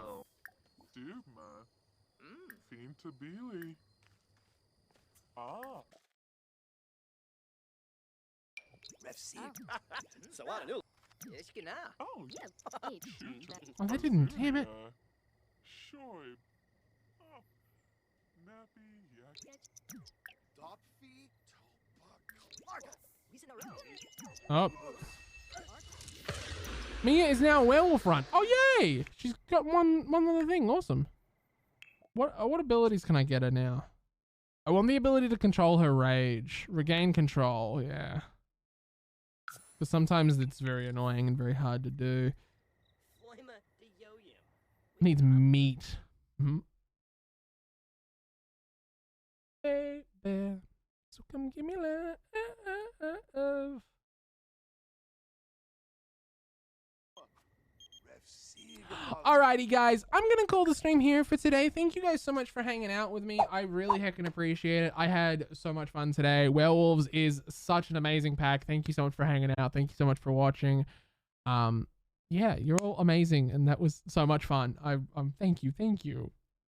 Oh, they didn't. Damn it. Oh. Mia is now a werewolf run. Oh, yay! She's got one other thing. Awesome. What abilities can I get her now? I want the ability to control her rage. Regain control, yeah. Because sometimes it's very annoying and very hard to do. Needs meat. Mm-hmm. Hey there. So come give me love. Alrighty guys, I'm gonna call the stream here for today. Thank you guys so much for hanging out with me. I really heckin' appreciate it. I had so much fun today. Werewolves is such an amazing pack. Thank you so much for hanging out. Thank you so much for watching. Yeah, you're all amazing and that was so much fun. Thank you.